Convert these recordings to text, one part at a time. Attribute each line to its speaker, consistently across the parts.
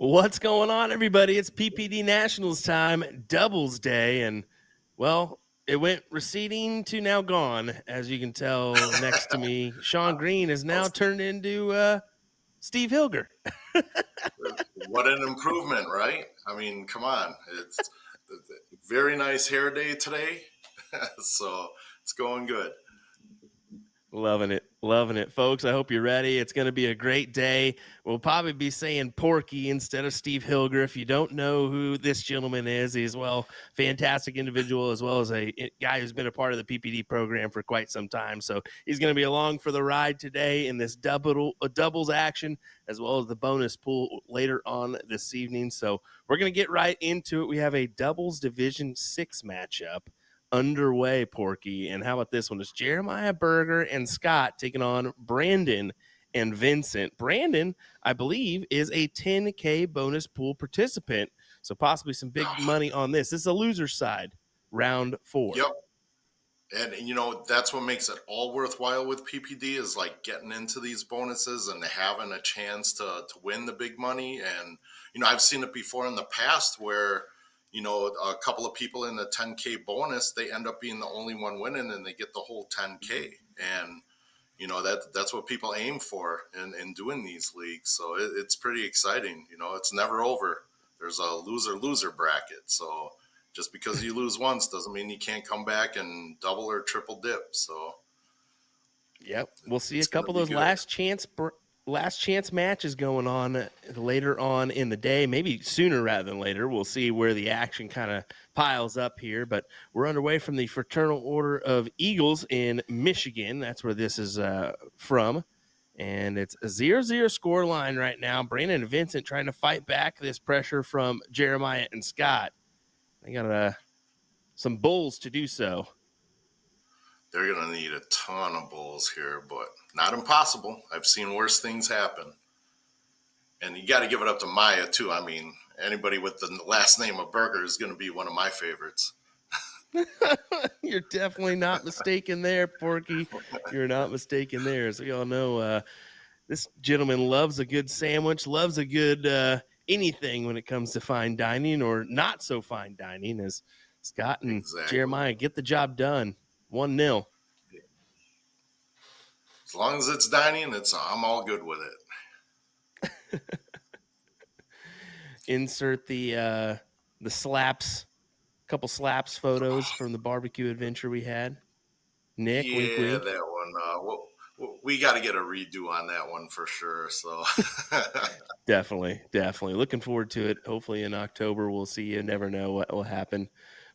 Speaker 1: What's going on, everybody? It's PPD Nationals time, doubles day, and well, it went receding to now gone. As you can tell next to me, Sean Green is now turned into Steve Hilger.
Speaker 2: What an improvement, right? I mean, come on. It's a very nice hair day today. So it's going good.
Speaker 1: Loving it, folks. I hope you're ready. It's going to be a great day. We'll probably be saying Porky instead of Steve Hilger. If you don't know who this gentleman is, he's fantastic individual as well as a guy who's been a part of the PPD program for quite some time. So he's going to be along for the ride today in this doubles action as well as the bonus pool later on this evening. So we're going to get right into it. We have a doubles Division 6 matchup underway, Porky. And how about this one? It's Jeremiah Berger and Scott taking on Brandon and Vincent. Brandon, I believe, is a 10K bonus pool participant, so possibly some big money on this. This is a loser side, round 4.
Speaker 2: Yep. And, that's what makes it all worthwhile with PPD is like getting into these bonuses and having a chance to win the big money. And, I've seen it before in the past where a couple of people in the 10K bonus, they end up being the only one winning and they get the whole 10K. And, that's what people aim for in doing these leagues. So it's pretty exciting. It's never over. There's a loser bracket. So just because you lose once doesn't mean you can't come back and double or triple dip. So,
Speaker 1: yep, we'll see a couple of those last chance matches going on later on in the day, maybe sooner rather than later. We'll see where the action kind of piles up here, but we're underway from the Fraternal Order of Eagles in Michigan. That's where this is from, and it's a 0-0 score line right now. Brandon and Vincent trying to fight back this pressure from Jeremiah and Scott. They got some bulls to do so.
Speaker 2: They're going to need a ton of bulls here, but not impossible. I've seen worse things happen. And you got to give it up to Maya, too. I mean, anybody with the last name of Berger is going to be one of my favorites.
Speaker 1: You're definitely not mistaken there, Porky. You're not mistaken there. As we all know, this gentleman loves a good sandwich, loves a good anything when it comes to fine dining or not so fine dining, as Scott and Jeremiah get the job done. 1-0.
Speaker 2: As long as it's dining, I'm all good with it.
Speaker 1: Insert the slaps, couple slaps photos from the barbecue adventure we had. Nick,
Speaker 2: yeah,
Speaker 1: wink, wink.
Speaker 2: That one. We got to get a redo on that one for sure. So
Speaker 1: definitely looking forward to it. Hopefully in October we'll see. You never know what will happen,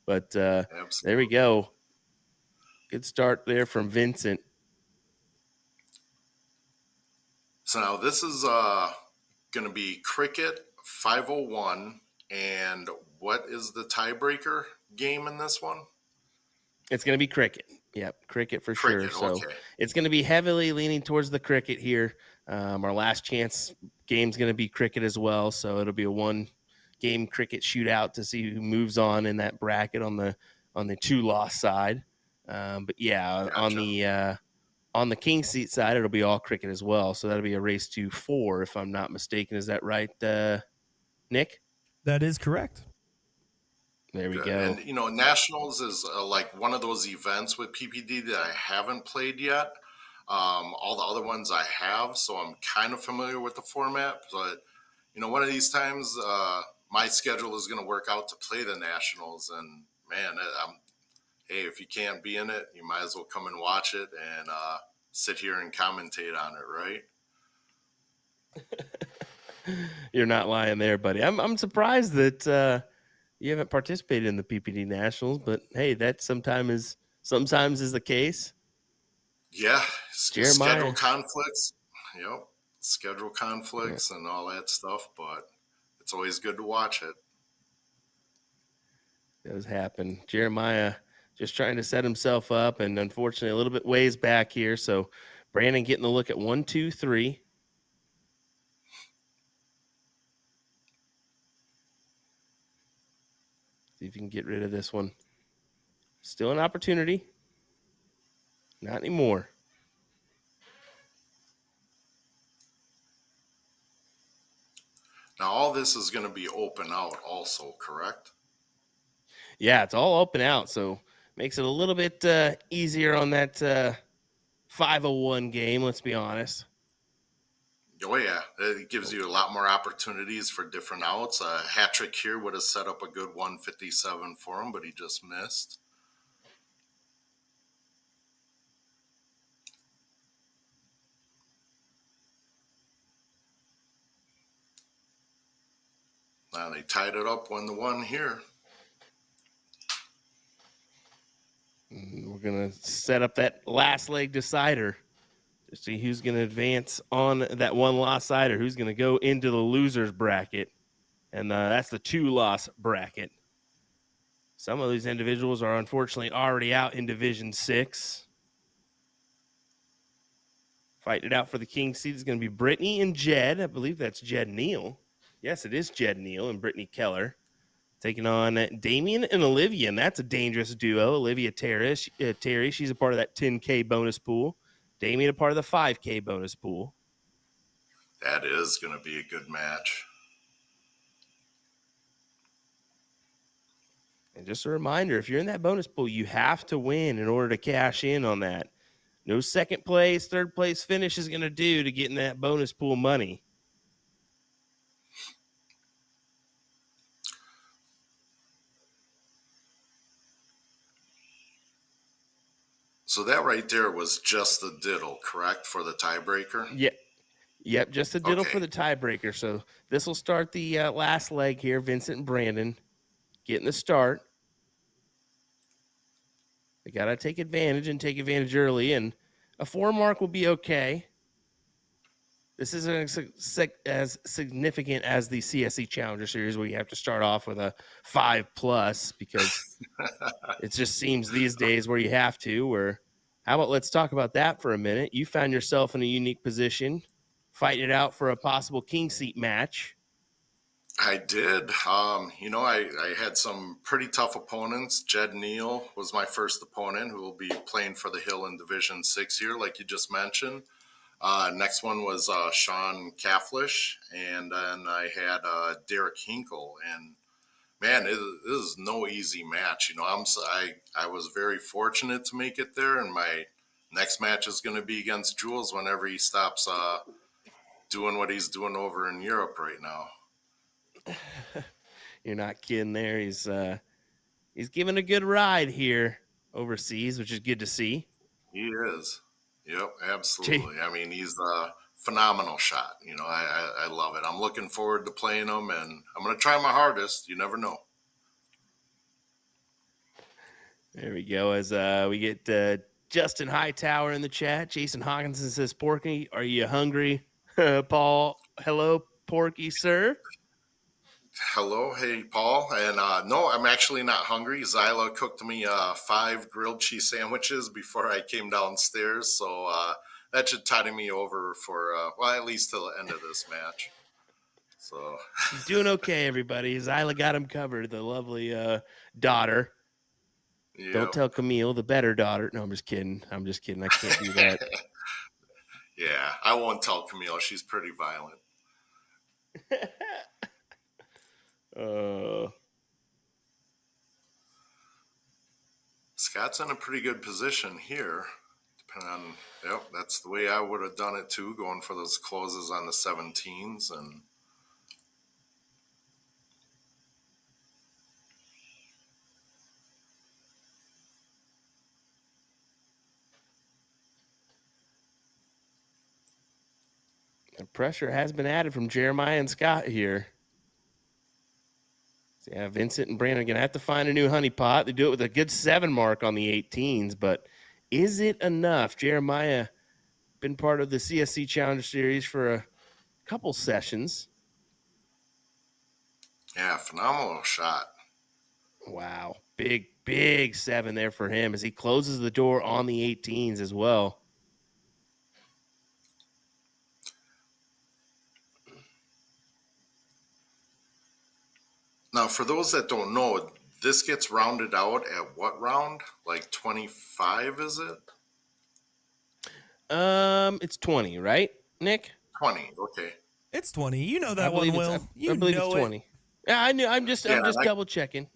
Speaker 1: but there we go. Good start there from Vincent.
Speaker 2: So now this is going to be Cricket 501. And what is the tiebreaker game in this one?
Speaker 1: It's going to be Cricket. Yep, Cricket for sure. So it's going to be heavily leaning towards the Cricket here. Our last chance game is going to be Cricket as well. So it'll be a 1-game Cricket shootout to see who moves on in that bracket on the 2-loss side. But yeah, gotcha. On the king seat side, it'll be all Cricket as well. So that'll be a race to 4, if I'm not mistaken. Is that right, Nick?
Speaker 3: That is correct.
Speaker 1: There we go.
Speaker 2: And, Nationals is like one of those events with PPD that I haven't played yet. All the other ones I have, so I'm kind of familiar with the format. But, one of these times, my schedule is going to work out to play the Nationals. And, man, hey, if you can't be in it, you might as well come and watch it and sit here and commentate on it,
Speaker 1: right? You're not lying there, buddy. I'm surprised that you haven't participated in the PPD Nationals, but hey, that sometimes is the case.
Speaker 2: Yeah, schedule conflicts. Yep, schedule conflicts and all that stuff, but it's always good to watch it.
Speaker 1: It does happen. Jeremiah just trying to set himself up, and unfortunately a little bit ways back here. So Brandon getting a look at 1, 2, 3. See if you can get rid of this one. Still an opportunity. Not anymore.
Speaker 2: Now, all this is going to be open out also, correct?
Speaker 1: Yeah, it's all open out, so makes it a little bit easier on that 501 game, let's be honest.
Speaker 2: Oh, yeah. It gives you a lot more opportunities for different outs. A hat trick here would have set up a good 157 for him, but he just missed. Now they tied it up 1-1 here.
Speaker 1: We're going to set up that last leg decider to see who's going to advance on that one loss side or who's going to go into the losers bracket. And that's the 2-loss bracket. Some of these individuals are unfortunately already out in Division 6. Fighting it out for the King seed is going to be Brittany and Jed. I believe that's Jed Neal. Yes, it is Jed Neal and Brittany Keller. Taking on Damien and Olivia, and that's a dangerous duo. Olivia Terry, she's a part of that 10K bonus pool. Damien, a part of the 5K bonus pool.
Speaker 2: That is going to be a good match.
Speaker 1: And just a reminder, if you're in that bonus pool, you have to win in order to cash in on that. No second place, third place finish is going to do to get in that bonus pool money.
Speaker 2: So that right there was just the diddle, correct, for the tiebreaker?
Speaker 1: Yep, just a diddle for the tiebreaker. So this will start the last leg here. Vincent and Brandon getting the start. They got to take advantage early, and a 4 mark will be okay. This isn't as significant as the CSC Challenger Series where you have to start off with a 5+ because it just seems these days where you have to. Where, how about let's talk about that for a minute? You found yourself in a unique position, fighting it out for a possible king seat match.
Speaker 2: I did. I had some pretty tough opponents. Jed Neal was my first opponent, who will be playing for the Hill in Division 6 here, like you just mentioned. Next one was Sean Kafflish, and then I had Derek Hinkle. And man, this is no easy match. I was very fortunate to make it there, and my next match is going to be against Jules whenever he stops doing what he's doing over in Europe right now.
Speaker 1: You're not kidding there. He's giving a good ride here overseas, which is good to see.
Speaker 2: He is. Yep, absolutely. I mean, he's a phenomenal shot. I love it. I'm looking forward to playing him, and I'm going to try my hardest. You never know.
Speaker 1: There we go. As we get Justin Hightower in the chat. Jason Hawkinson says, Porky, are you hungry? Paul, hello, Porky, sir.
Speaker 2: Hello, hey Paul, and no, I'm actually not hungry. Zyla cooked me 5 grilled cheese sandwiches before I came downstairs, so that should tide me over for at least till the end of this match. So
Speaker 1: he's doing okay, everybody. Zyla got him covered. The lovely daughter. Yep. Don't tell Camille, the better daughter. No, I'm just kidding. I can't do that.
Speaker 2: Yeah, I won't tell Camille. She's pretty violent. Scott's in a pretty good position here. Depending on, that's the way I would have done it too, going for those closes on the 17s. And
Speaker 1: the pressure has been added from Jeremiah and Scott here. So yeah, Vincent and Brandon are going to have to find a new honeypot. They do it with a good 7 mark on the 18s, but is it enough? Jeremiah been part of the CSC Challenger Series for a couple sessions.
Speaker 2: Yeah, phenomenal shot.
Speaker 1: Wow. Big 7 there for him as he closes the door on the 18s as well.
Speaker 2: Now, for those that don't know, this gets rounded out at what round? Like 25, is it?
Speaker 1: It's 20, right, Nick?
Speaker 2: 20, okay.
Speaker 3: It's 20. You know
Speaker 1: I
Speaker 3: that one,
Speaker 1: believe it's
Speaker 3: Will.
Speaker 1: I
Speaker 3: You
Speaker 1: believe it's
Speaker 3: know it.
Speaker 1: 20. Yeah, I knew. I'm
Speaker 2: Yeah,
Speaker 1: just double checking.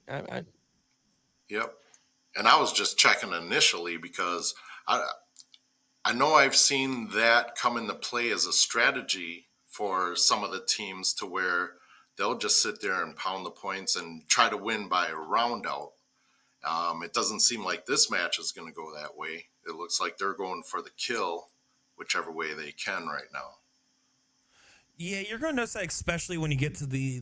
Speaker 2: yep. And I was just checking initially because I know I've seen that come into play as a strategy for some of the teams to where they'll just sit there and pound the points and try to win by a round out. It doesn't seem like this match is going to go that way. It looks like they're going for the kill, whichever way they can right now.
Speaker 3: Yeah, you're going to notice that especially when you get to the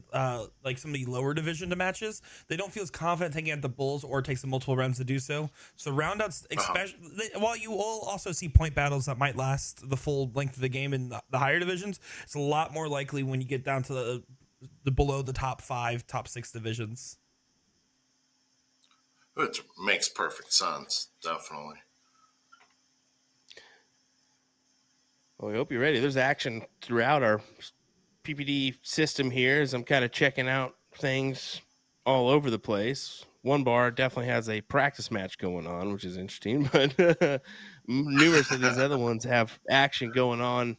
Speaker 3: like some of the lower division to matches, they don't feel as confident taking out the Bulls or takes them multiple rounds to do so. So roundouts,
Speaker 2: Uh-huh.
Speaker 3: especially while you will also see point battles that might last the full length of the game in the higher divisions, it's a lot more likely when you get down to the below the top 5, top 6 divisions.
Speaker 2: Which makes perfect sense, definitely.
Speaker 1: Well, we hope you're ready. There's action throughout our PPD system here as I'm kind of checking out things all over the place. One bar definitely has a practice match going on, which is interesting, but numerous of these other ones have action going on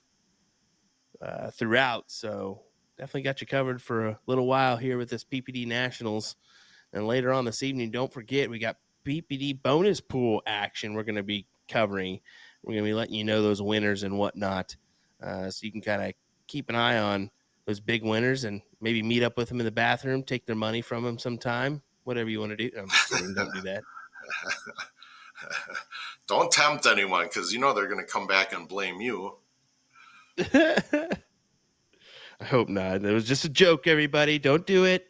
Speaker 1: throughout. So definitely got you covered for a little while here with this PPD Nationals. And later on this evening, don't forget, we got PPD bonus pool action we're going to be covering. We're going to be letting you know those winners and whatnot. So you can kind of keep an eye on those big winners and maybe meet up with them in the bathroom, take their money from them sometime, whatever you want to do. I'm just kidding. Don't do that.
Speaker 2: Don't tempt anyone because you know they're going to come back and blame you.
Speaker 1: I hope not. It was just a joke, everybody. Don't do it.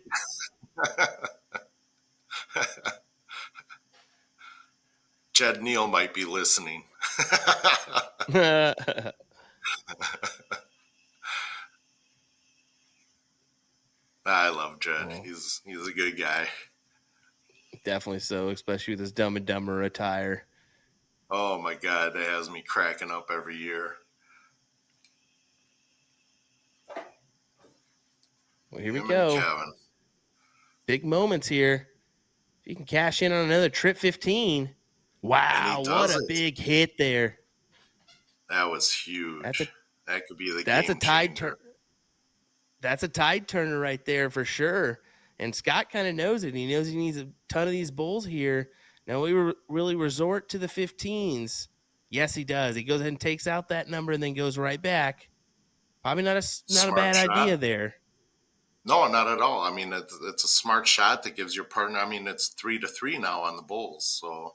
Speaker 2: Jed Neal might be listening. I love Jed.
Speaker 1: Well,
Speaker 2: He's a good guy.
Speaker 1: definitely so, especially with his Dumb and Dumber attire.
Speaker 2: Oh my God, that has me cracking up every year.
Speaker 1: Well, here we
Speaker 2: Him and
Speaker 1: go.
Speaker 2: Kevin.
Speaker 1: Big moments here. If you can cash in on another trip 15.
Speaker 2: And he
Speaker 1: Wow, what
Speaker 2: does
Speaker 1: a
Speaker 2: it.
Speaker 1: big hit there.
Speaker 2: That was
Speaker 1: That's a
Speaker 2: huge. That could be the
Speaker 1: that's a
Speaker 2: game
Speaker 1: tide turn.
Speaker 2: changer.
Speaker 1: That's a tide turner right there for sure. And Scott kind of knows it. He knows he needs a ton of these bulls here. Now we really resort to the 15s. Yes, he does. He goes ahead and takes out that number and then goes right back. Probably not a
Speaker 2: Smart
Speaker 1: bad
Speaker 2: shot.
Speaker 1: idea there.
Speaker 2: No, not at all. I mean, it's a smart shot that gives your partner. I mean, it's 3-3 now on the Bulls, so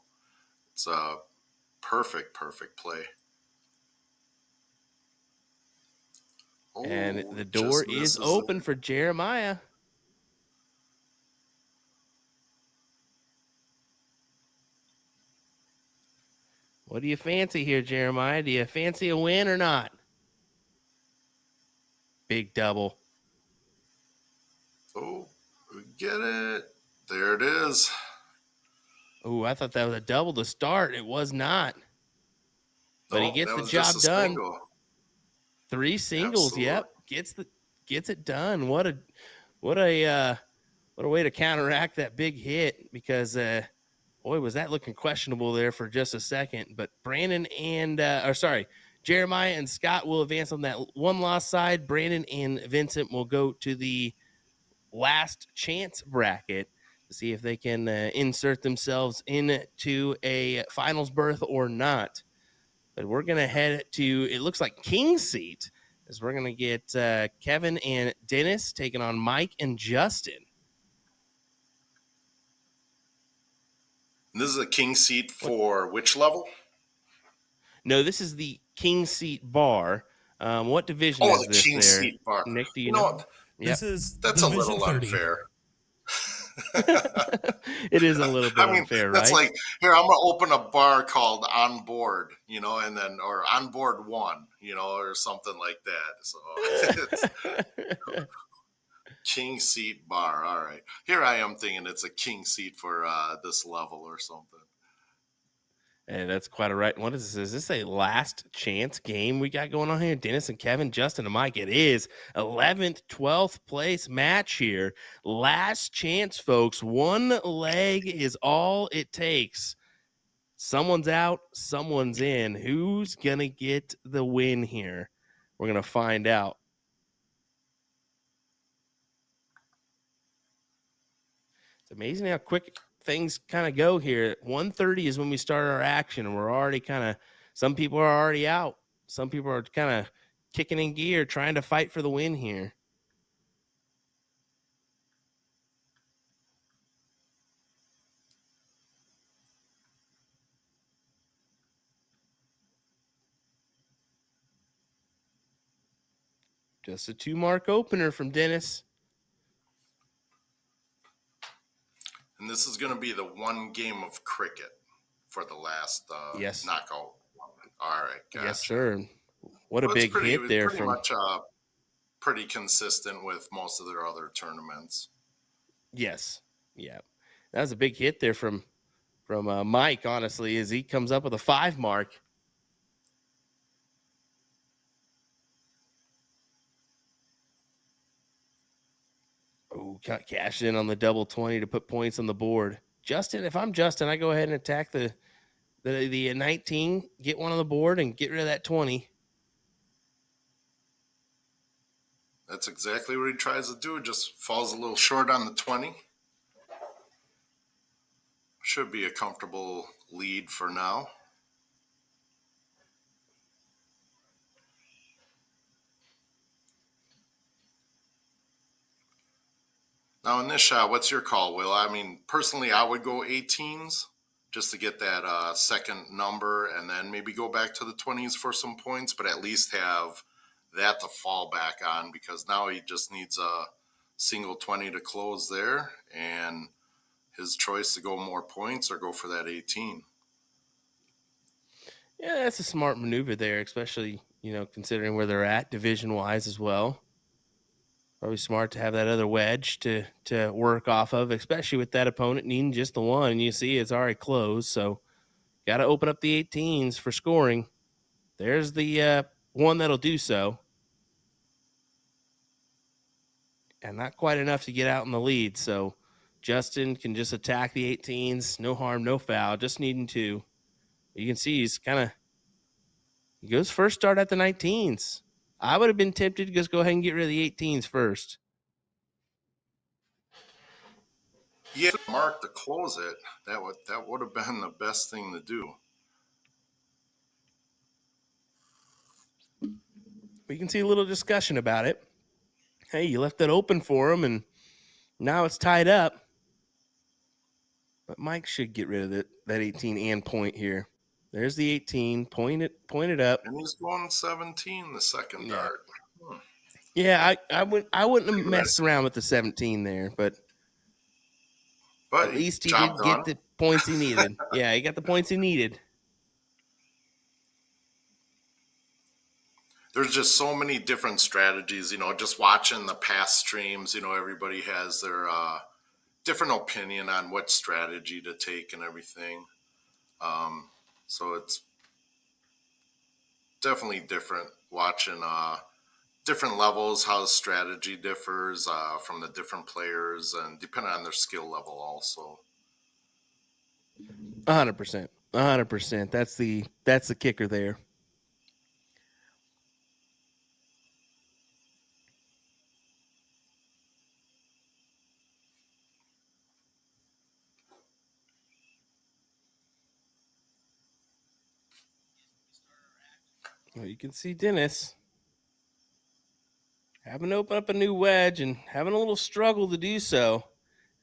Speaker 2: it's a perfect play.
Speaker 1: And
Speaker 2: Oh,
Speaker 1: the door
Speaker 2: just
Speaker 1: is
Speaker 2: misses
Speaker 1: open
Speaker 2: it.
Speaker 1: for Jeremiah. What do you fancy here, Jeremiah? Do you fancy a win or not? Big double.
Speaker 2: Oh, we get it. There it is.
Speaker 1: Oh, I thought that was a double to start. It was not. But he
Speaker 2: Nope,
Speaker 1: gets
Speaker 2: that
Speaker 1: the
Speaker 2: was just a
Speaker 1: job done.
Speaker 2: single.
Speaker 1: 3 singles.
Speaker 2: Absolutely.
Speaker 1: Yep. Gets it done. What a way to counteract that big hit because boy, was that looking questionable there for just a second. But Brandon and Jeremiah and Scott will advance on that one loss side. Brandon and Vincent will go to the last chance bracket to see if they can insert themselves into a finals berth or not. But we're going to head to, it looks like King's Seat, as we're going to get Kevin and Dennis taking on Mike and Justin.
Speaker 2: And this is a king seat for which level?
Speaker 1: No, this is the King Seat Bar. What division
Speaker 2: Oh,
Speaker 1: is
Speaker 2: the
Speaker 1: this
Speaker 2: king
Speaker 1: there?
Speaker 2: seat bar.
Speaker 1: Nick, do you
Speaker 2: You
Speaker 1: know?
Speaker 2: know what?
Speaker 1: Yep.
Speaker 3: This is
Speaker 2: That's a
Speaker 3: Division
Speaker 2: little
Speaker 3: 30.
Speaker 2: unfair.
Speaker 1: It is a little bit
Speaker 2: I mean,
Speaker 1: unfair,
Speaker 2: that's
Speaker 1: right?
Speaker 2: like, here, I'm going to open a bar called On Board, and then, or On Board One, or something like that. So it's king seat bar. All right. Here I am thinking it's a king seat for this level or something.
Speaker 1: And that's quite a right. What is this? Is this a last chance game we got going on here? Dennis and Kevin, Justin and Mike. It is 11th, 12th place match here. Last chance, folks. One leg is all it takes. Someone's out, someone's in. Who's going to get the win here? We're going to find out. It's amazing how quick things kind of go here. 1:30 is when we start our action, and we're already some people are already out. Some people are kind of kicking in gear, trying to fight for the win here. Just a 2-mark opener from Dennis.
Speaker 2: And this is going to be the one game of cricket for the last
Speaker 1: Yes.
Speaker 2: knockout. All right, gotcha.
Speaker 1: Yes, sir. What a big hit there
Speaker 2: pretty
Speaker 1: from
Speaker 2: much pretty consistent with most of their other tournaments.
Speaker 1: Yes. Yeah. That was a big hit there from Mike, honestly, as he comes up with a 5 mark. Oh, cashed in on the double 20 to put points on the board. Justin, if I'm Justin, I go ahead and attack the 19, get one on the board, and get rid of that 20.
Speaker 2: That's exactly what he tries to do. Just falls a little short on the 20. Should be a comfortable lead for now. Now in this shot, what's your call, Will? I mean, personally, I would go 18s just to get that second number, and then maybe go back to the 20s for some points, but at least have that to fall back on, because now he just needs a single 20 to close there, and his choice to go more points or go for that 18.
Speaker 1: Yeah, that's a smart maneuver there, especially, considering where they're at division-wise as well. Probably smart to have that other wedge to work off of, especially with that opponent needing just the one. You see it's already closed, so got to open up the 18s for scoring. There's the one that'll do so. And not quite enough to get out in the lead, so Justin can just attack the 18s. No harm, no foul, just needing 2. You can see he goes first start at the 19s. I would have been tempted to just go ahead and get rid of the 18s first.
Speaker 2: Yeah, mark to close it. That would have been the best thing to do.
Speaker 1: We can see a little discussion about it. Hey, you left that open for him, and now it's tied up. But Mike should get rid of that 18 and point here. There's the 18. Point it up.
Speaker 2: And he's going 17 the second dart.
Speaker 1: Yeah, I wouldn't have messed around with the 17 there, but at least he did get the points he needed. Yeah, he got the points he needed.
Speaker 2: There's just so many different strategies, just watching the past streams, everybody has their different opinion on what strategy to take and everything. So it's definitely different watching different levels, how the strategy differs from the different players, and depending on their skill level also.
Speaker 1: 100%. 100%. That's the kicker there. Well, you can see Dennis having to open up a new wedge and having a little struggle to do so,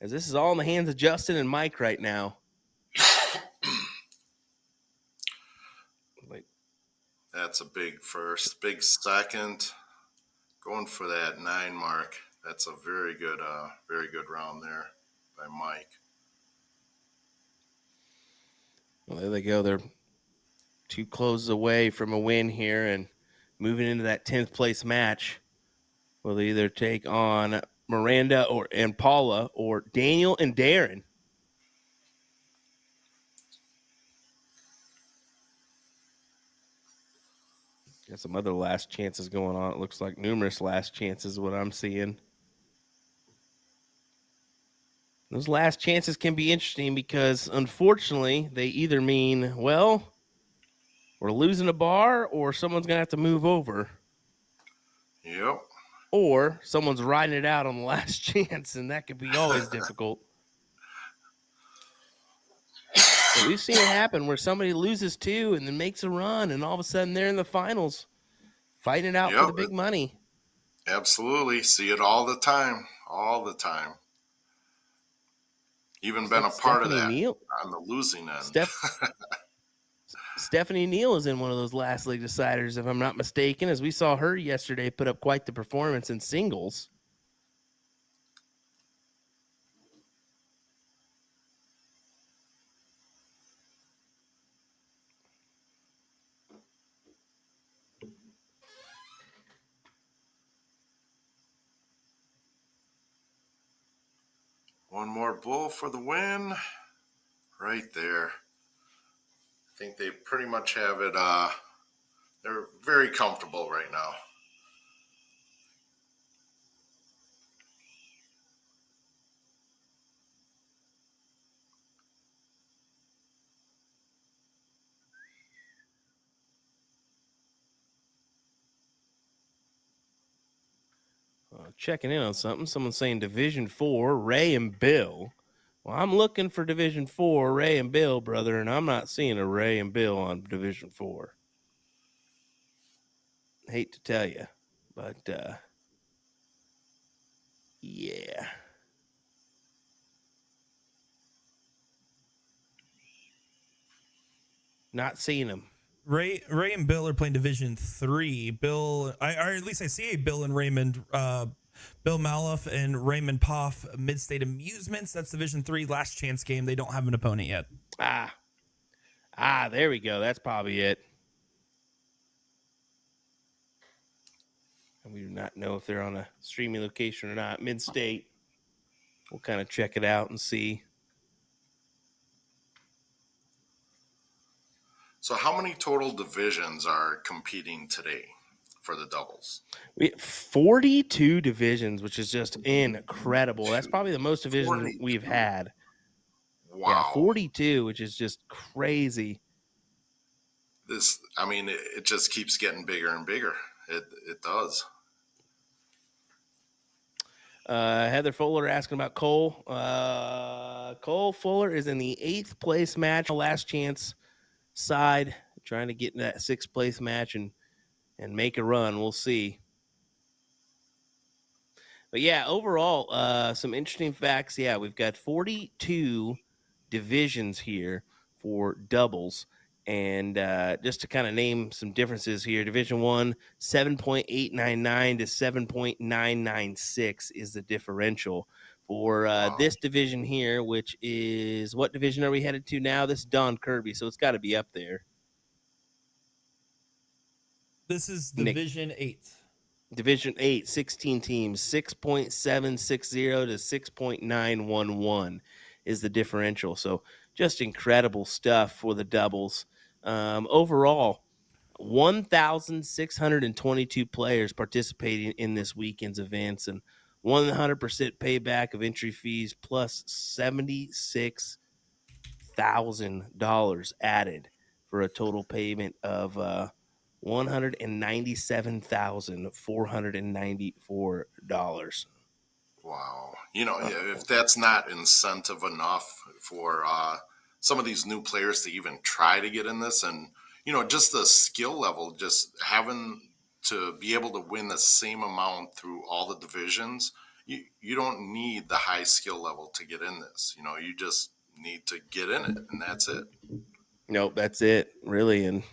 Speaker 1: as this is all in the hands of Justin and Mike right now.
Speaker 2: That's a big first, big second. Going for that 9 mark. That's a very good round there by Mike.
Speaker 1: Well, there they go. They're 2 closes away from a win here and moving into that 10th place match. We'll either take on Miranda and Paula or Daniel and Darren. Got some other last chances going on. It looks like numerous last chances, what I'm seeing. Those last chances can be interesting because, unfortunately, they either mean, well, we're losing a bar or someone's going to have to move over.
Speaker 2: Yep.
Speaker 1: Or someone's riding it out on the last chance, and that could be always difficult. And we've seen it happen where somebody loses 2 and then makes a run, and all of a sudden they're in the finals fighting it out for
Speaker 2: Yep,
Speaker 1: the big money.
Speaker 2: absolutely. See it all the time. All the time. Even
Speaker 1: Looks
Speaker 2: been
Speaker 1: like
Speaker 2: a part of
Speaker 1: Stephanie
Speaker 2: that
Speaker 1: Neal.
Speaker 2: on the losing end.
Speaker 1: Stephanie Neal is in one of those last league deciders, if I'm not mistaken, as we saw her yesterday put up quite the performance in singles.
Speaker 2: One more bull for the win. Right there. I think they pretty much have it. They're very comfortable right now.
Speaker 1: Checking in on something. Someone's saying Division 4, Ray and Bill. Well, I'm looking for Division 4, Ray and Bill, brother, and I'm not seeing a Ray and Bill on Division 4. Hate to tell you, but yeah. Not seeing them.
Speaker 3: Ray and Bill are playing Division 3. Bill, or at least I see a Bill and Raymond, Bill Maloff and Raymond Poff, Mid-State Amusements. That's Division 3, last chance game. They don't have an opponent yet.
Speaker 1: There we go. That's probably it. And we do not know if they're on a streaming location or not. Mid-State. We'll kind of check it out and see.
Speaker 2: So, how many total divisions are competing today for the doubles?
Speaker 1: We 42 divisions, which is just incredible. That's probably the most divisions
Speaker 2: 42.
Speaker 1: we've had.
Speaker 2: Wow.
Speaker 1: Yeah, 42, which is just crazy.
Speaker 2: It just keeps getting bigger and bigger. It does.
Speaker 1: Heather Fuller asking about Cole. Cole Fuller is in the 8th place match, last chance side, trying to get in that 6th place match and make a run. We'll see. But yeah, overall, some interesting facts. Yeah, we've got 42 divisions here for doubles. And just to kind of name some differences here, Division 1, 7.899 to 7.996 is the differential. For this division here, which is, what division are we headed to now? This is Don Kirby, so it's got to be up there.
Speaker 3: This is Division 8.
Speaker 1: Division 8, 16 teams, 6.760 to 6.911 is the differential. So just incredible stuff for the doubles. Overall, 1,622 players participating in this weekend's events, and 100% payback of entry fees plus $76,000 added for a total payment of $197,494.
Speaker 2: Wow. If that's not incentive enough for some of these new players to even try to get in this, and, just the skill level, just having to be able to win the same amount through all the divisions, you don't need the high skill level to get in this. You just need to get in it, and that's it.
Speaker 1: Nope, that's it, really. And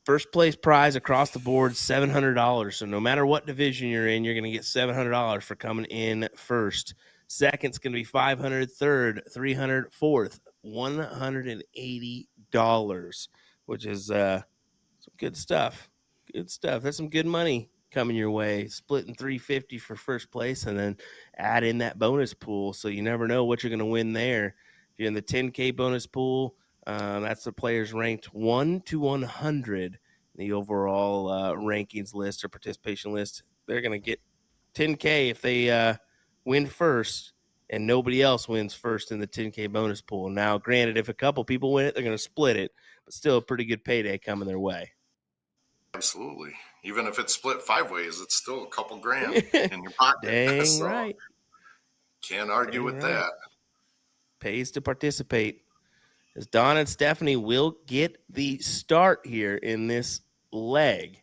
Speaker 1: first place prize across the board, $700. So no matter what division you're in, you're going to get $700 for coming in first. Second's going to be $500. Third, $300. Fourth, $180, which is some good stuff. Good stuff. That's some good money coming your way. Splitting $350 for first place, and then add in that bonus pool. So you never know what you're going to win there. If you're in the 10K bonus pool, that's the players ranked 1 to 100 in the overall rankings list or participation list. They're going to get 10K if they win first, and nobody else wins first in the 10K bonus pool. Now, granted, if a couple people win it, they're going to split it, but still a pretty good payday coming their way.
Speaker 2: Absolutely. Even if it's split 5 ways, it's still a couple grand in your pocket.
Speaker 1: Dang
Speaker 2: So,
Speaker 1: right.
Speaker 2: Can't argue with that.
Speaker 1: Pays to participate. as Don and Stephanie will get the start here in this leg.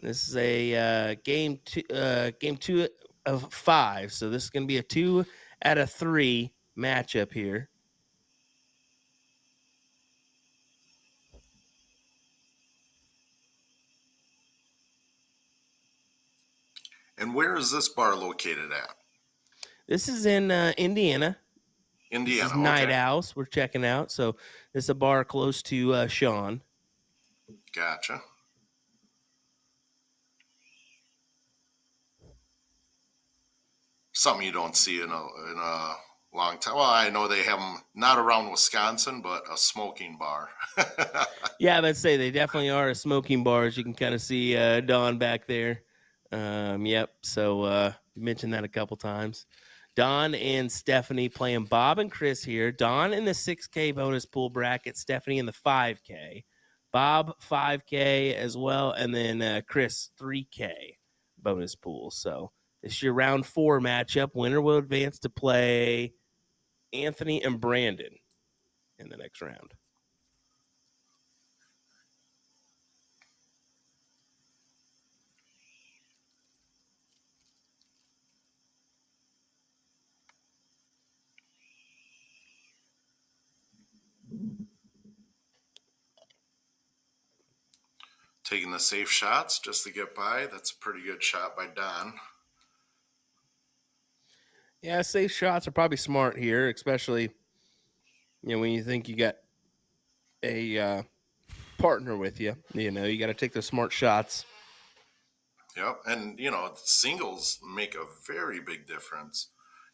Speaker 1: This is a game two of 5, so this is going to be a 2 out of 3 matchup here.
Speaker 2: And where is this bar located at?
Speaker 1: This is in Indiana.
Speaker 2: Indiana.
Speaker 1: This is Night
Speaker 2: Okay.
Speaker 1: House we're checking out. So this is a bar close to Sean.
Speaker 2: Gotcha. Something you don't see in a long time. Well, I know they have them not around Wisconsin, but a smoking bar.
Speaker 1: Yeah, I'd say they definitely are a smoking bar, as you can kind of see Don back there. Yep. So you mentioned that a couple times. Don and Stephanie playing Bob and Chris here. Don in the 6K bonus pool bracket, Stephanie in the 5K. Bob 5K as well, and then Chris 3K bonus pool. So this is your round 4 matchup. Winner will advance to play Anthony and Brandon in the next round.
Speaker 2: Taking the safe shots just to get by. That's a pretty good shot by Don.
Speaker 1: Yeah, safe shots are probably smart here, especially when you think you got a partner with you. You got to take those smart shots.
Speaker 2: Yep. And, singles make a very big difference.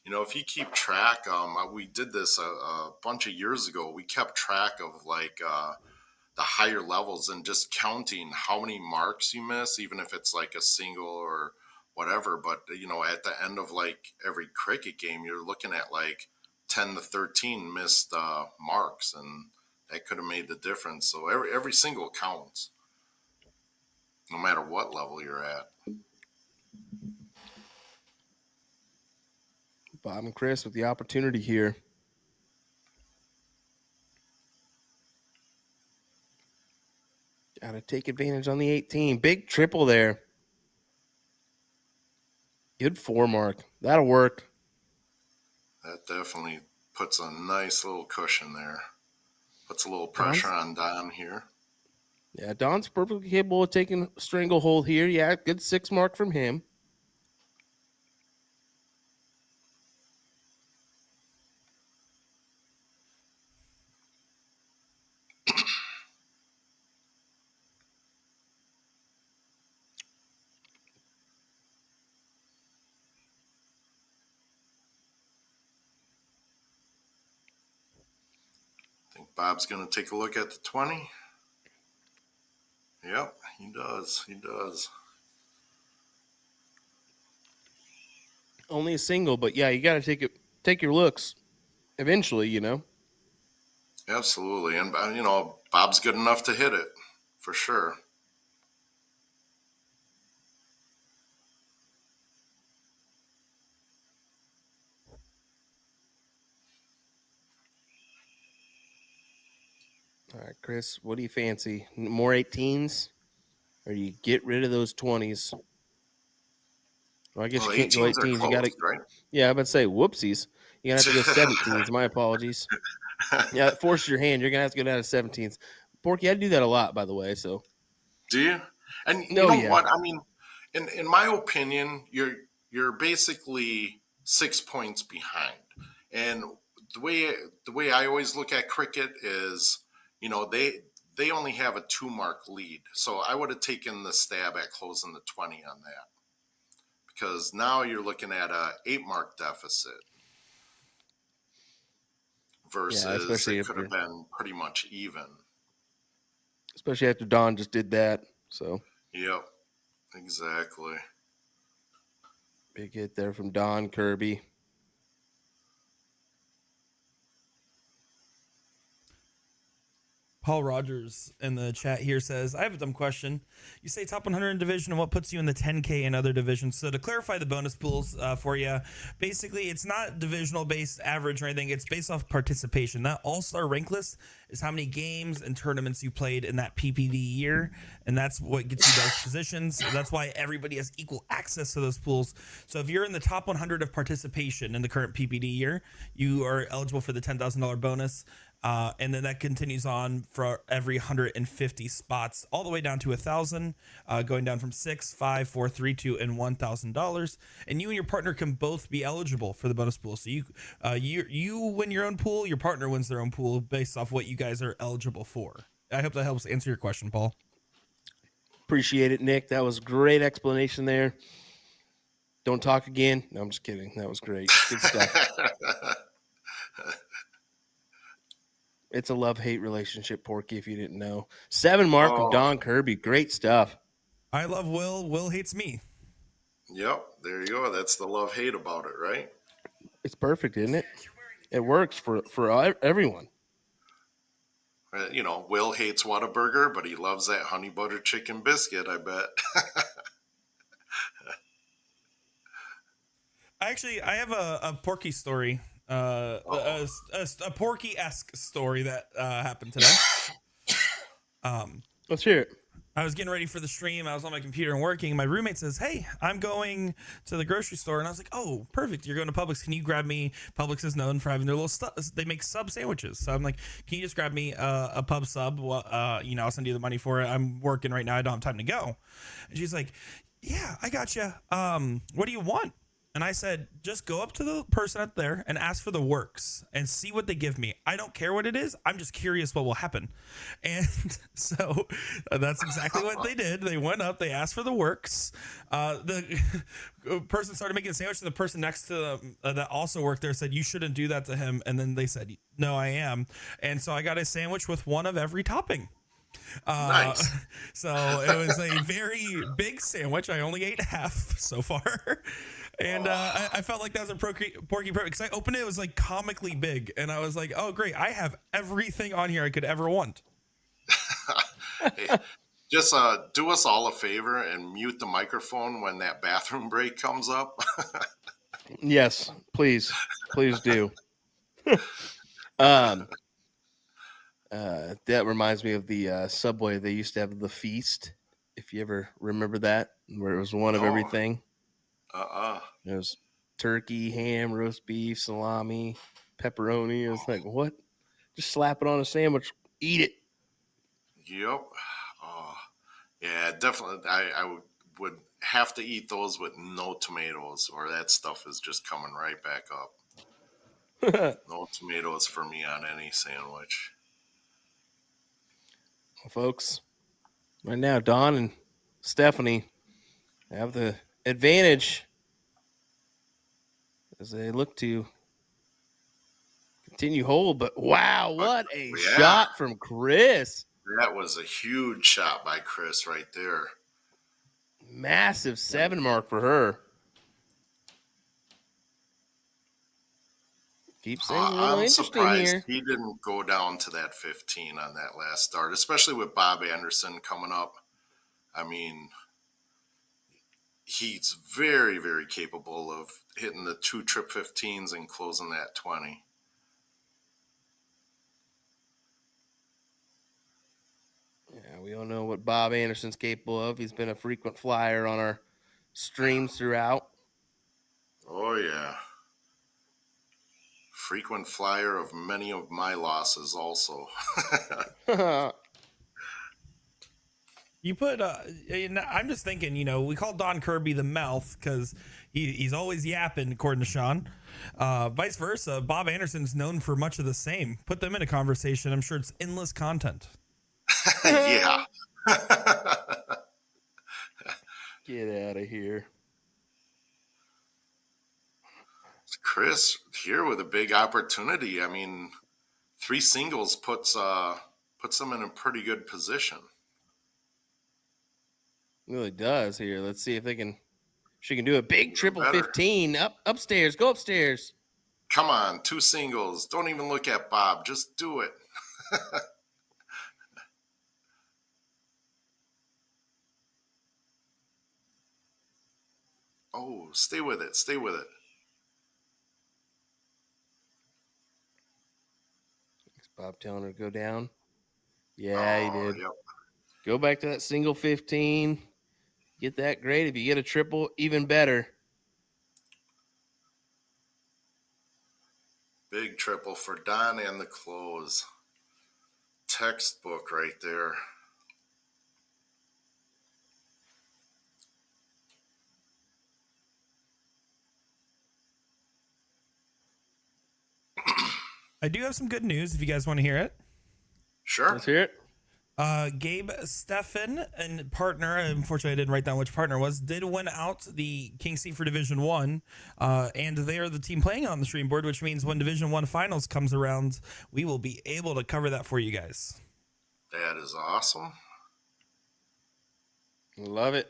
Speaker 2: If you keep track, we did this a bunch of years ago. We kept track of the higher levels and just counting how many marks you miss, even if it's like a single or whatever. But, at the end of every cricket game, you're looking at 10 to 13 missed marks, and that could have made the difference. So every single counts, no matter what level you're at.
Speaker 1: Bob and Chris with the opportunity here. Got to take advantage on the 18. Big triple there. Good 4 mark. That'll work.
Speaker 2: That definitely puts a nice little cushion there. Puts a little pressure on Don here.
Speaker 1: Yeah, Don's perfectly capable of taking stranglehold here. Yeah, good 6 mark from him.
Speaker 2: I think Bob's going to take a look at the 20. Yep, he does. He does.
Speaker 1: Only a single, but yeah, you got to take your looks eventually.
Speaker 2: Absolutely. And, Bob's good enough to hit it for sure.
Speaker 1: All right, Chris, what do you fancy? More 18s? Or you get rid of those 20s? Well, I guess
Speaker 2: Well,
Speaker 1: you can't go
Speaker 2: 18s are
Speaker 1: 18s. You got to,
Speaker 2: close, right?
Speaker 1: yeah, I'm about to say, whoopsies. You're going to have to go 17s. My apologies. Yeah, it forced your hand. You're going to have to go down to 17s. Porky, I do that a lot, by the way, so.
Speaker 2: Do you? And you
Speaker 1: No,
Speaker 2: know
Speaker 1: yeah.
Speaker 2: what? I mean, in my opinion, you're basically 6 points behind. And the way I always look at cricket is, they only have a 2 mark lead. So I would have taken the stab at closing the 20 on that. Because now you're looking at a 8 mark deficit versus it could have been pretty much even.
Speaker 1: Especially after Don just did that. So.
Speaker 2: Yep, exactly.
Speaker 1: Big hit there from Don Kirby.
Speaker 3: Paul Rogers in the chat here says, I have a dumb question. You say top 100 in division, and what puts you in the 10K in other divisions? So to clarify the bonus pools for you, basically it's not divisional based average or anything. It's based off participation. That all-star rank list is how many games and tournaments you played in that PPD year, and that's what gets you those positions. That's why everybody has equal access to those pools. So if you're in the top 100 of participation in the current PPD year, you are eligible for the $10,000 bonus. And then that continues on for every 150 spots, all the way down to 1,000, going down from 6, 5, 4, 3, 2, and $1,000. And you and your partner can both be eligible for the bonus pool. So you win your own pool, your partner wins their own pool based off what you guys are eligible for. I hope that helps answer your question, Paul.
Speaker 1: Appreciate it, Nick. That was great explanation there. Don't talk again. No, I'm just kidding. That was great. Good stuff. It's a love-hate relationship, Porky, if you didn't know. 7 mark of Don Kirby. Great stuff.
Speaker 3: I love Will. Will hates me.
Speaker 2: Yep, there you go. That's the love-hate about it, right?
Speaker 1: It's perfect, isn't it? It works for everyone.
Speaker 2: Will hates Whataburger, but he loves that honey butter chicken biscuit, I bet.
Speaker 3: Actually, I have a Porky story. A Porky-esque story that happened today.
Speaker 1: Let's hear it.
Speaker 3: I was getting ready for the stream. I was on my computer and working. My roommate says, hey, I'm going to the grocery store. And I was like, oh, perfect. You're going to Publix. Can you grab me? Publix is known for having their little they make sub sandwiches. So I'm like, can you just grab me a pub sub? Well, I'll send you the money for it. I'm working right now. I don't have time to go. And she's like, yeah, I got you. What do you want? And I said, just go up to the person up there and ask for the works and see what they give me. I don't care what it is. I'm just curious what will happen. And so that's exactly what they did. They went up, they asked for the works. The person started making a sandwich, and the person next to them that also worked there said, you shouldn't do that to him. And then they said, no, I am. And so I got a sandwich with one of every topping.
Speaker 2: Nice.
Speaker 3: So it was a very big sandwich. I only ate half so far. And I felt like that was a Porky Perfect, because I opened it. It was like comically big, and I was like, "Oh, great! I have everything on here I could ever want."
Speaker 2: Hey, just do us all a favor and mute the microphone when that bathroom break comes up.
Speaker 1: Yes, please do. That reminds me of the Subway. They used to have the feast. If you ever remember that, where it was one of everything. It was turkey, ham, roast beef, salami, pepperoni. It was like, what? Just slap it on a sandwich, eat it.
Speaker 2: Yep. Oh, yeah, definitely. I would have to eat those with no tomatoes, or that stuff is just coming right back up. No tomatoes for me on any sandwich.
Speaker 1: Well, folks, right now, Don and Stephanie have the advantage as they look to continue hold. But wow, what a shot from Chris.
Speaker 2: That was a huge shot by Chris right there.
Speaker 1: Massive 7 mark for her. Keeps things a little interesting
Speaker 2: surprised
Speaker 1: here.
Speaker 2: He didn't go down to that 15 on that last start, especially with Bob Anderson coming up. I mean, he's very, very capable of hitting the 2 trip 15s and closing that 20.
Speaker 1: Yeah, we all know what Bob Anderson's capable of. He's been a frequent flyer on our streams throughout.
Speaker 2: Oh, yeah. Frequent flyer of many of my losses also.
Speaker 3: You put, I'm just thinking, we call Don Kirby the mouth because he's always yapping, according to Sean. Vice versa, Bob Anderson's known for much of the same. Put them in a conversation. I'm sure it's endless content.
Speaker 2: Yeah.
Speaker 1: Get out of here.
Speaker 2: Chris here with a big opportunity. I mean, 3 singles puts them in a pretty good position.
Speaker 1: It really does here. Let's see if she can do a big triple 15 upstairs. Go upstairs.
Speaker 2: Come on, 2 singles. Don't even look at Bob. Just do it. Oh, stay with it. Stay with it.
Speaker 1: Is Bob telling her to go down? Yeah, he
Speaker 2: Oh,
Speaker 1: did.
Speaker 2: yep.
Speaker 1: Go back to that single 15. Get that great. If you get a triple, even better.
Speaker 2: Big triple for Don and the close. Textbook right there.
Speaker 3: I do have some good news if you guys want to hear it.
Speaker 2: Sure.
Speaker 1: Let's hear it.
Speaker 3: Gabe Steffen and partner, unfortunately I didn't write down which partner it was, did win out the King C for Division 1, and they are the team playing on the stream board, which means when Division 1 finals comes around, we will be able to cover that for you guys.
Speaker 2: That is awesome.
Speaker 1: Love it.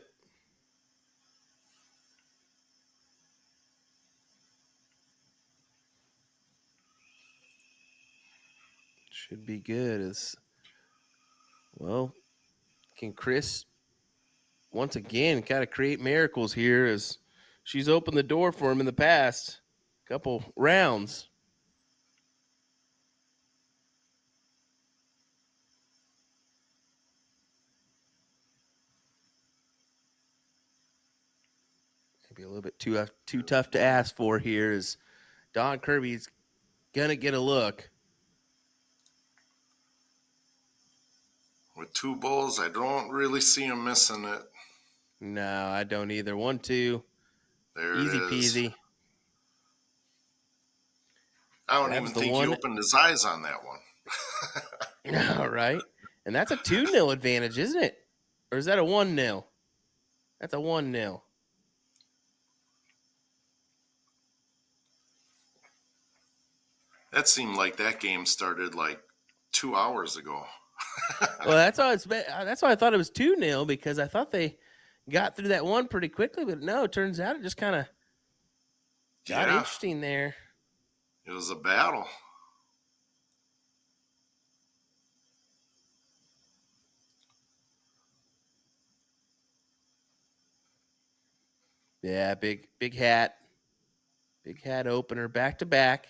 Speaker 1: Should be good. As well, can Chris once again kind of create miracles here as she's opened the door for him in the past couple rounds. Maybe a little bit too tough to ask for here as Don Kirby's gonna get a look.
Speaker 2: With two bulls, I don't really see him missing it.
Speaker 1: No, I don't either. 1-2.
Speaker 2: There
Speaker 1: Easy
Speaker 2: it is.
Speaker 1: peasy.
Speaker 2: I don't
Speaker 1: Grabs
Speaker 2: even
Speaker 1: the
Speaker 2: think
Speaker 1: one.
Speaker 2: he opened his eyes on that one.
Speaker 1: All right. And that's a 2-0 advantage, isn't it? Or is that a 1-0? That's a 1-0.
Speaker 2: That seemed like that game started like 2 hours ago.
Speaker 1: Well, that's why I thought it was 2-0 because I thought they got through that one pretty quickly, but no, it turns out it just kind of got interesting there.
Speaker 2: It was a battle.
Speaker 1: Yeah, big hat. Big hat opener back to back.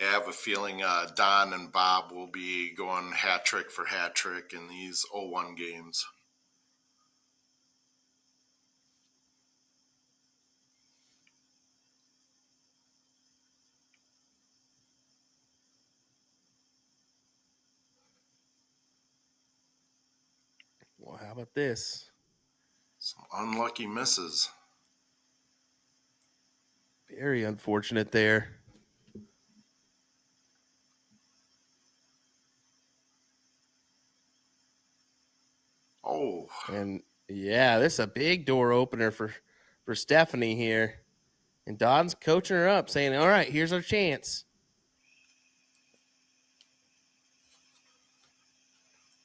Speaker 2: I have a feeling Don and Bob will be going hat trick for hat trick in these 0-1 games.
Speaker 1: Well, how about this?
Speaker 2: Some unlucky misses.
Speaker 1: Very unfortunate there.
Speaker 2: Oh.
Speaker 1: And yeah, this is a big door opener for Stephanie here. And Don's coaching her up, saying, all right, here's our chance.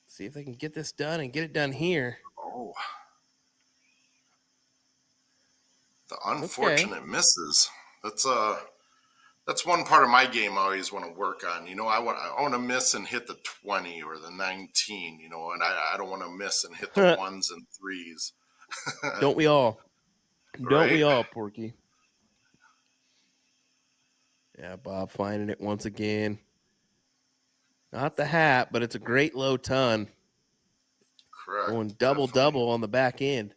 Speaker 1: See if they can get this done and get it done here.
Speaker 2: Oh. The unfortunate misses. That's one part of my game I always want to work on. You know, I want to miss and hit the 20 or the 19, you know, and I don't want to miss and hit the ones and threes.
Speaker 1: Don't we all? Don't we all, Porky? Yeah, Bob finding it once again. Not the hat, but it's a great low ton.
Speaker 2: Correct.
Speaker 1: Going double on the back end.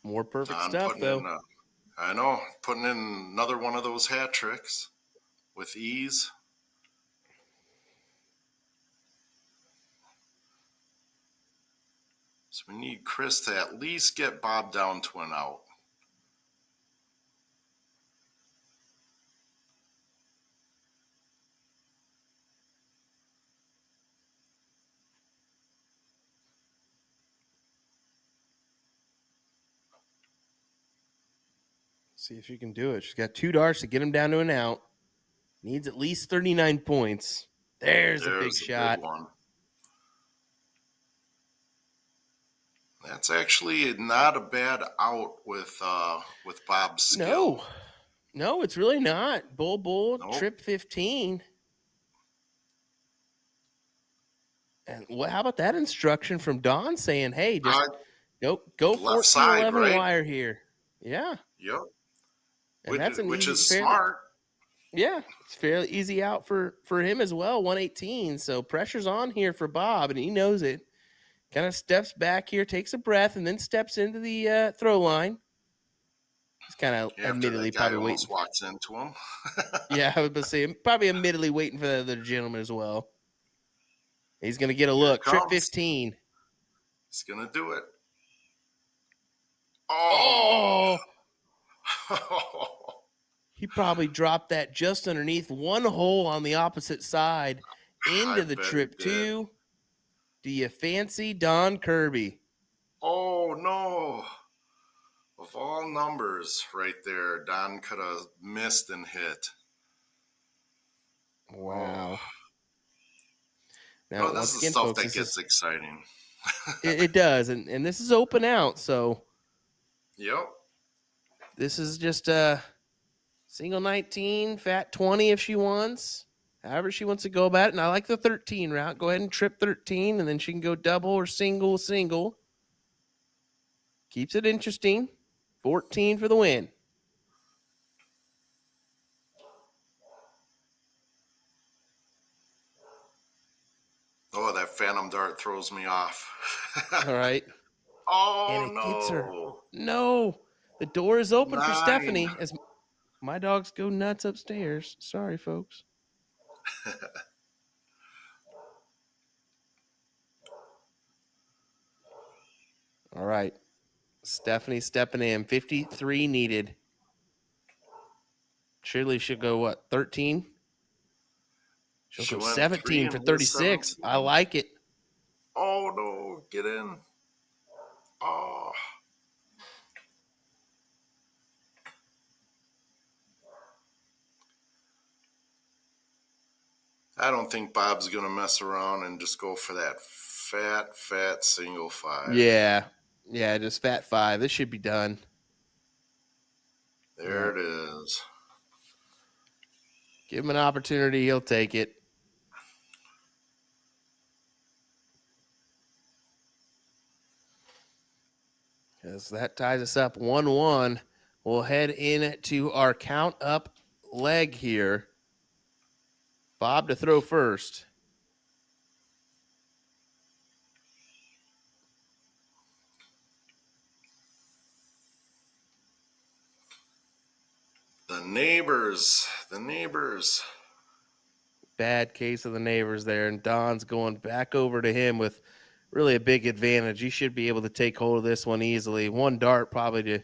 Speaker 1: More perfect stuff, though.
Speaker 2: I know. Putting in another one of those hat tricks with ease. So we need Chris to at least get Bob down to an out.
Speaker 1: See if she can do it. She's got 2 darts to get him down to an out. Needs at least 39 points. There's a big shot.
Speaker 2: Big one. That's actually not a bad out with Bob's skill.
Speaker 1: No. No, it's really not. Bull,
Speaker 2: Nope.
Speaker 1: trip 15. And how about that instruction from Don saying, hey, just go
Speaker 2: Left
Speaker 1: 14,
Speaker 2: side,
Speaker 1: 11
Speaker 2: right?
Speaker 1: wire here. Yeah.
Speaker 2: Yep.
Speaker 1: And that's an
Speaker 2: Which
Speaker 1: easy,
Speaker 2: is
Speaker 1: fairly,
Speaker 2: smart.
Speaker 1: yeah, it's fairly easy out for him as well, 118. So pressure's on here for Bob, and he knows it. Kind of steps back here, takes a breath, and then steps into the throw line. He's kind of
Speaker 2: After
Speaker 1: admittedly
Speaker 2: that guy
Speaker 1: probably waiting.
Speaker 2: almost walks into him.
Speaker 1: Yeah, I was about to say, probably admittedly waiting for the other gentleman as well. He's going to get a
Speaker 2: Here it
Speaker 1: look. Trip
Speaker 2: comes.
Speaker 1: 15.
Speaker 2: He's going to do it.
Speaker 1: Oh,
Speaker 2: Oh.
Speaker 1: he probably dropped that just underneath one hole on the opposite side
Speaker 2: I
Speaker 1: into the
Speaker 2: bet
Speaker 1: trip
Speaker 2: he did.
Speaker 1: 2. Do you fancy Don Kirby?
Speaker 2: Oh, no. Of all numbers right there, Don could have missed and hit.
Speaker 1: Wow.
Speaker 2: Oh.
Speaker 1: Now,
Speaker 2: This
Speaker 1: once
Speaker 2: is
Speaker 1: again,
Speaker 2: stuff
Speaker 1: folks,
Speaker 2: that gets exciting.
Speaker 1: it does. And this is open out. So
Speaker 2: Yep.
Speaker 1: this is just a single 19, fat 20 if she wants. However she wants to go about it. And I like the 13 route. Go ahead and trip 13, and then she can go double or single. Keeps it interesting. 14 for the win.
Speaker 2: Oh, that phantom dart throws me off.
Speaker 1: All right.
Speaker 2: Oh,
Speaker 1: And it
Speaker 2: no.
Speaker 1: gets her. No. The door is open for
Speaker 2: 9.
Speaker 1: Stephanie as my dogs go nuts upstairs. Sorry, folks. All right. Stephanie stepping in. 53 needed. Surely she'll go, what, 13? She'll
Speaker 2: She
Speaker 1: go
Speaker 2: went 3
Speaker 1: 17 for
Speaker 2: and hit
Speaker 1: 36.
Speaker 2: 17.
Speaker 1: I like it.
Speaker 2: Oh, no. Get in. Oh. I don't think Bob's going to mess around and just go for that fat single 5.
Speaker 1: Yeah. Yeah, just fat 5. This should be done.
Speaker 2: There it is.
Speaker 1: Give him an opportunity. He'll take it. As that ties us up 1-1. We'll head into our count up leg here. Bob to throw first.
Speaker 2: The neighbors.
Speaker 1: Bad case of the neighbors there, and Don's going back over to him with really a big advantage. He should be able to take hold of this one easily. One dart probably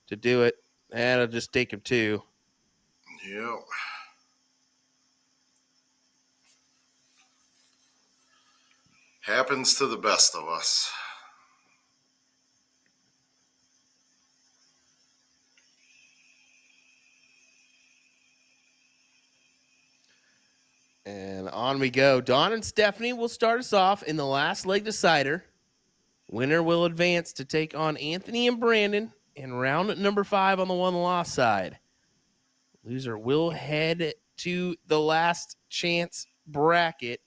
Speaker 1: to do it, and it'll just take him 2.
Speaker 2: Yep. Happens to the best of us.
Speaker 1: And on we go. Don and Stephanie will start us off in the last leg decider. Winner will advance to take on Anthony and Brandon in round number 5 on the one-loss side. Loser will head to the last chance bracket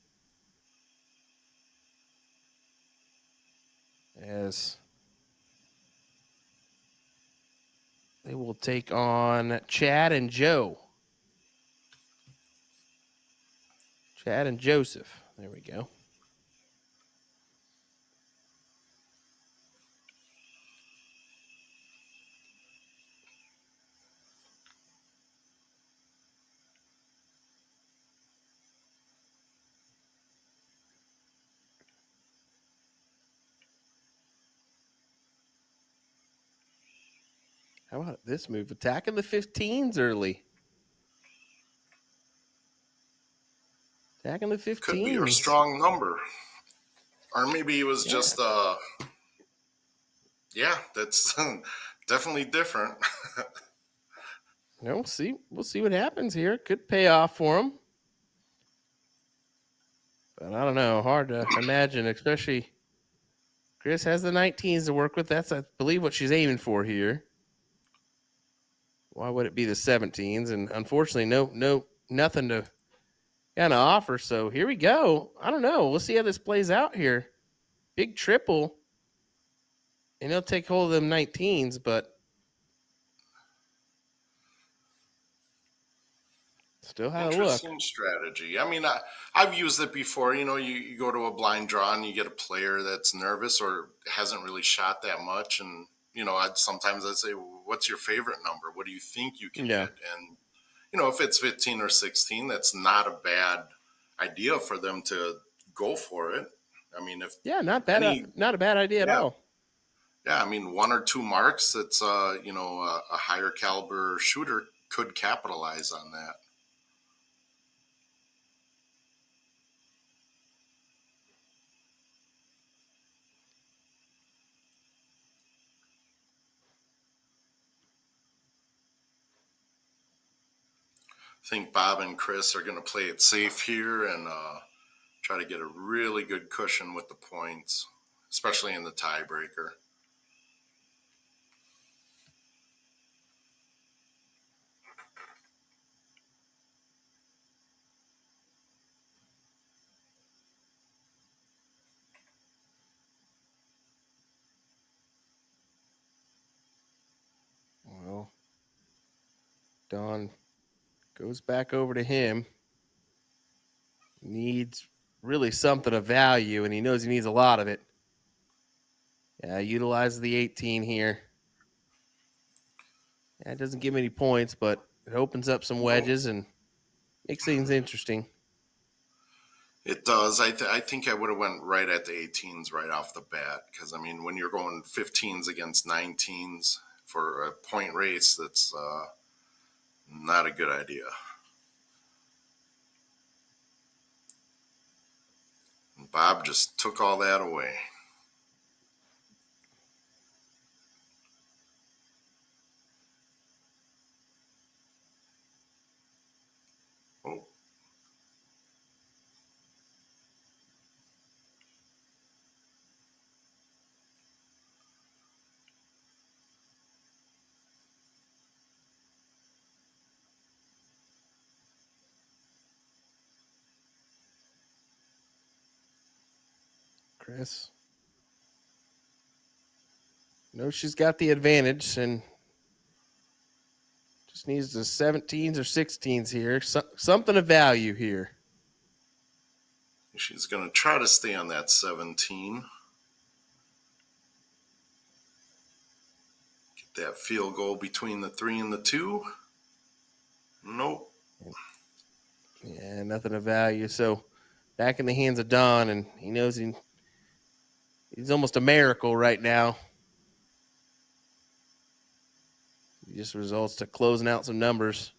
Speaker 1: as they will take on Chad and Joe. Chad and Joseph. There we go. How about this move? Attacking the 15s early. Attacking the 15s.
Speaker 2: Could be your strong number. Or maybe it was just, that's definitely different.
Speaker 1: We'll see what happens here. Could pay off for him. But I don't know. Hard to imagine, especially Chris has the 19s to work with. That's, I believe, what she's aiming for here. Why would it be the 17s? And unfortunately, nothing to kind of offer. So here we go. I don't know. We'll see how this plays out here. Big triple, and he'll take hold of them 19s, but still had a look.
Speaker 2: Interesting strategy. I mean, I've used it before. You go to a blind draw and you get a player that's nervous or hasn't really shot that much. And, sometimes I'd say, well, what's your favorite number? What do you think you can
Speaker 1: Yeah.
Speaker 2: hit? And, if it's 15 or 16, that's not a bad idea for them to go for it. I mean, if
Speaker 1: Yeah, not bad.
Speaker 2: any,
Speaker 1: Not a bad idea at
Speaker 2: yeah,
Speaker 1: all.
Speaker 2: yeah, I mean, one or two marks that's, a higher caliber shooter could capitalize on that. I think Bob and Chris are going to play it safe here and try to get a really good cushion with the points, especially in the tiebreaker.
Speaker 1: Well, Don goes back over to him. Needs really something of value, and he knows he needs a lot of it. Yeah, utilizes the 18 here. Yeah, it doesn't give him any points, but it opens up some wedges and makes things interesting.
Speaker 2: It does. I think I would have went right at the 18s right off the bat because, I mean, when you're going 15s against 19s for a point race, that's not a good idea. And Bob just took all that away. Oh,
Speaker 1: Chris knows she's got the advantage and just needs the 17s or 16s here. Something of value here.
Speaker 2: she's going to try to stay on that 17. Get that field goal between the 3 and the 2. Nope.
Speaker 1: Yeah, nothing of value. So back in the hands of Don, and he knows he's almost a miracle right now. He just results to closing out some numbers.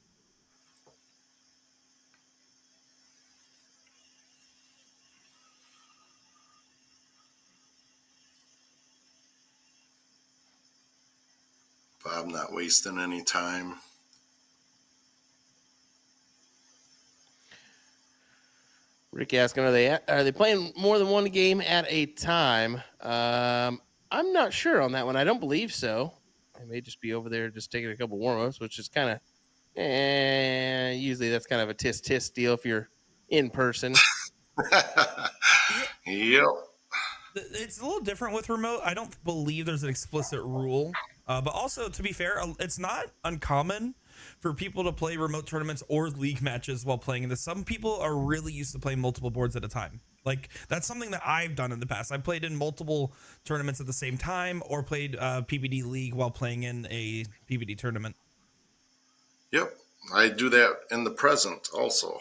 Speaker 2: Bob not wasting any time.
Speaker 1: Rick asking, are they playing more than one game at a time? I'm not sure on that one. I don't believe so. They may just be over there just taking a couple warm-ups, which is kind of usually that's kind of a tisk deal if you're in person.
Speaker 2: Yep.
Speaker 3: It's a little different with remote. I don't believe there's an explicit rule. But also, to be fair, it's not uncommon for people to play remote tournaments or league matches while playing this. Some people are really used to playing multiple boards at a time. Like, that's something that I've done in the past. I played in multiple tournaments at the same time or played PPD League while playing in a PPD tournament.
Speaker 2: Yep. I do that in the present also.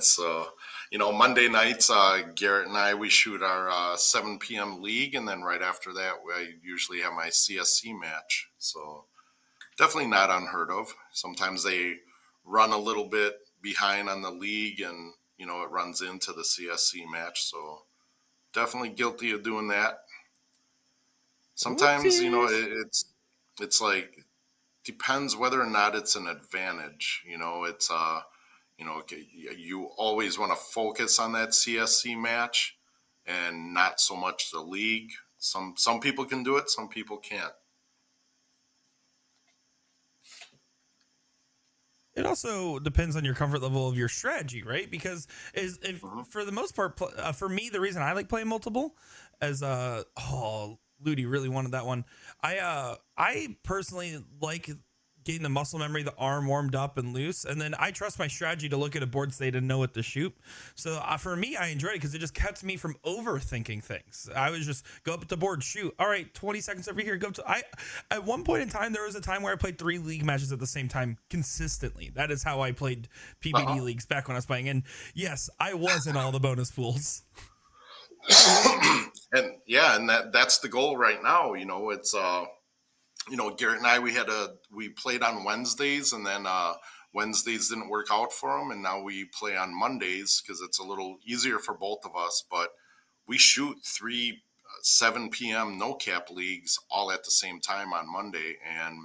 Speaker 2: So, Monday nights, Garrett and I, we shoot our 7 p.m. league. And then right after that, I usually have my CSC match. So definitely not unheard of. Sometimes they run a little bit behind on the league and, it runs into the CSC match. So definitely guilty of doing that. Sometimes, it's like, depends whether or not it's an advantage. You always want to focus on that CSC match and not so much the league. Some people can do it, some people can't.
Speaker 3: It also depends on your comfort level of your strategy, right? Because for the most part, for me, the reason I like playing multiple is Ludi really wanted that one. I personally like getting the muscle memory, the arm warmed up and loose, and then I trust my strategy to look at a board state and know what to shoot. So for me, I enjoyed it because it just kept me from overthinking things. I was just go up at the board, shoot. All right, 20 seconds over here. Go to at one point in time, there was a time where I played 3 league matches at the same time consistently. That is how I played PPD leagues back when I was playing. And yes, I was in all the bonus pools.
Speaker 2: And that's the goal right now. It's Garrett and I, we played on Wednesdays, and then Wednesdays didn't work out for him, and now we play on Mondays because it's a little easier for both of us. But we shoot 3 7 p.m. no cap leagues all at the same time on Monday, and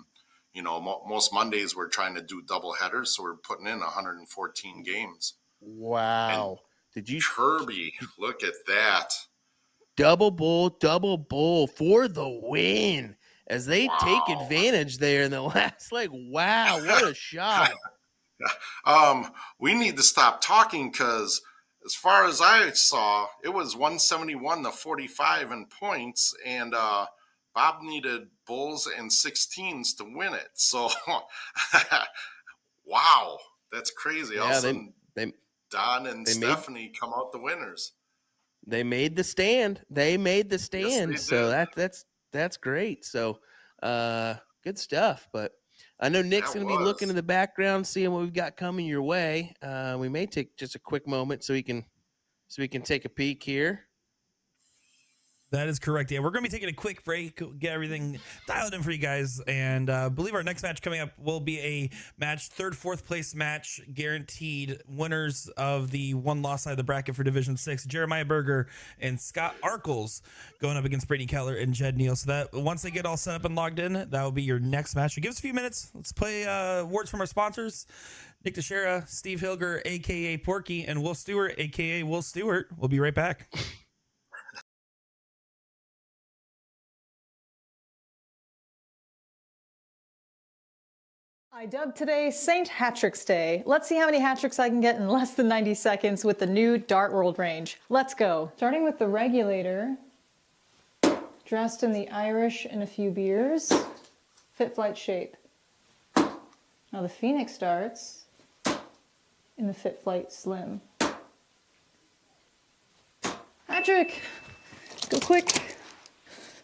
Speaker 2: most Mondays we're trying to do double headers, so we're putting in 114 games.
Speaker 1: Wow!
Speaker 2: And
Speaker 1: did you
Speaker 2: Kirby? Look at that!
Speaker 1: Double bull for the win. As they take advantage there in the last leg. Wow, what a shot.
Speaker 2: We need to stop talking because as far as I saw, it was 171-45 in points, and Bob needed bulls and 16s to win it. So, wow, that's crazy.
Speaker 1: Yeah,
Speaker 2: all of a sudden, Don and Stephanie come out the winners.
Speaker 1: They made the stand.
Speaker 2: Yes,
Speaker 1: so that's great. So, good stuff. But I know Nick's going to be looking in the background, seeing what we've got coming your way. We may take just a quick moment so we can take a peek here.
Speaker 3: That is correct. Yeah, we're going to be taking a quick break, get everything dialed in for you guys, and I believe our next match coming up will be a match, 3rd, 4th place match, guaranteed winners of the one loss side of the bracket for Division 6, Jeremiah Berger and Scott Arkles going up against Brittany Keller and Jed Neal. So that once they get all set up and logged in, that will be your next match. So give us a few minutes. Let's play words from our sponsors. Nick Teixeira, Steve Hilger, a.k.a. Porky, and Will Stewart, a.k.a. Will Stewart. We'll be right back.
Speaker 4: I dubbed today St. Hattrick's Day. Let's see how many hat tricks I can get in less than 90 seconds with the new Dart World range. Let's go. Starting with the regulator, dressed in the Irish and a few beers, fit flight shape. Now the Phoenix darts in the fit flight slim. Patrick, go quick.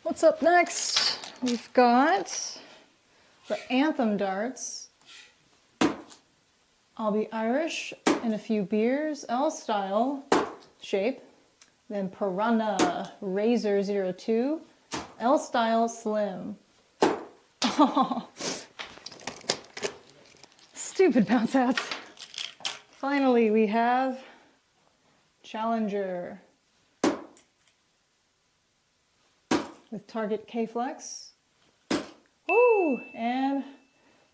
Speaker 4: What's up next? We've got the Anthem darts. I'll be Irish and a few beers, L style shape. Then Piranha Razor 02, L style slim. Oh, stupid bounce outs. Finally, we have Challenger with Target K-Flex. Ooh, and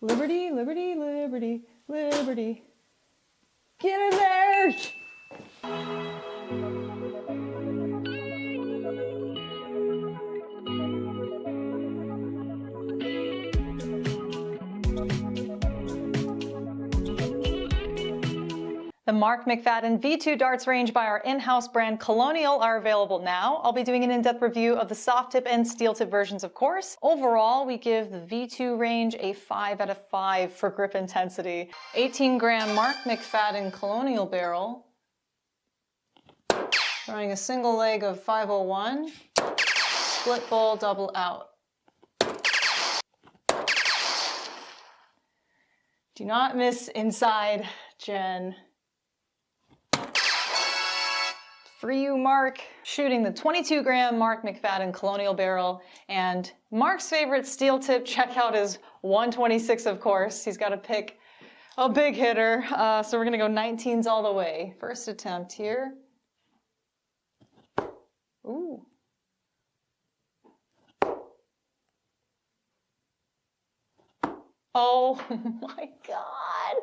Speaker 4: Liberty, Liberty, Liberty, Liberty. Get in there! The Mark McFadden V2 darts range by our in-house brand Colonial are available now. I'll be doing an in-depth review of the soft tip and steel tip versions, of course. Overall, we give the V2 range a 5 out of 5 for grip intensity. 18-gram Mark McFadden Colonial barrel. Throwing a single leg of 501. Split bowl, double out. Do not miss inside, Jen. For you, Mark, shooting the 22-gram Mark McFadden Colonial barrel, and Mark's favorite steel tip checkout is 126, of course. He's got to pick a big hitter, so we're gonna go 19s all the way. First attempt here. Ooh. Oh my God.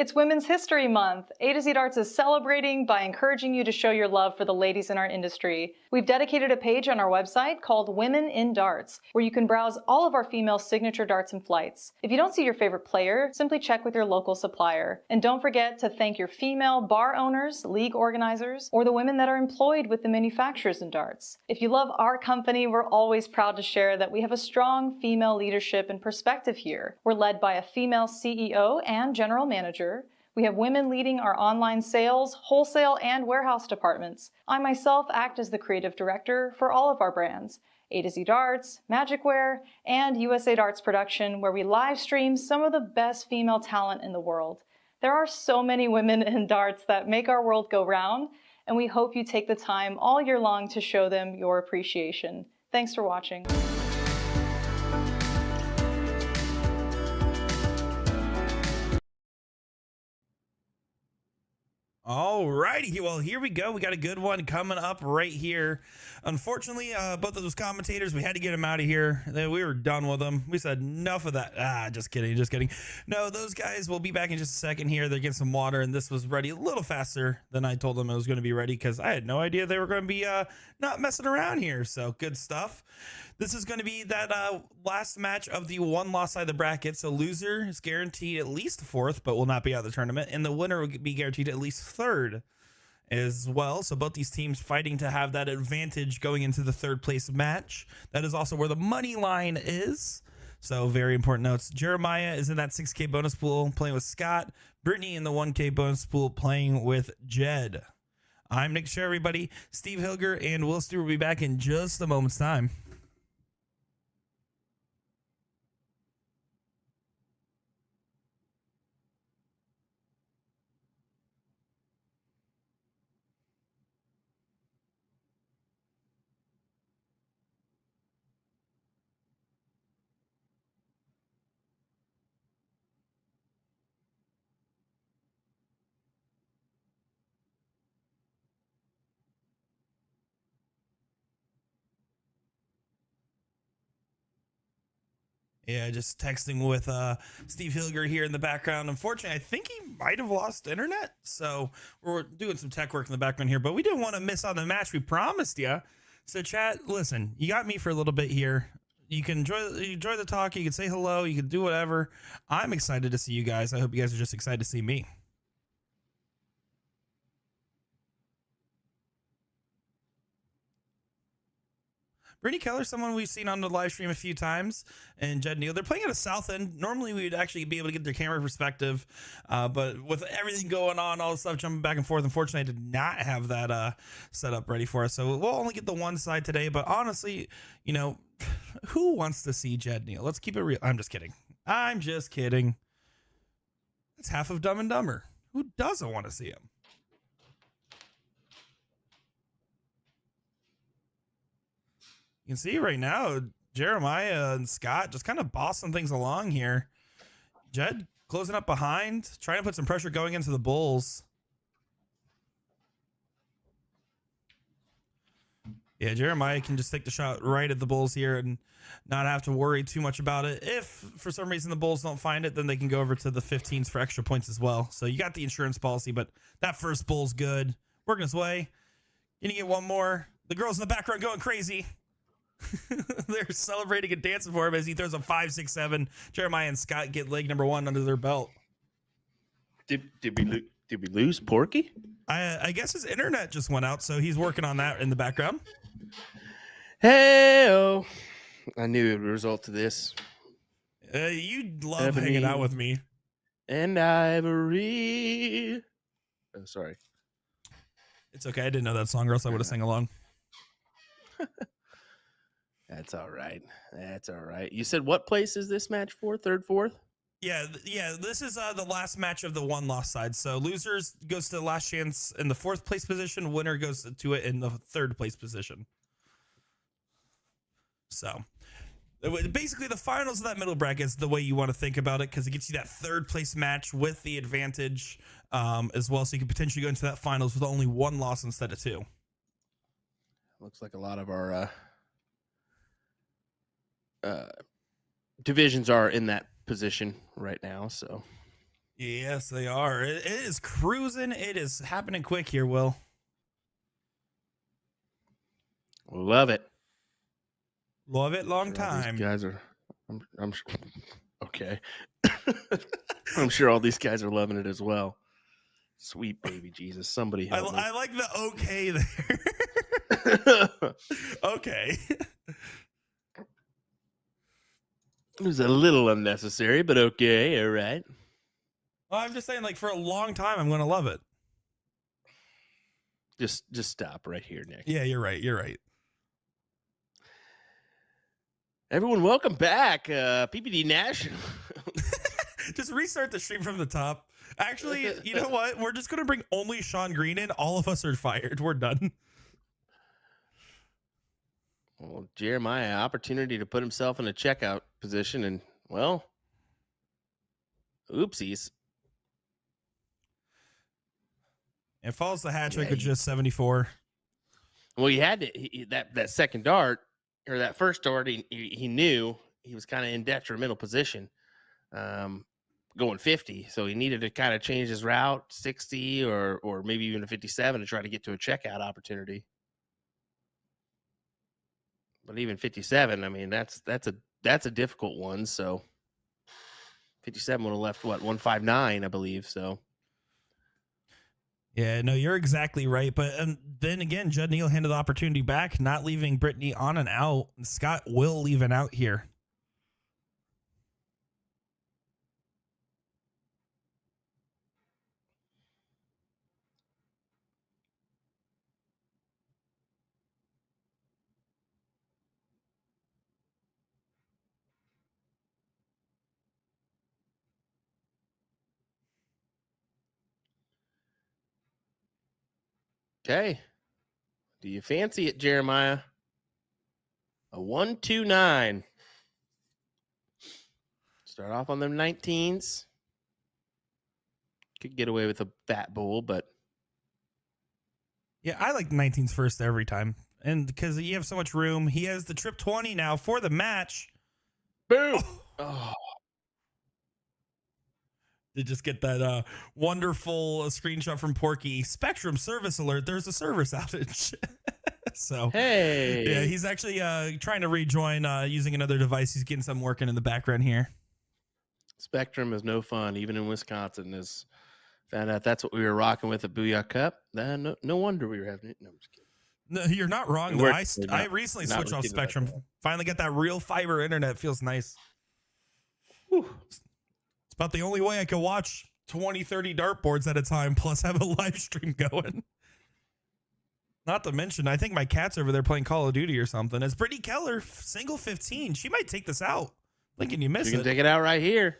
Speaker 4: It's Women's History Month. A to Z Darts is celebrating by encouraging you to show your love for the ladies in our industry. We've dedicated a page on our website called Women in Darts, where you can browse all of our female signature darts and flights. If you don't see your favorite player, simply check with your local supplier. And don't forget to thank your female bar owners, league organizers, or the women that are employed with the manufacturers in darts. If you love our company, we're always proud to share that we have a strong female leadership and perspective here. We're led by a female CEO and general manager. We have women leading our online sales, wholesale, and warehouse departments. I myself act as the creative director for all of our brands, A to Z Darts, Magicware, and USA Darts Production, where we live stream some of the best female talent in the world. There are so many women in darts that make our world go round, and we hope you take the time all year long to show them your appreciation. Thanks for watching.
Speaker 3: All righty, well, here we go. We got a good one coming up right here. Unfortunately, both of those commentators, we had to get them out of here. We were done with them. We said enough of that. Just kidding, just kidding. No, those guys will be back in just a second here. They're getting some water, and this was ready a little faster than I told them it was going to be ready because I had no idea they were going to be not messing around here. So good stuff. This is going to be that last match of the one loss side of the bracket. So loser is guaranteed at least fourth, but will not be out of the tournament. And the winner will be guaranteed at least third as well. So both these teams fighting to have that advantage going into the third place match. That is also where the money line is. So very important notes. Jeremiah is in that 6K bonus pool playing with Scott. Brittany in the 1K bonus pool playing with Jed. I'm Nick Sher, everybody. Steve Hilger and Will Stewart will be back in just a moment's time. Yeah, just texting with Steve Hilger here in the background. Unfortunately, I think he might have lost internet. So we're doing some tech work in the background here, but we didn't want to miss on the match we promised you. So chat, listen, you got me for a little bit here. You can enjoy the talk. You can say hello. You can do whatever. I'm excited to see you guys. I hope you guys are just excited to see me. Brittany Keller, someone we've seen on the live stream a few times, and Jed Neal. They're playing at a south end. Normally, we would actually be able to get their camera perspective, but with everything going on, all the stuff jumping back and forth, unfortunately, I did not have that set up ready for us. So we'll only get the one side today, but honestly, you know, who wants to see Jed Neal? Let's keep it real. I'm just kidding. I'm just kidding. It's half of Dumb and Dumber. Who doesn't want to see him? You can see right now, Jeremiah and Scott just kind of bossing things along here. Jed closing up behind, trying to put some pressure going into the Bulls. Yeah, Jeremiah can just take the shot right at the Bulls here and not have to worry too much about it. If for some reason the Bulls don't find it, then they can go over to the 15s for extra points as well. So you got the insurance policy, but that first Bull's good. Working his way. Gonna get one more. The girls in the background going crazy. They're celebrating and dancing for him as he throws a 5, 6, 7. Jeremiah and Scott get leg number 1 under their belt.
Speaker 1: Did we lose Porky?
Speaker 3: I guess his internet just went out, so he's working on that in the background.
Speaker 1: Hey, I knew it would result to this.
Speaker 3: You love hanging out with me.
Speaker 1: And Ivory. Oh, sorry.
Speaker 3: It's okay. I didn't know that song, or else I would have sang along.
Speaker 1: That's all right. That's all right. You said what place is this match for? Third, fourth?
Speaker 3: Yeah. This is the last match of the one loss side. So losers goes to the last chance in the 4th place position. Winner goes to it in the 3rd place position. So basically the finals of that middle bracket is the way you want to think about it, because it gets you that 3rd place match with the advantage as well. So you could potentially go into that finals with only 1 loss instead of 2.
Speaker 1: Looks like a lot of our divisions are in that position right now. So
Speaker 3: Yes, they are. It is cruising. It is happening quick here, Will.
Speaker 1: Love it.
Speaker 3: Love it. Long
Speaker 1: Sure, all these
Speaker 3: time.
Speaker 1: guys are. I'm sure. Okay. I'm sure all these guys are loving it as well. Sweet baby Jesus, somebody help me.
Speaker 3: I like the okay there. Okay.
Speaker 1: It was a little unnecessary, but okay, all right.
Speaker 3: Well, I'm just saying, like, for a long time, I'm going to love it.
Speaker 1: Just stop right here, Nick.
Speaker 3: Yeah, you're right. You're right.
Speaker 1: Everyone, welcome back. PPD National.
Speaker 3: Just restart the stream from the top. Actually, you know what? We're just going to bring only Sean Green in. All of us are fired. We're done.
Speaker 1: Well, Jeremiah, opportunity to put himself in a checkout position, and, well, oopsies.
Speaker 3: It falls the hat trick with just 74.
Speaker 1: Well, he had to, that second dart, or that first dart, he knew he was kind of in detrimental position. Going 50, so he needed to kind of change his route 60 or maybe even a 57 to try to get to a checkout opportunity. But even 57, I mean, that's a difficult one. So 57 would have left what 159, I believe. So
Speaker 3: yeah, no, you're exactly right. But then again, Judd Neal handed the opportunity back, not leaving Brittany on and out. Scott will leave an out here.
Speaker 1: okay, do you fancy it, Jeremiah? A 129. Start off on them 19s. Could get away with a fat bull, but
Speaker 3: Yeah, I like 19s first every time. And because you have so much room, he has the trip 20 now for the match.
Speaker 1: boom. Oh.
Speaker 3: To just get that wonderful screenshot from Porky. Spectrum service alert. There's a service outage. So,
Speaker 1: Hey.
Speaker 3: yeah, he's actually trying to rejoin using another device. He's getting something working in the background here.
Speaker 1: Spectrum is no fun, even in Wisconsin. Is found out that's what we were rocking with at Booyah Cup. No wonder we were having it. No, I'm just kidding.
Speaker 3: No, you're not wrong, though. I recently switched off Spectrum. Finally got that real fiber internet. Feels nice.
Speaker 1: Whew.
Speaker 3: It's about the only way I can watch 20, 30 dartboards at a time, plus have a live stream going. Not to mention, I think my cat's over there playing Call of Duty or something. It's Brittany Keller, single 15. She might take this out. Thinking you miss it.
Speaker 1: You can take it out right here.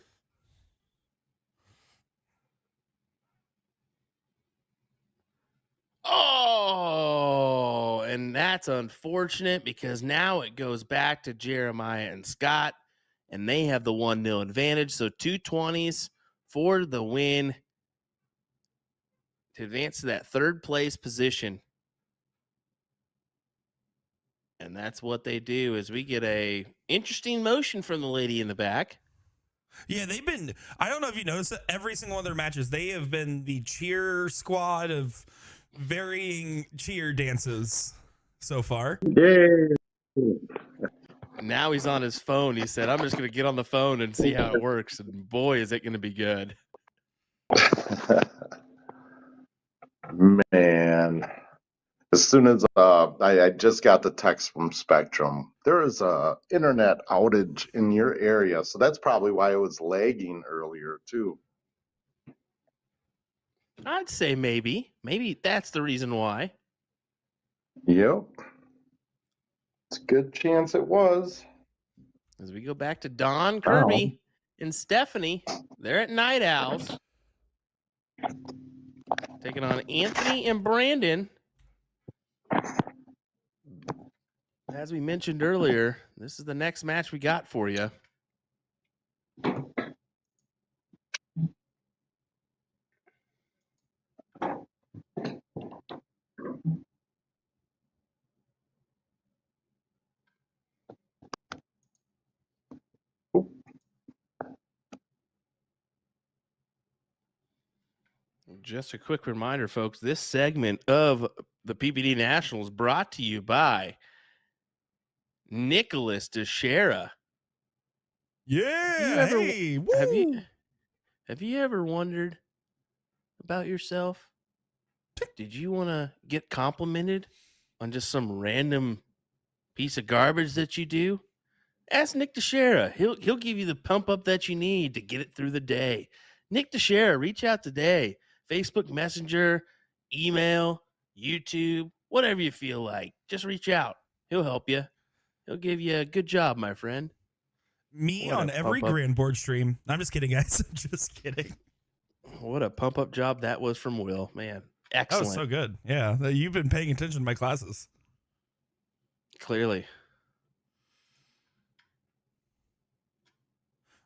Speaker 1: Oh, and that's unfortunate because now it goes back to Jeremiah and Scott, and they have the 1-0 advantage. So 220s for the win to advance to that third place position. And that's what they do is we get a interesting motion from the lady in the back.
Speaker 3: Yeah, they've been, I don't know if you noticed it, every single one of their matches, they have been the cheer squad of varying cheer dances so far.
Speaker 5: Yay.
Speaker 1: Now he's on his phone. He said, I'm just going to get on the phone and see how it works. And boy, is it going to be good.
Speaker 5: Man, as soon as I just got the text from Spectrum, there is a internet outage in your area, so that's probably why it was lagging earlier too.
Speaker 1: I'd say maybe that's the reason why.
Speaker 5: Yep, it's a good chance it was.
Speaker 1: As we go back to Don, Kirby, and Stephanie, they're at Night Owls. Taking on Anthony and Brandon. As we mentioned earlier, this is the next match we got for you. Just a quick reminder, folks, this segment of the PPD Nationals brought to you by Nicholas Teixeira.
Speaker 3: Yeah. Hey. Woo.
Speaker 1: Have you ever wondered about yourself? Did you want to get complimented on just some random piece of garbage that you do? Ask Nick Teixeira. He'll give you the pump up that you need to get it through the day. Nick Teixeira, reach out today. Facebook Messenger, email, YouTube, whatever you feel like. Just reach out. He'll help you. He'll give you a good job, my friend.
Speaker 3: Me
Speaker 1: What
Speaker 3: on
Speaker 1: a
Speaker 3: every
Speaker 1: pump up.
Speaker 3: Grand Board stream. I'm just kidding, guys. I'm just kidding.
Speaker 1: What a pump up job that was from Will, man.
Speaker 3: That
Speaker 1: Excellent.
Speaker 3: was so good. Yeah, you've been paying attention to my classes.
Speaker 1: Clearly.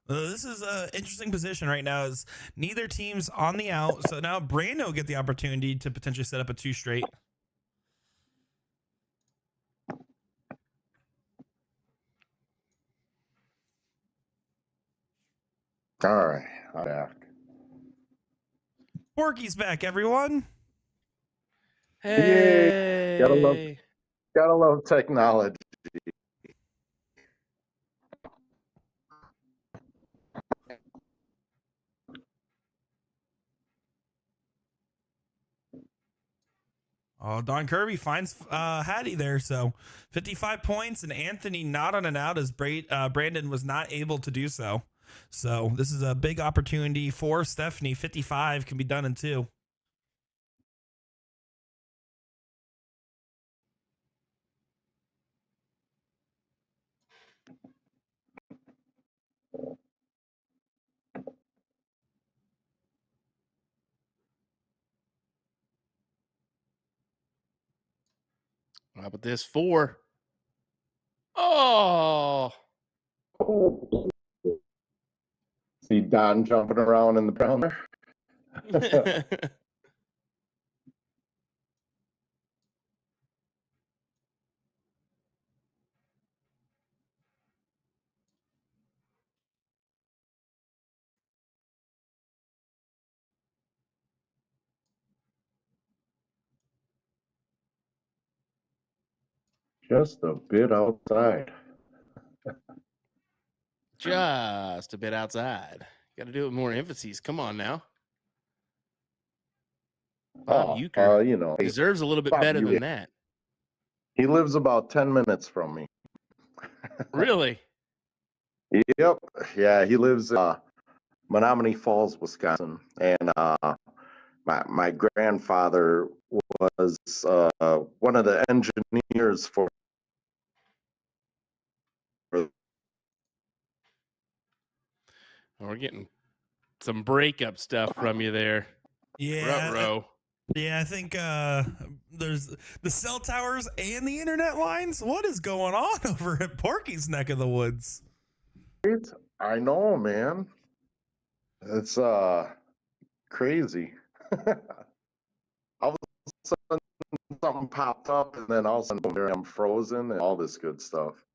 Speaker 3: This is an interesting position right now as neither team's on the out. So now Brando will get the opportunity to potentially set up a 2 straight.
Speaker 5: All right, I'm back.
Speaker 3: Porky's back, everyone.
Speaker 1: Hey.
Speaker 5: Gotta love technology.
Speaker 3: Oh, Don Kirby finds Hattie there. So 55 points, and Anthony not on an out as Brandon was not able to do so. So this is a big opportunity for Stephanie. 55 can be done in 2.
Speaker 1: How about this 4? Oh.
Speaker 5: See Don jumping around in the brown there? Just a bit outside.
Speaker 1: Just a bit outside. Got to do it with more emphases. Come on now. Bob Euchre
Speaker 5: You know,
Speaker 1: deserves a little bit
Speaker 5: Bob
Speaker 1: better
Speaker 5: Euchre.
Speaker 1: than that.
Speaker 5: He lives about 10 minutes from me.
Speaker 1: Really?
Speaker 5: Yep. Yeah, he lives in Menominee Falls, Wisconsin. And my grandfather was one of the engineers for
Speaker 1: We're getting some breakup stuff from you there.
Speaker 3: Yeah.
Speaker 1: Ruh-roh.
Speaker 3: Yeah, I think there's the cell towers and the internet lines. What is going on over at Porky's neck of the woods?
Speaker 5: I know, man. It's crazy. All of a sudden something popped up, and then all of a sudden I'm frozen and all this good stuff.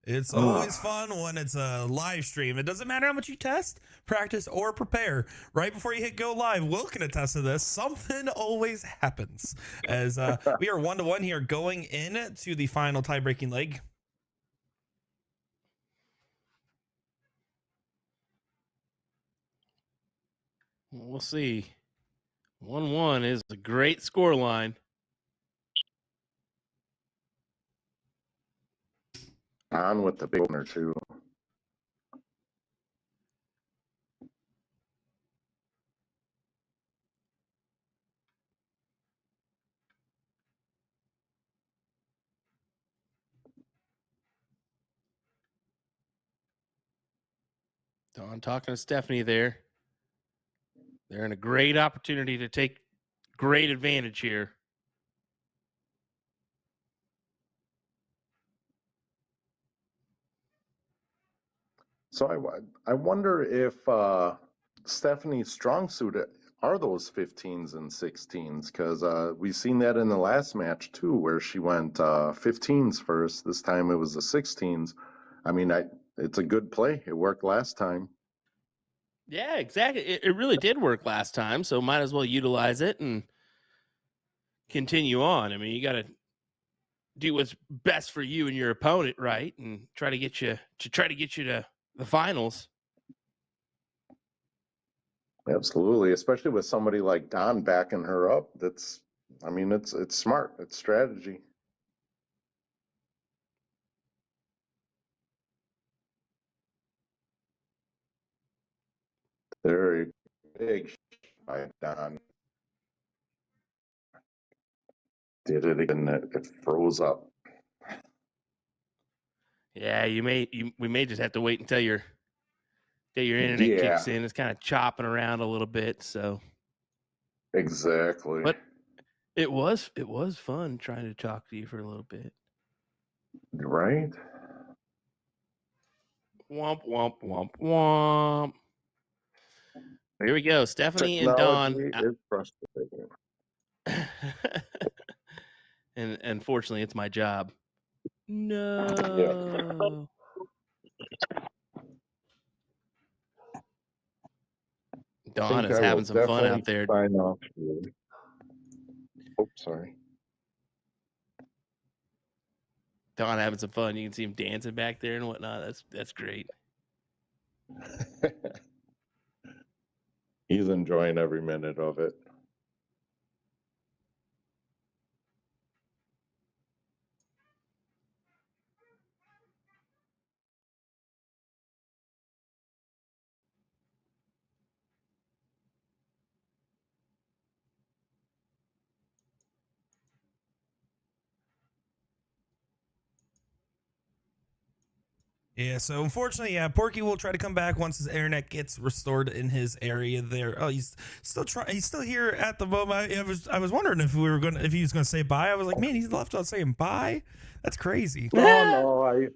Speaker 3: It's always fun when it's a live stream. It doesn't matter how much you test, practice, or prepare. Right before you hit go live, Will can attest to this. Something always happens. As we are 1-1 here going into the final tie-breaking leg.
Speaker 1: We'll see. 1-1 is a great score line.
Speaker 5: On with the big one or two.
Speaker 1: Don talking to Stephanie there. They're in a great opportunity to take great advantage here.
Speaker 5: So I wonder if Stephanie's strong suit are those 15s and 16s, because we've seen that in the last match too, where she went 15s first. This time it was the 16s. I mean, it's a good play. It worked last time.
Speaker 1: Yeah, exactly. It really did work last time, so might as well utilize it and continue on. I mean, you got to do what's best for you and your opponent, right? And try to get you to the finals.
Speaker 5: Absolutely, especially with somebody like Don backing her up. I mean, it's smart. It's strategy. Very big by Don. Did it again. It froze up.
Speaker 1: Yeah, we may just have to wait until your internet kicks
Speaker 5: Yeah,
Speaker 1: in. It's kind of chopping around a little bit, so.
Speaker 5: exactly.
Speaker 1: But it was fun trying to talk to you for a little bit.
Speaker 5: Right?
Speaker 1: Womp womp womp womp. Here we go, Stephanie and Dawn.
Speaker 5: Technology is frustrating.
Speaker 1: And unfortunately, it's my job.
Speaker 5: Yeah.
Speaker 1: No.
Speaker 5: I
Speaker 1: Dawn
Speaker 5: think
Speaker 1: is
Speaker 5: I will
Speaker 1: having some fun
Speaker 5: definitely
Speaker 1: out there.
Speaker 5: sign off here. Oh, sorry.
Speaker 1: Dawn having some fun. You can see him dancing back there and whatnot. That's great.
Speaker 5: He's enjoying every minute of it.
Speaker 3: Yeah, so unfortunately, yeah, Porky will try to come back once his internet gets restored in his area there. Oh, he's still trying. He's still here at the moment. I was wondering if he was gonna say bye. I was like, man, he's left out saying bye. That's crazy.
Speaker 5: Oh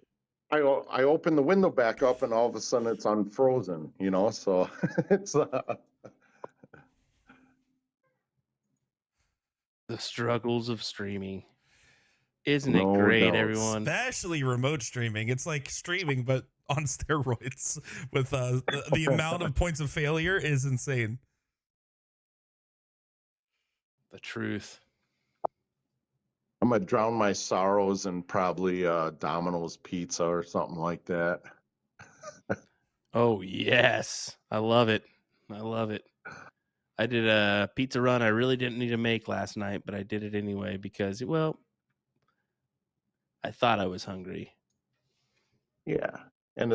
Speaker 5: no, I open the window back up and all of a sudden it's unfrozen, so it's
Speaker 1: The struggles of streaming. Isn't it
Speaker 5: no
Speaker 1: great,
Speaker 5: doubt.
Speaker 1: everyone?
Speaker 3: Especially remote streaming. It's like streaming, but on steroids. With the amount of points of failure is insane.
Speaker 1: The truth.
Speaker 5: I'm gonna drown my sorrows in probably Domino's pizza or something like that.
Speaker 1: Oh yes, I love it. I did a pizza run I really didn't need to make last night, but I did it anyway because, well, I thought I was hungry.
Speaker 5: Yeah, and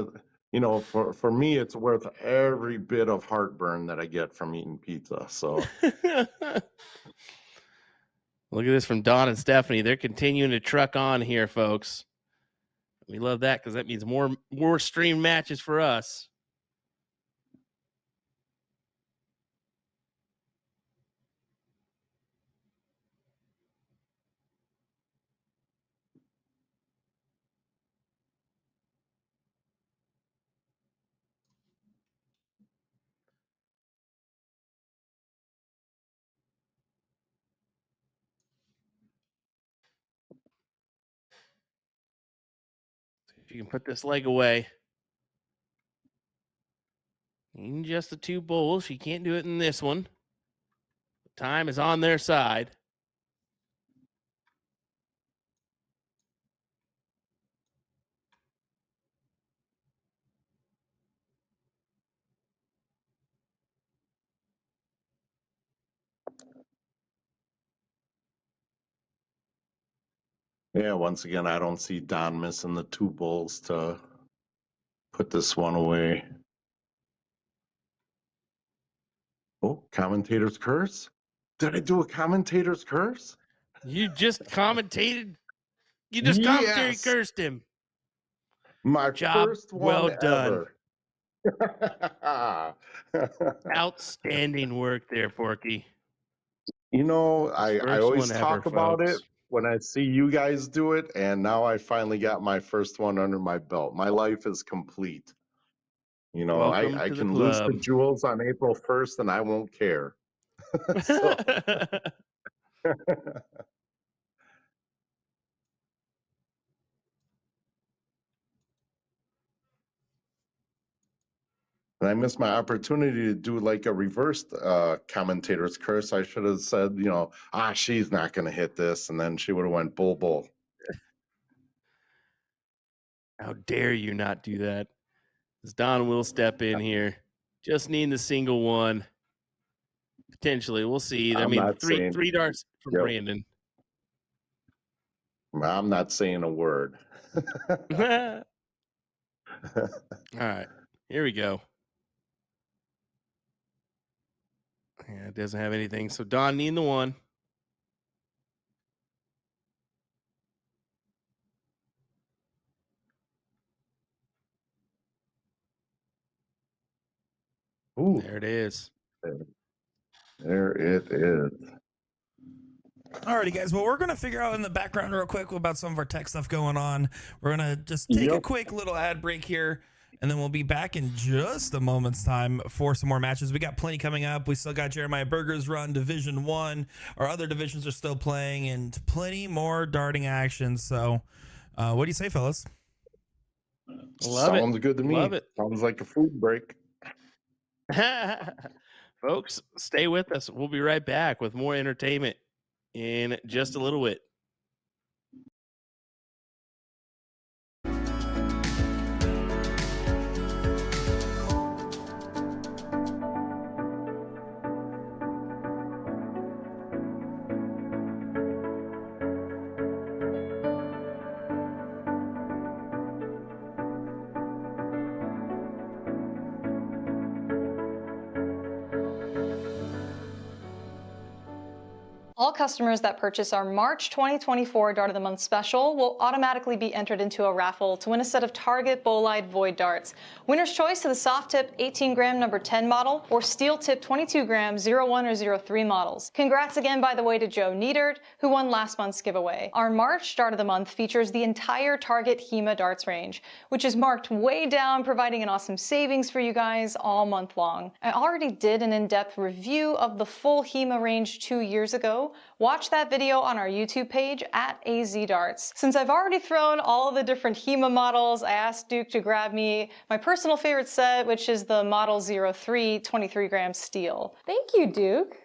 Speaker 5: for me, it's worth every bit of heartburn that I get from eating pizza. So
Speaker 1: Look at this from Dawn and Stephanie. They're continuing to truck on here, folks. We love that because that means more stream matches for us. If you can put this leg away. In just the two bowls. She can't do it in this one. Time is on their side.
Speaker 5: yeah, once again, I don't see Don missing the two bowls to put this one away. Oh, commentator's curse? Did I do a commentator's curse?
Speaker 1: You just commentated. You just commentary
Speaker 5: Yes,
Speaker 1: cursed him.
Speaker 5: my
Speaker 1: Job
Speaker 5: first one
Speaker 1: well done.
Speaker 5: ever.
Speaker 1: Outstanding work there, Porky.
Speaker 5: I
Speaker 1: First
Speaker 5: always
Speaker 1: one ever,
Speaker 5: talk about it
Speaker 1: folks.
Speaker 5: when I see you guys do it, and now I finally got my first one under my belt. My life is complete.
Speaker 1: Welcome
Speaker 5: I
Speaker 1: to the
Speaker 5: can lose the
Speaker 1: club.
Speaker 5: jewels on April 1st and I won't care. So, And I missed my opportunity to do like a reversed commentator's curse. I should have said, she's not going to hit this. And then she would have went bull, bull.
Speaker 1: How dare you not do that? As Don will step in here. Just need the single one. Potentially. We'll see. I
Speaker 5: I'm
Speaker 1: mean,
Speaker 5: not saying,
Speaker 1: three darts from
Speaker 5: yep,
Speaker 1: Brandon.
Speaker 5: I'm not saying a word.
Speaker 1: All right. Here we go. Yeah, it doesn't have anything. So Don needing the one.
Speaker 5: Ooh,
Speaker 1: There it is.
Speaker 5: there it is.
Speaker 3: Alrighty, guys. Well, we're going to figure out in the background real quick about some of our tech stuff going on. We're going to just take a quick little ad break here, and then we'll be back in just a moment's time for some more matches. We got plenty coming up. We still got Jeremiah Berger's run, Division 1. Our other divisions are still playing, and plenty more darting action. So what do you say, fellas?
Speaker 5: Sounds good to me.
Speaker 1: Love it.
Speaker 5: Sounds like a food break.
Speaker 1: Folks, stay with us. We'll be right back with more entertainment in just a little bit.
Speaker 4: All customers that purchase our March 2024 Dart of the Month special will automatically be entered into a raffle to win a set of Target Bolide Void darts. Winner's choice to the soft tip 18 gram number 10 model or steel tip 22 gram 01 or 03 models. Congrats again, by the way, to Joe Niedert, who won last month's giveaway. Our March Dart of the Month features the entire Target HEMA darts range, which is marked way down, providing an awesome savings for you guys all month long. I already did an in-depth review of the full HEMA range 2 years ago. Watch that video on our YouTube page at AZ Darts. Since I've already thrown all of the different HEMA models, I asked Duke to grab me my personal favorite set, which is the Model 03 23 gram steel. Thank you, Duke.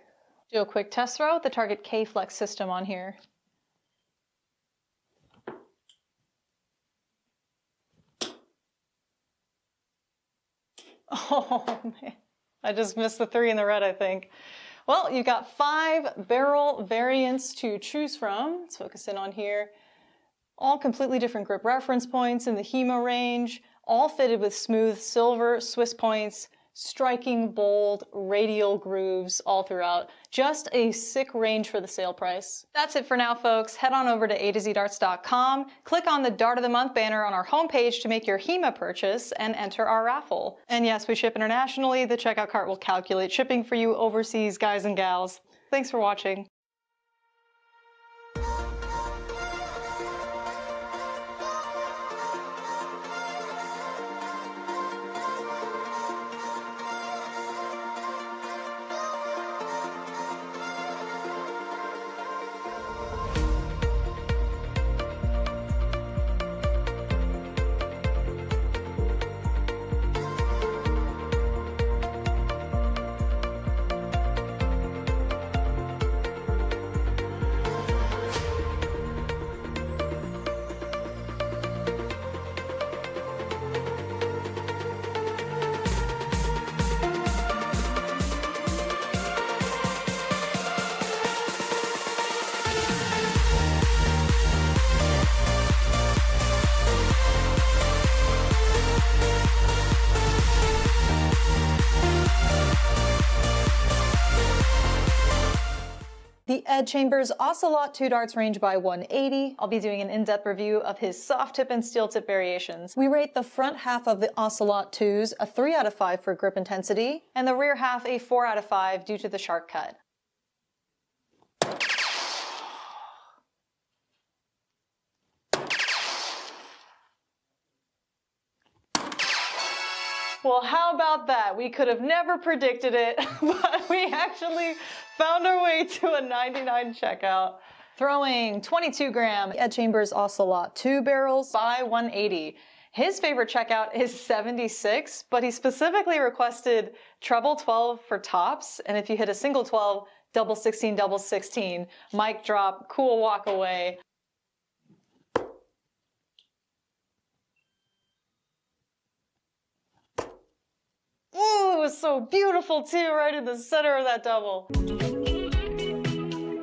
Speaker 4: Do a quick test throw with the Target K-Flex system on here. Oh man, I just missed the 3 in the red, I think. Well, you've got 5 barrel variants to choose from. Let's focus in on here. All completely different grip reference points in the HEMA range, all fitted with smooth silver Swiss points, striking bold radial grooves all throughout. Just a sick range for the sale price. That's it for now, folks. Head on over to a2zdarts.com, click on the Dart of the Month banner on our homepage to make your HEMA purchase and enter our raffle. And yes, we ship internationally. The checkout cart will calculate shipping for you overseas, guys and gals. Thanks for watching. The Ed Chambers Ocelot 2 darts range by 180. I'll be doing an in-depth review of his soft tip and steel tip variations. We rate the front half of the Ocelot 2s a 3 out of 5 for grip intensity, and the rear half a 4 out of 5 due to the sharp cut. Well, how about that? We could have never predicted it, but we actually found our way to a 99 checkout. Throwing 22 gram Ed Chambers Ocelot 2 barrels by 180. His favorite checkout is 76, but he specifically requested treble 12 for tops. And if you hit a single 12, double 16, double 16, mic drop, cool walk away. Ooh, it was so beautiful too, right in the center of that double.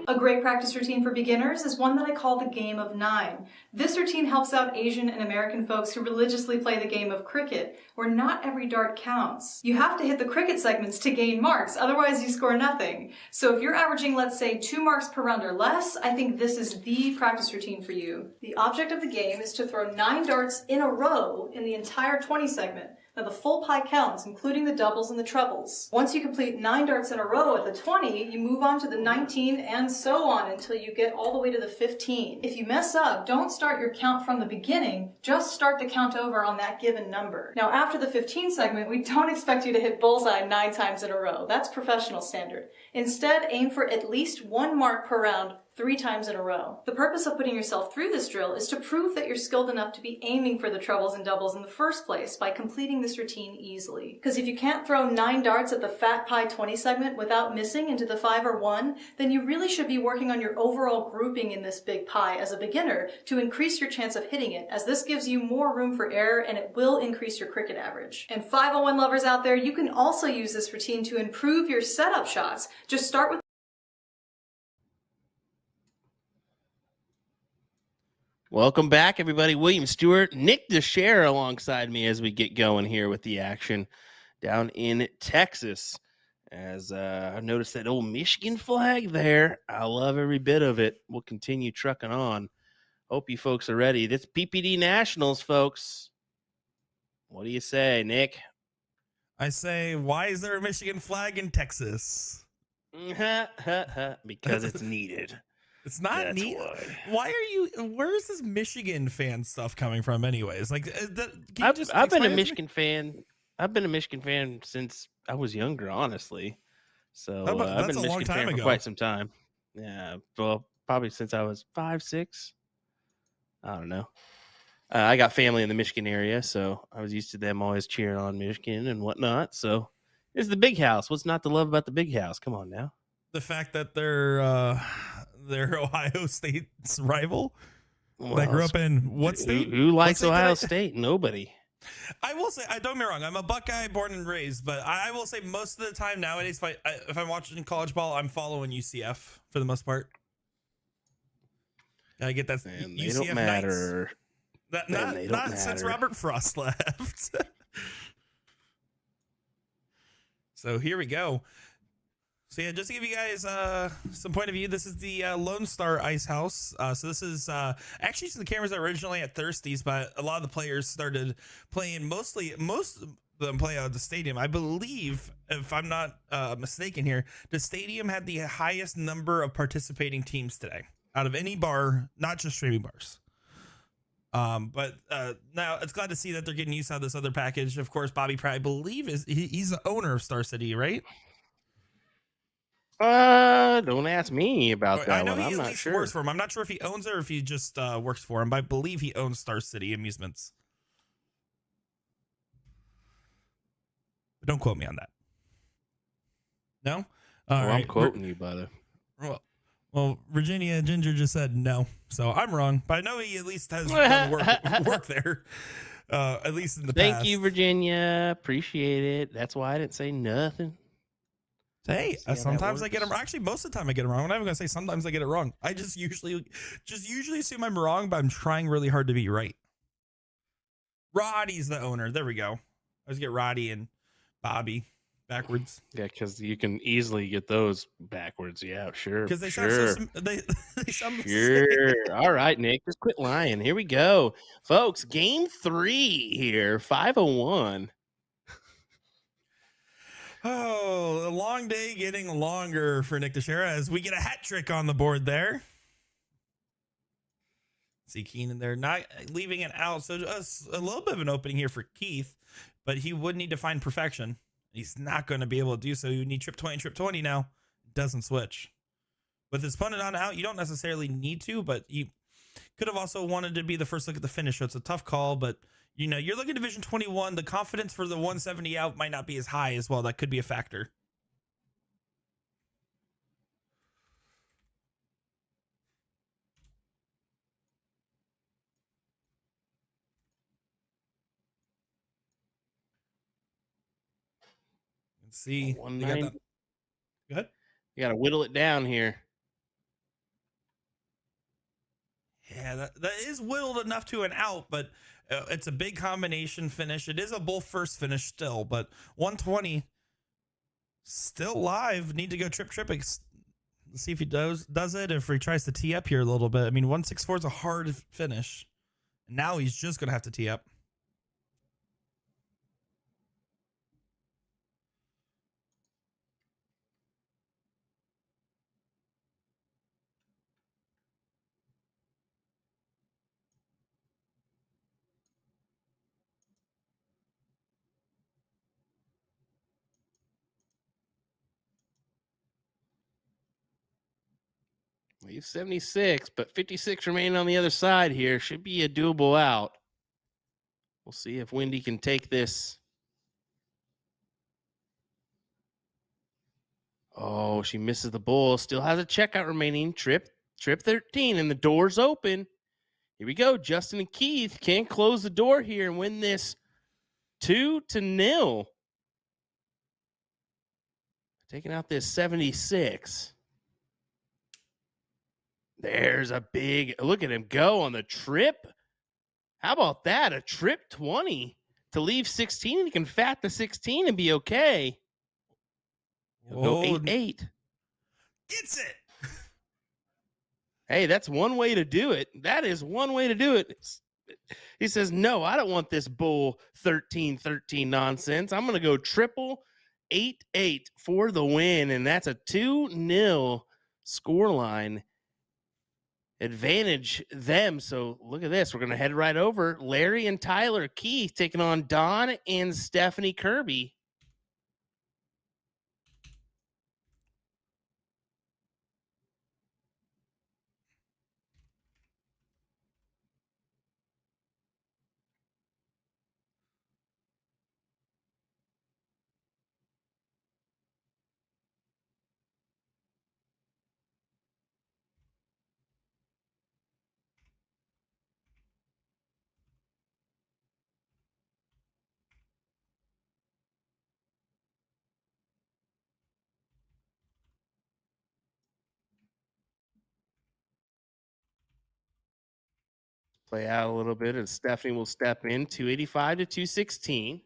Speaker 4: A great practice routine for beginners is one that I call the Game of Nine. This routine helps out Asian and American folks who religiously play the game of cricket, where not every dart counts. You have to hit the cricket segments to gain marks, otherwise you score nothing. So if you're averaging, let's say, 2 marks per round or less, I think this is the practice routine for you. The object of the game is to throw 9 darts in a row in the entire 20 segment. Now the full pie counts, including the doubles and the trebles. Once you complete 9 darts in a row at the 20, you move on to the 19 and so on until you get all the way to the 15. If you mess up, don't start your count from the beginning, just start the count over on that given number. Now after the 15 segment, we don't expect you to hit bullseye 9 times in a row. That's professional standard. Instead, aim for at least 1 mark per round 3 times in a row. The purpose of putting yourself through this drill is to prove that you're skilled enough to be aiming for the trebles and doubles in the first place by completing this routine easily. Because if you can't throw 9 darts at the fat pie 20 segment without missing into the 5 or 1, then you really should be working on your overall grouping in this big pie as a beginner to increase your chance of hitting it, as this gives you more room for error and it will increase your cricket average. And 501 lovers out there, you can also use this routine to improve your setup shots. Just start with
Speaker 1: Welcome back, everybody. William Stewart, Nick DeShare alongside me as we get going here with the action down in Texas. As I noticed that old Michigan flag there, I love every bit of it. We'll continue trucking on. Hope you folks are ready. This PPD Nationals, folks. What do you say, Nick?
Speaker 3: I say, why is there a Michigan flag in Texas?
Speaker 1: Because it's needed.
Speaker 3: It's not neat.
Speaker 1: Why.
Speaker 3: Why are you? Where is this Michigan fan stuff coming from, anyways? Like,
Speaker 1: I've been a Michigan fan. I've been a Michigan fan since I was younger, honestly. So I've been a Michigan fan for quite some time. Yeah, well, probably since I was 5, 6. I don't know. I got family in the Michigan area, so I was used to them always cheering on Michigan and whatnot. So it's the big house. What's not to love about the big house? Come on now.
Speaker 3: The fact that they're Ohio State's rival.
Speaker 1: Well,
Speaker 3: I grew up in what state?
Speaker 1: Who likes Ohio State? Nobody.
Speaker 3: I will say, don't get me wrong, I'm a Buckeye born and raised, but I will say most of the time nowadays, if I'm watching college ball, I'm following UCF for the most part. I get that.
Speaker 1: And they don't matter.
Speaker 3: Not since Robert Frost left. So here we go. So yeah, just to give you guys some point of view, this is the Lone Star Ice House. So this is actually the cameras that were originally at Thirsties, but a lot of the players started playing most of them play out of the stadium. I believe, if I'm not mistaken here, the stadium had the highest number of participating teams today out of any bar, not just streaming bars. But now it's glad to see that they're getting used to this other package. Of course, Bobby Pratt, I believe, he's the owner of Star City, right?
Speaker 1: Don't ask me about that.
Speaker 3: I know
Speaker 1: one.
Speaker 3: he
Speaker 1: I'm
Speaker 3: at
Speaker 1: not
Speaker 3: least
Speaker 1: sure.
Speaker 3: works for him. I'm not sure if he owns it or if he just works for him, but I believe he owns Star City Amusements. But don't quote me on that. No? All right.
Speaker 1: I'm quoting you, brother.
Speaker 3: Well, Virginia Ginger just said no, so I'm wrong. But I know he at least has done work there, at least in the past.
Speaker 1: Thank you, Virginia. Appreciate it. That's why I didn't say nothing.
Speaker 3: Hey, sometimes I get them. Actually, most of the time I get it wrong. I'm not even gonna say sometimes I get it wrong. I just usually assume I'm wrong, but I'm trying really hard to be right. Roddy's the owner. There we go. I always get Roddy and Bobby backwards.
Speaker 1: Yeah, because you can easily get those backwards. Yeah, sure.
Speaker 3: Because they
Speaker 1: sure.
Speaker 3: sound so they sound
Speaker 1: Sure. All right, Nick, just quit lying. Here we go, folks. Game 3 here. 501.
Speaker 3: Oh, a long day getting longer for Nick DeShare as we get a hat trick on the board there. See Keenan there, not leaving it out. So just a little bit of an opening here for Keith, but he would need to find perfection. He's not going to be able to do so. You need trip 20 now. Doesn't switch. With his opponent on out, you don't necessarily need to, but you could have also wanted to be the first look at the finish. So it's a tough call, but You know, you're looking at Division 21. The confidence for the 170 out might not be as high as well. That could be a factor. Let's see. They got that.
Speaker 1: 190.
Speaker 3: Go ahead.
Speaker 1: You got to whittle it down here.
Speaker 3: Yeah, that is whittled enough to an out, but it's a big combination finish. It is a bull first finish still, but 120 still live. Need to go trip. Let's see if he does it. If he tries to tee up here a little bit. I mean, 164 is a hard finish. Now he's just gonna have to tee up.
Speaker 1: Leave 76, but 56 remaining on the other side here. Should be a doable out. We'll see if Wendy can take this. Oh, she misses the bull. Still has a checkout remaining. Trip 13, and the door's open. Here we go. Justin and Keith can't close the door here and win this 2-0. Taking out this 76. There's a big look at him go on the trip. How about that? A trip 20 to leave 16. He can fat the 16 and be okay. He'll go 8-8.
Speaker 3: Gets it.
Speaker 1: Hey, that's one way to do it. That is one way to do it. He says, no, I don't want this bull 13-13 nonsense. I'm going to go triple 8-8 for the win. And that's a 2-0 scoreline. Advantage them. So look at this. We're going to head right over. Larry and Tyler Keith taking on Don and Stephanie Kirby. Play out a little bit, and Stephanie will step in 285 to 216.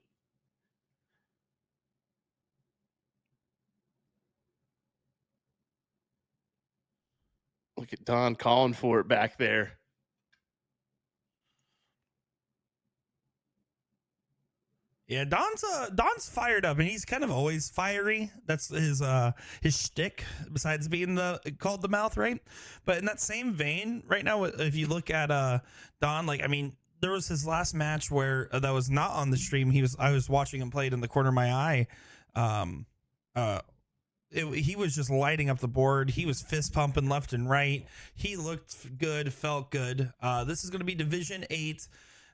Speaker 1: Look at Don calling for it back there.
Speaker 3: Yeah, Don's fired up, and he's kind of always fiery. That's his shtick. Besides being called the mouth, right? But in that same vein, right now, if you look at Don, like I mean, there was his last match where that was not on the stream. I was watching him play it in the corner of my eye. He was just lighting up the board. He was fist pumping left and right. He looked good, felt good. This is going to be Division 8.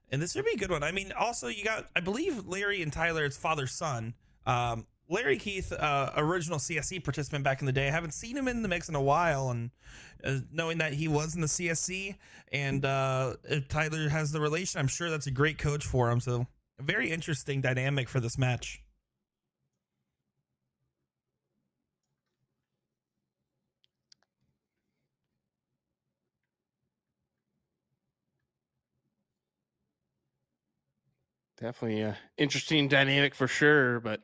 Speaker 3: And this would be a good one. I mean, also you got, I believe Larry and Tyler, it's father-son. Larry Keith, original CSC participant back in the day. I haven't seen him in the mix in a while, and knowing that he was in the CSC, and if Tyler has the relation, I'm sure that's a great coach for him. So a very interesting dynamic for this match.
Speaker 1: Definitely an interesting dynamic for sure. But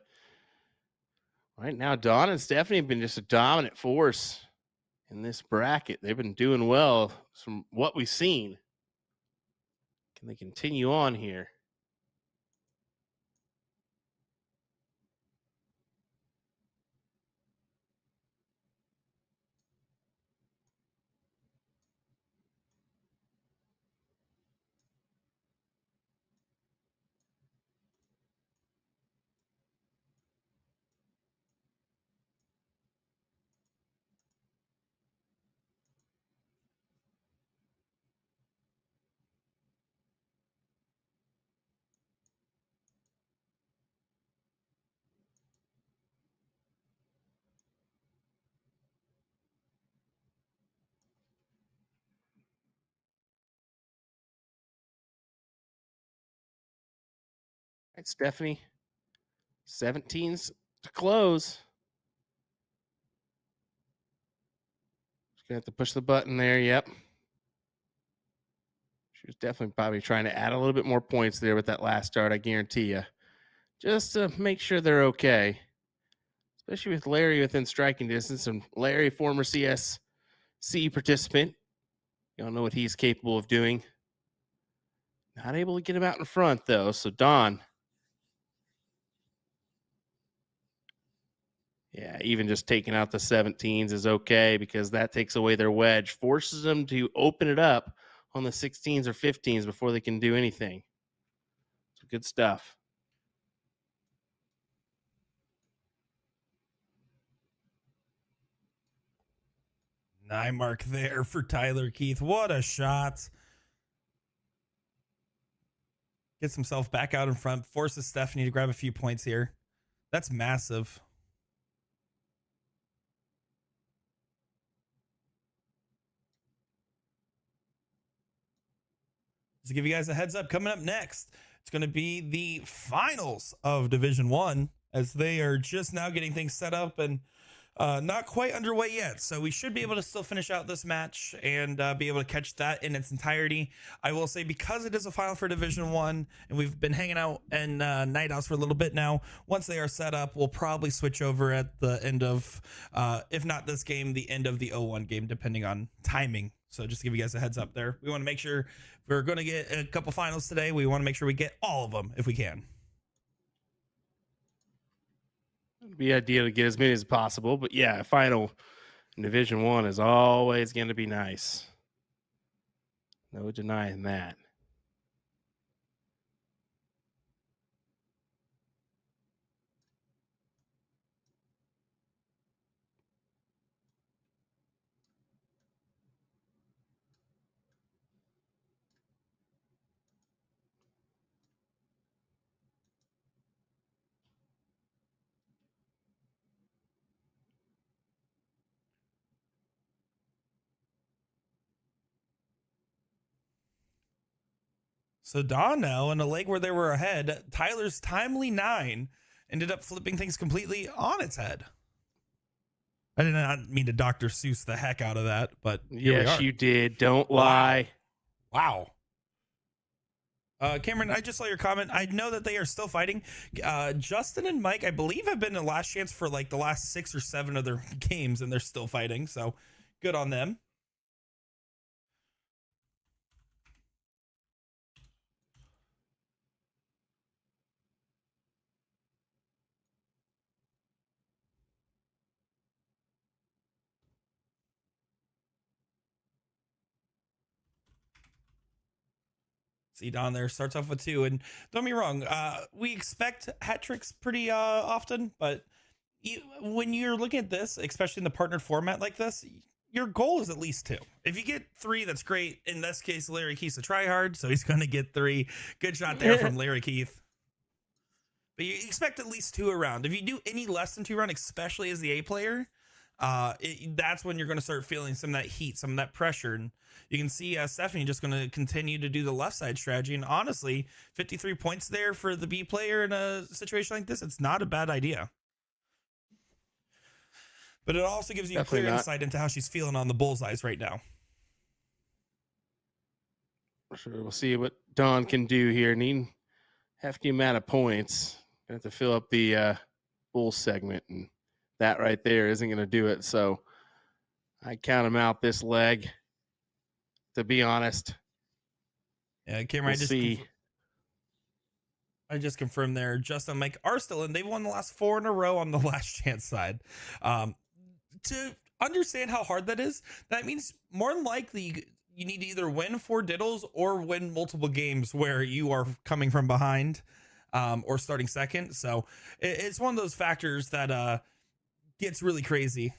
Speaker 1: right now, Don and Stephanie have been just a dominant force in this bracket. They've been doing well from what we've seen. Can they continue on here? right, Stephanie. 17's to close. Just gonna have to push the button there. Yep. She was definitely probably trying to add a little bit more points there with that last start, I guarantee you. Just to make sure they're okay. Especially with Larry within striking distance. And Larry, former CSC participant. You all know what he's capable of doing. Not able to get him out in front, though. So, Don. Yeah, even just taking out the 17s is okay because that takes away their wedge, forces them to open it up on the 16s or 15s before they can do anything. So good stuff.
Speaker 3: Nine mark there for Tyler Keith. What a shot. Gets himself back out in front, forces Stephanie to grab a few points here. That's massive. Just to give you guys a heads up, coming up next, it's going to be the finals of Division 1 as they are just now getting things set up and not quite underway yet. So we should be able to still finish out this match and be able to catch that in its entirety. I will say, because it is a final for Division 1 and we've been hanging out in night house for a little bit now, once they are set up, we'll probably switch over at the end of, if not this game, the end of the 0-1 game, depending on timing. So just to give you guys a heads up there, we want to make sure if we're going to get a couple finals today, we want to make sure we get all of them if we can.
Speaker 1: It'd be ideal to get as many as possible, but yeah, a final in Division 1 is always going to be nice. No denying that.
Speaker 3: So Don now in a leg where they were ahead, Tyler's timely 9 ended up flipping things completely on its head. I did not mean to Dr. Seuss the heck out of that, but here we
Speaker 1: Yes,
Speaker 3: are.
Speaker 1: you did. Don't lie.
Speaker 3: Wow. Cameron, I just saw your comment. I know that they are still fighting. Justin and Mike, I believe, have been in last chance for like the last 6 or 7 of their games, and they're still fighting. So good on them. See, Don there starts off with 2, and don't be wrong, we expect hat tricks pretty often, but when you're looking at this, especially in the partnered format like this, your goal is at least 2. If you get 3, that's great. In this case, Larry Keith's a tryhard, so he's going to get 3. Good shot there from Larry Keith. But you expect at least 2 around. If you do any less than 2 around, especially as the A player, that's when you're going to start feeling some of that heat, some of that pressure. And you can see Stephanie just going to continue to do the left side strategy. And honestly, 53 points there for the B player in a situation like this, it's not a bad idea. But it also gives you
Speaker 1: Definitely
Speaker 3: clear
Speaker 1: not.
Speaker 3: insight into how she's feeling on the bullseyes right now.
Speaker 1: Sure, we'll see what Don can do here. Need hefty amount of points. Gonna have to fill up the bull segment, and that right there isn't going to do it. So I count him out this leg. To be honest,
Speaker 3: Yeah, Cameron,
Speaker 1: we'll
Speaker 3: I just confirmed there. Justin and Mike are still in. They've won the last 4 in a row on the last chance side. To understand how hard that is, that means more than likely you need to either win 4 diddles or win multiple games where you are coming from behind or starting second. So it's one of those factors that gets really crazy.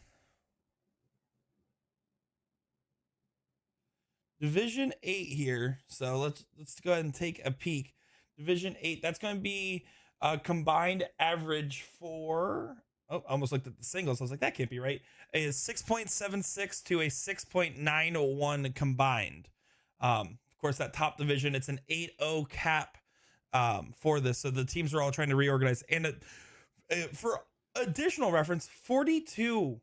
Speaker 3: Division 8 here. So let's go ahead and take a peek. Division 8, that's going to be a combined average for, I almost looked at the singles. I was like, that can't be right. It is 6.76 to a 6.91 combined. Of course, that top division, it's an 8-0 cap for this. So the teams are all trying to reorganize. And for additional reference, 42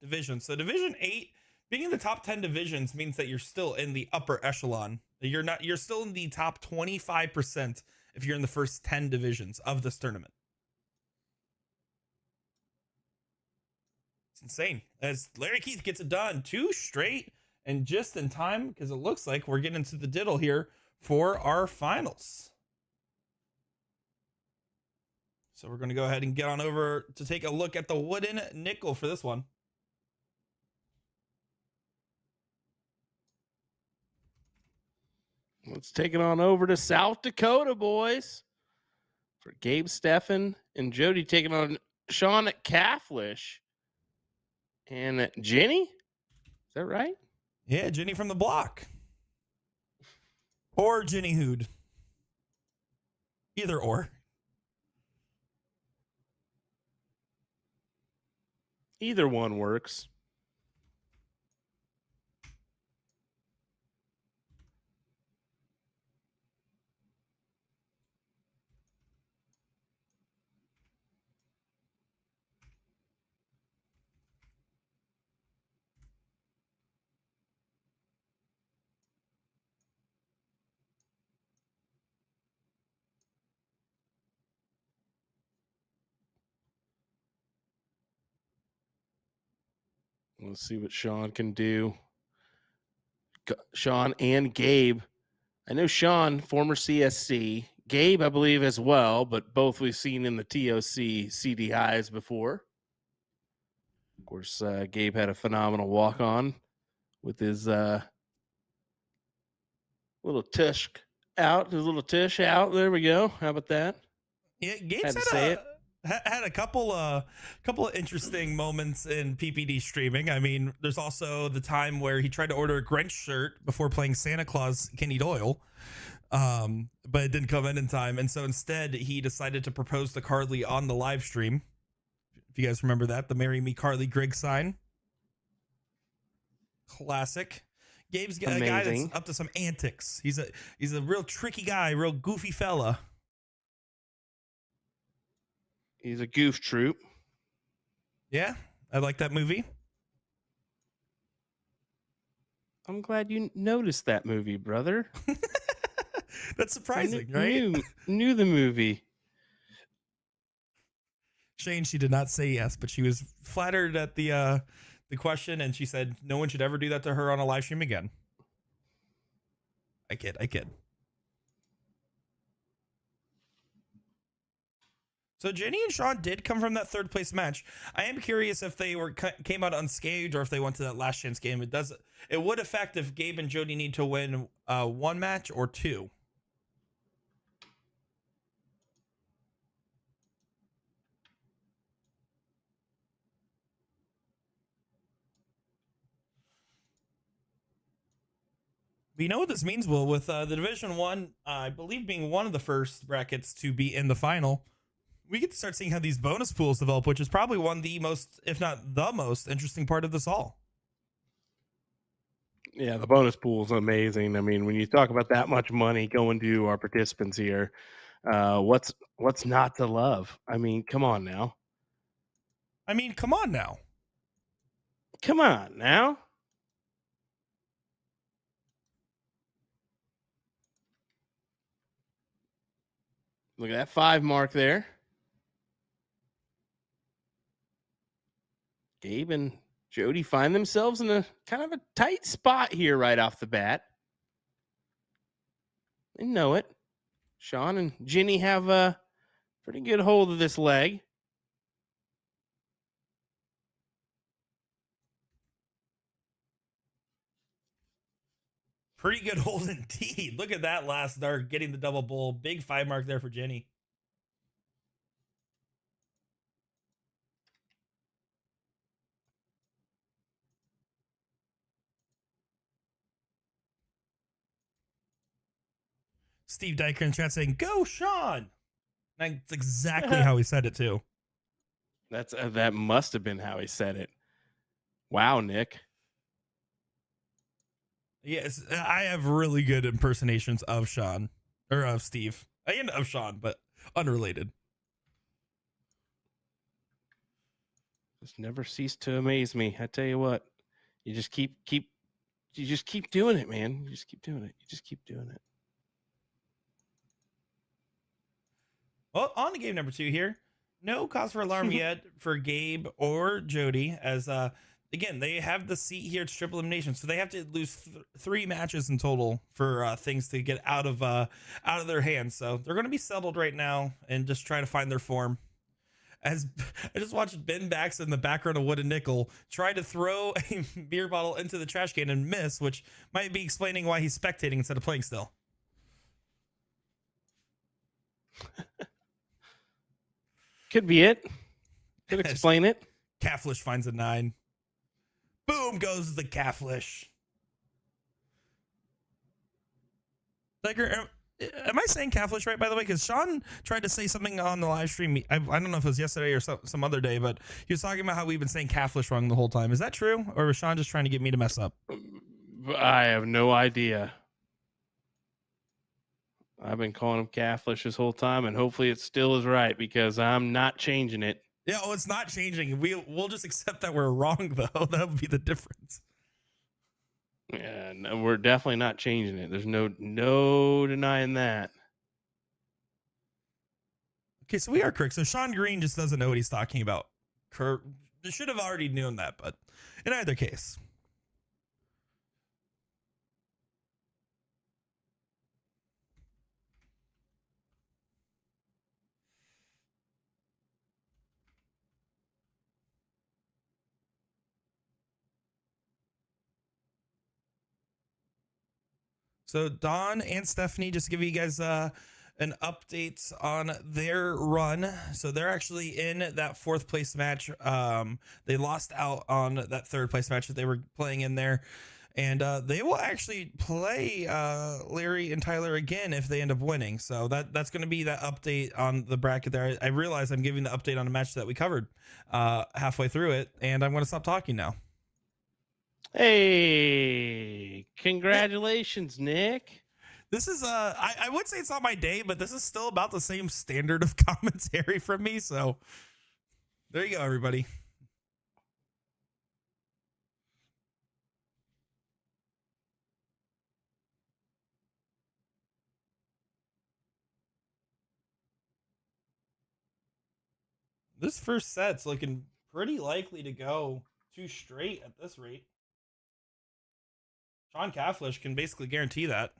Speaker 3: divisions. So Division 8 being in the top 10 divisions means that you're still in the upper echelon. You're still in the top 25% if you're in the first 10 divisions of this tournament. It's insane. As Larry Keith gets it done 2 straight and just in time, because it looks like we're getting into the diddle here for our finals. So we're going to go ahead and get on over to take a look at the wooden nickel for this one.
Speaker 1: Let's take it on over to South Dakota, boys. For Gabe Steffen and Jody taking on Sean Cafflish. And Jenny? Is that right?
Speaker 3: Yeah, Jenny from the block. Or Jenny Hood. Either or.
Speaker 1: Either one works. Let's see what Sean can do. Sean and Gabe. I know Sean, former CSC. Gabe, I believe, as well, but both we've seen in the TOC CD highs before. Of course, Gabe had a phenomenal walk-on with his little tush out. His little tush out. There we go. How about that?
Speaker 3: Yeah, Gabe's had a couple of interesting moments in PPD streaming. I mean, there's also the time where he tried to order a Grinch shirt before playing Santa Claus Kenny Doyle, but it didn't come in time, and so instead he decided to propose to Carly on the live stream. If you guys remember that, the "Marry Me Carly" Grigg sign, classic. Gabe's a guy that's up to some antics. He's a real tricky guy, real goofy fella.
Speaker 1: He's a goof troop.
Speaker 3: Yeah, I like that movie.
Speaker 1: I'm glad you noticed that movie, brother.
Speaker 3: That's surprising, right?
Speaker 1: Knew the movie.
Speaker 3: Shane, she did not say yes, but she was flattered at the question, and she said no one should ever do that to her on a live stream again. I kid. So Jenny and Sean did come from that third place match. I am curious if they came out unscathed or if they went to that last chance game. It would affect if Gabe and Jody need to win 1 match or 2. But you know what this means, Will? With the Division 1, I believe being one of the first brackets to be in the final, we get to start seeing how these bonus pools develop, which is probably one of the most, if not the most, interesting part of this all.
Speaker 1: Yeah, the bonus pool is amazing. I mean, when you talk about that much money going to our participants here, what's not to love? I mean, come on now.
Speaker 3: Come on now.
Speaker 1: Look at that 5 mark there. Gabe and Jody find themselves in a kind of a tight spot here right off the bat. They know it. Sean and Ginny have a pretty good hold of this leg.
Speaker 3: Pretty good hold indeed. Look at that last dart getting the double bull. Big 5 mark there for Jenny. Steve Diker in chat saying, "Go, Sean." That's exactly how he said it too.
Speaker 1: That must have been how he said it. Wow, Nick.
Speaker 3: Yes, I have really good impersonations of Sean. or Steve and of Sean, but unrelated.
Speaker 1: Just never cease to amaze me. I tell you what, you just keep doing it, man. You just keep doing it. You just keep doing it.
Speaker 3: Well, on to game number 2 here. No cause for alarm yet for Gabe or Jody, as again, they have the seat here. It's triple elimination, so they have to lose 3 matches in total for things to get out of their hands. So they're going to be settled right now and just try to find their form. As I just watched Ben Bax in the background of Wooden Nickel try to throw a beer bottle into the trash can and miss, which might be explaining why he's spectating instead of playing still.
Speaker 1: Could be it. Could explain it.
Speaker 3: Calflish finds a 9. Boom goes the Calflish. Tiger, am I saying Calflish right, by the way? Because Sean tried to say something on the live stream. I don't know if it was yesterday or some other day, but he was talking about how we've been saying Calflish wrong the whole time. Is that true? Or was Sean just trying to get me to mess up?
Speaker 1: I have no idea. I've been calling him Calflish this whole time, and hopefully it still is right because I'm not changing it.
Speaker 3: Yeah, well, it's not changing. We'll just accept that we're wrong, though. That would be the difference.
Speaker 1: Yeah, no, we're definitely not changing it. There's no denying that.
Speaker 3: Okay, so we are correct. So Sean Green just doesn't know what he's talking about. Kurt should have already known that, but in either case. So Don and Stephanie, just to give you guys an update on their run. So they're actually in that 4th place match. They lost out on that 3rd place match that they were playing in there. And they will actually play Larry and Tyler again if they end up winning. So that's going to be that update on the bracket there. I realize I'm giving the update on a match that we covered halfway through it, and I'm going to stop talking now.
Speaker 1: Hey, congratulations, Nick.
Speaker 3: This is I would say it's not my day, but this is still about the same standard of commentary from me. So there you go, everybody. This first set's looking pretty likely to go 2 straight at this rate. Sean Calflish can basically guarantee that.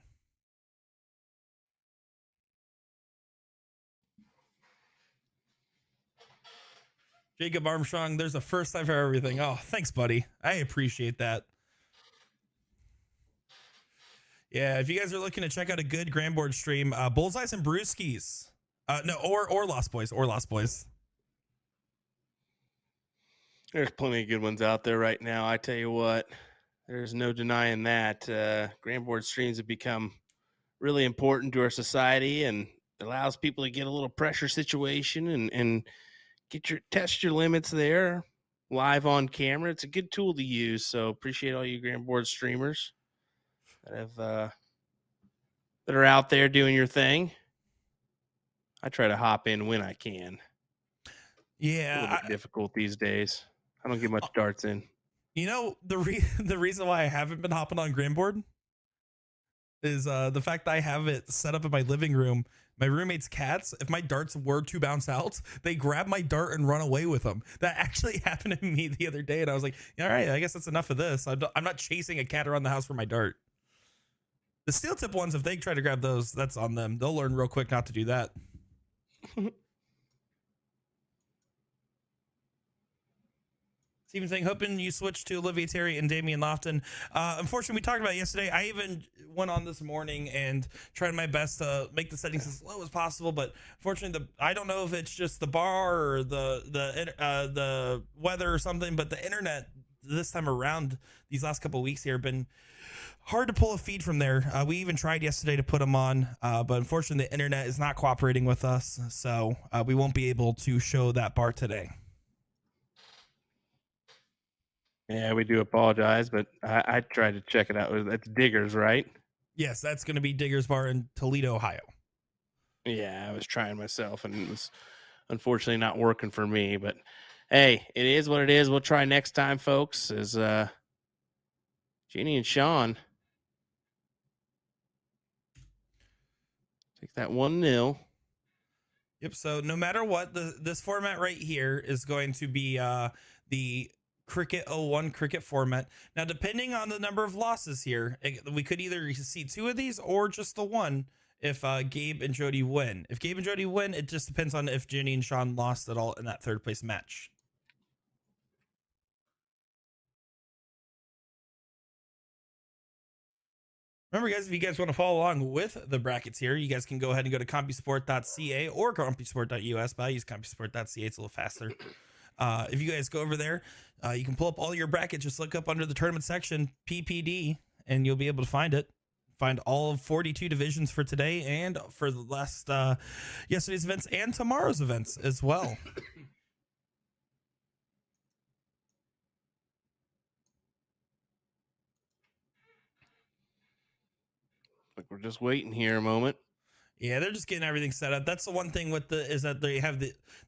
Speaker 3: Jacob Armstrong, there's a first time for everything. Oh, thanks, buddy. I appreciate that. Yeah, if you guys are looking to check out a good Grandboard stream, Bullseyes and Brewskis. Or Lost Boys.
Speaker 1: There's plenty of good ones out there right now. I tell you what, there's no denying that. Grandboard streams have become really important to our society and allows people to get a little pressure situation and test your limits there live on camera. It's a good tool to use. So appreciate all you Grandboard streamers that are out there doing your thing. I try to hop in when I can.
Speaker 3: Yeah,
Speaker 1: a little bit difficult these days. I don't get much darts in.
Speaker 3: You know, the reason why I haven't been hopping on Grandboard is the fact that I have it set up in my living room. My roommate's cats, if my darts were to bounce out, they grab my dart and run away with them. That actually happened to me the other day, and I was like, all right, I guess that's enough of this. I'm not chasing a cat around the house for my dart. The steel tip ones, if they try to grab those, that's on them. They'll learn real quick not to do that. Steven saying, hoping you switch to Olivia Terry and Damian Lofton. Unfortunately, we talked about it yesterday. I even went on this morning and tried my best to make the settings as low as possible. But unfortunately, I don't know if it's just the bar or the weather or something, but the internet this time around, these last couple of weeks here, have been hard to pull a feed from there. We even tried yesterday to put them on, but unfortunately, the internet is not cooperating with us. So we won't be able to show that bar today.
Speaker 1: Yeah, we do apologize, but I tried to check it out. That's Diggers, right?
Speaker 3: Yes, that's going to be Diggers Bar in Toledo, Ohio.
Speaker 1: Yeah, I was trying myself, and it was unfortunately not working for me. But hey, it is what it is. We'll try next time, folks. As Jeannie and Sean take that 1-0.
Speaker 3: Yep. So no matter what, this format right here is going to be the Cricket 01 cricket format. Now, depending on the number of losses here, we could either see 2 of these or just the one if Gabe and Jody win. If Gabe and Jody win, it just depends on if Jenny and Sean lost at all in that 3rd place match. Remember, guys, if you guys want to follow along with the brackets here, you guys can go ahead and go to CompuSport.ca or CompuSport.us, but I use CompuSport.ca. It's a little faster. If you guys go over there, you can pull up all your brackets. Just look up under the tournament section, PPD, and you'll be able to find it. Find all of 42 divisions for today and for the last yesterday's events and tomorrow's events as well.
Speaker 1: Like we're just waiting here a moment.
Speaker 3: Yeah, they're just getting everything set up. That's the one thing with is that they have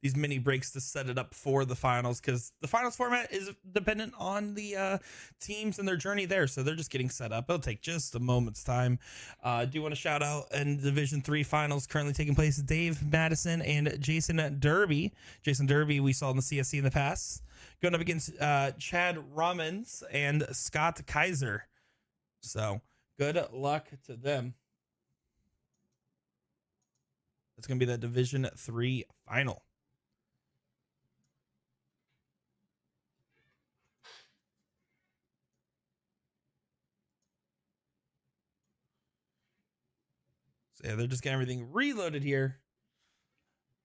Speaker 3: these mini breaks to set it up for the finals, because the finals format is dependent on the teams and their journey there. So they're just getting set up. It'll take just a moment's time. I do want to shout out in Division 3 finals currently taking place, Dave Madison and Jason Derby. Jason Derby we saw in the CSC in the past, going up against Chad Romans and Scott Kaiser. So good luck to them. It's going to be the Division 3 final. So yeah, they're just getting everything reloaded here.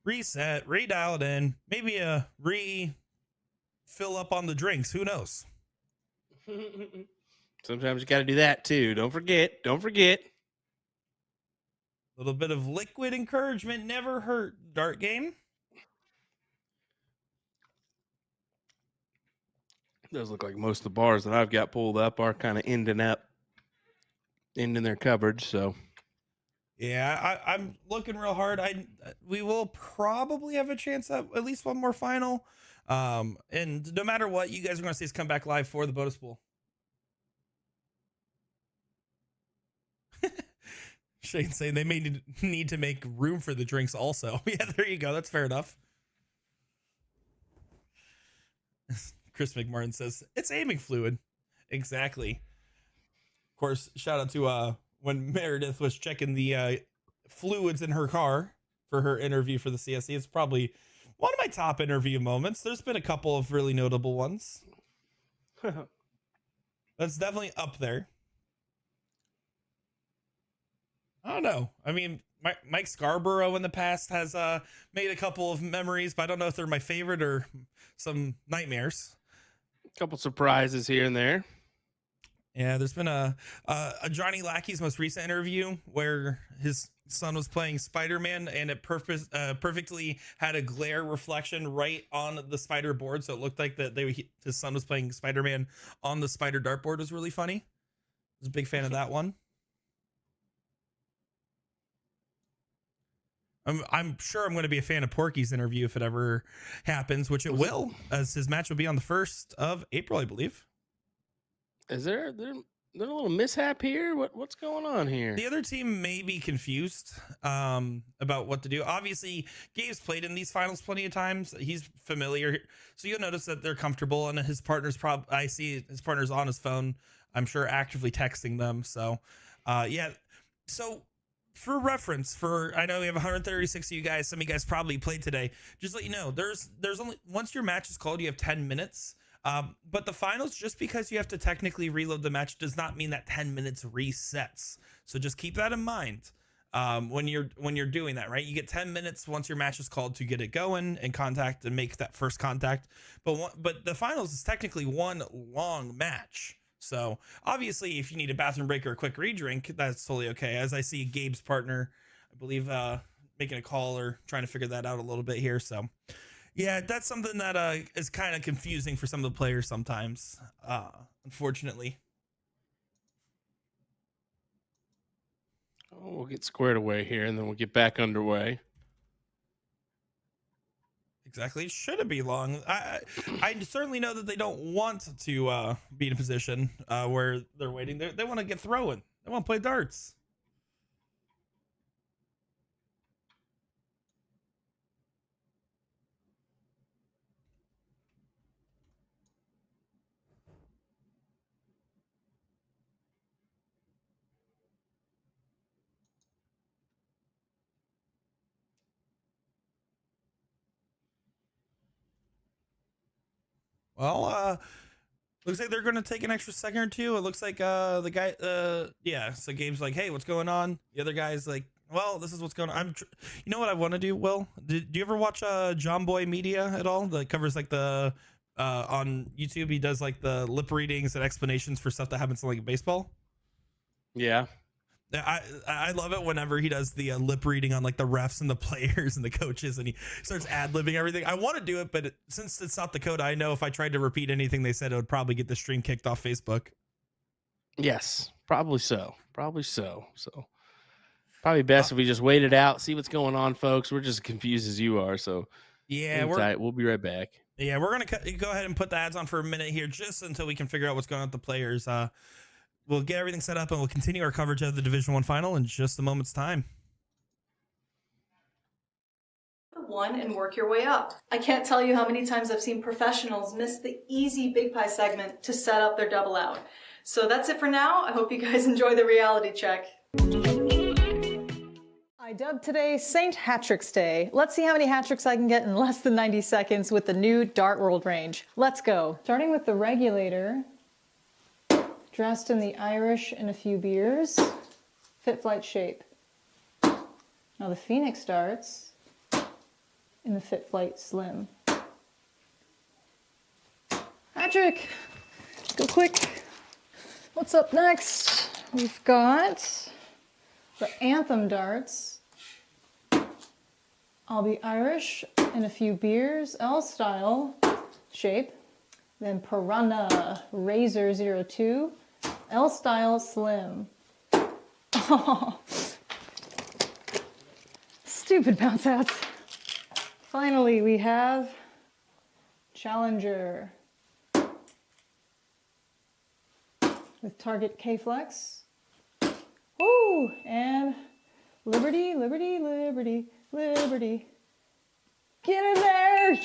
Speaker 3: Reset, redialed in. Maybe a refill up on the drinks. Who knows?
Speaker 1: Sometimes you got to do that too. Don't forget. Don't forget.
Speaker 3: A little bit of liquid encouragement never hurt. Dart game.
Speaker 1: It does look like most of the bars that I've got pulled up are kind of ending their coverage. So
Speaker 3: yeah, I'm looking real hard. We will probably have a chance at least one more final. And no matter what, you guys are going to see us come back live for the bonus pool. Shane saying they may need to make room for the drinks also. Yeah, there you go. That's fair enough. Chris McMartin says it's aiming fluid. Exactly. Of course, shout out to when Meredith was checking the fluids in her car for her interview for the CSC. It's probably one of my top interview moments. There's been a couple of really notable ones. That's definitely up there. I don't know. I mean, Mike Scarborough in the past has made a couple of memories, but I don't know if they're my favorite or some nightmares.
Speaker 1: a couple surprises here and there.
Speaker 3: Yeah, there's been a Johnny Lackey's most recent interview where his son was playing Spider-Man, and it perfectly had a glare reflection right on the spider board, so it looked like that his son was playing Spider-Man on the spider dartboard. It was really funny. I was a big fan of that one. I'm sure I'm going to be a fan of Porky's interview if it ever happens, which it will, as his match will be on the 1st of April, I believe.
Speaker 1: Is there a little mishap here? What's going on here?
Speaker 3: The other team may be confused about what to do. Obviously, Gabe's played in these finals plenty of times. He's familiar, so you'll notice that they're comfortable, and his partner's I see his partner's on his phone, I'm sure, actively texting them. So, yeah. So, for reference, I know we have 136 of you guys. Some of you guys probably played today. Just let you know, there's only, once your match is called, you have 10 minutes. But the finals, just because you have to technically reload the match, does not mean that 10 minutes resets. So just keep that in mind when you're doing that, right? You get 10 minutes once your match is called to get it going and contact and make that first contact. But the finals is technically one long match. So obviously, if you need a bathroom break or a quick re-drink, that's totally okay. As I see Gabe's partner, I believe, making a call or trying to figure that out a little bit here. So yeah, that's something that is kind of confusing for some of the players sometimes, unfortunately.
Speaker 1: We'll get squared away here, and then we'll get back underway.
Speaker 3: Exactly. It shouldn't be long. I certainly know that they don't want to be in a position where they're waiting. They want to get throwing. They want to play darts. Well, looks like they're going to take an extra second or two. It looks like the guy, yeah. So Gabe's like, "Hey, what's going on?" The other guy's like, "Well, this is what's going on." You know what I want to do, Will? Do you ever watch John Boy Media at all? That covers like the on YouTube. He does like the lip readings and explanations for stuff that happens in like baseball.
Speaker 1: Yeah.
Speaker 3: I love it whenever he does the lip reading on like the refs and the players and the coaches, and he starts ad-libbing everything. I want to do it, but since it's South Dakota, I know if I tried to repeat anything they said, it would probably get the stream kicked off Facebook.
Speaker 1: Yes, probably so. Probably so. So probably best if we just wait it out, see what's going on, folks. We're just as confused as you are. So
Speaker 3: yeah,
Speaker 1: we'll be right back.
Speaker 3: Yeah, we're gonna go ahead and put the ads on for a minute here, just until we can figure out what's going on with the players. We'll get everything set up, and we'll continue our coverage of the Division I final in just a moment's time.
Speaker 4: One and work your way up. I can't tell you how many times I've seen professionals miss the easy big pie segment to set up their double out. So that's it for now. I hope you guys enjoy the reality check. I dubbed today St. Hat-Tricks Day. Let's see how many hat tricks I can get in less than 90 seconds with the new Dart World range. Let's go. Starting with the regulator. Dressed in the Irish and a few beers. Fit flight shape. Now the Phoenix darts in the Fit Flight Slim. Patrick, go quick. What's up next? We've got the Anthem darts. I'll be Irish and a few beers, L style shape. Then Piranha Razor 02, L style slim. Oh, stupid bounce outs. Finally, we have Challenger with Target K-Flex. Ooh, and Liberty, Liberty, Liberty, Liberty. Get in there!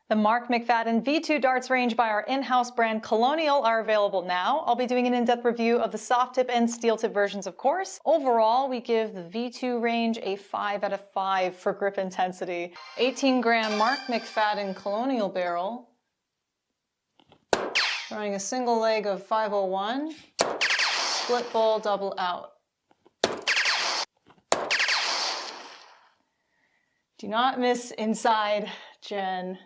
Speaker 4: The Mark McFadden V2 darts range by our in-house brand Colonial are available now. I'll be doing an in-depth review of the soft tip and steel tip versions, of course. Overall, we give the V2 range a 5 out of 5 for grip intensity. 18-gram Mark McFadden Colonial barrel. Running a single leg of 501. Split bowl double out. Do not miss inside, Jen.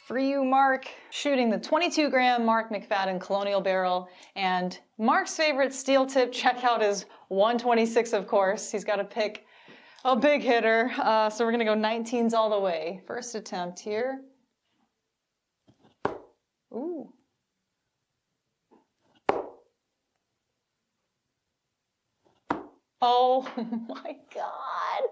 Speaker 4: For you, Mark, shooting the 22-gram Mark McFadden Colonial barrel, and Mark's favorite steel tip checkout is 126, of course. He's got to pick a big hitter, so we're gonna go 19s all the way. First attempt here. Ooh. Oh my God.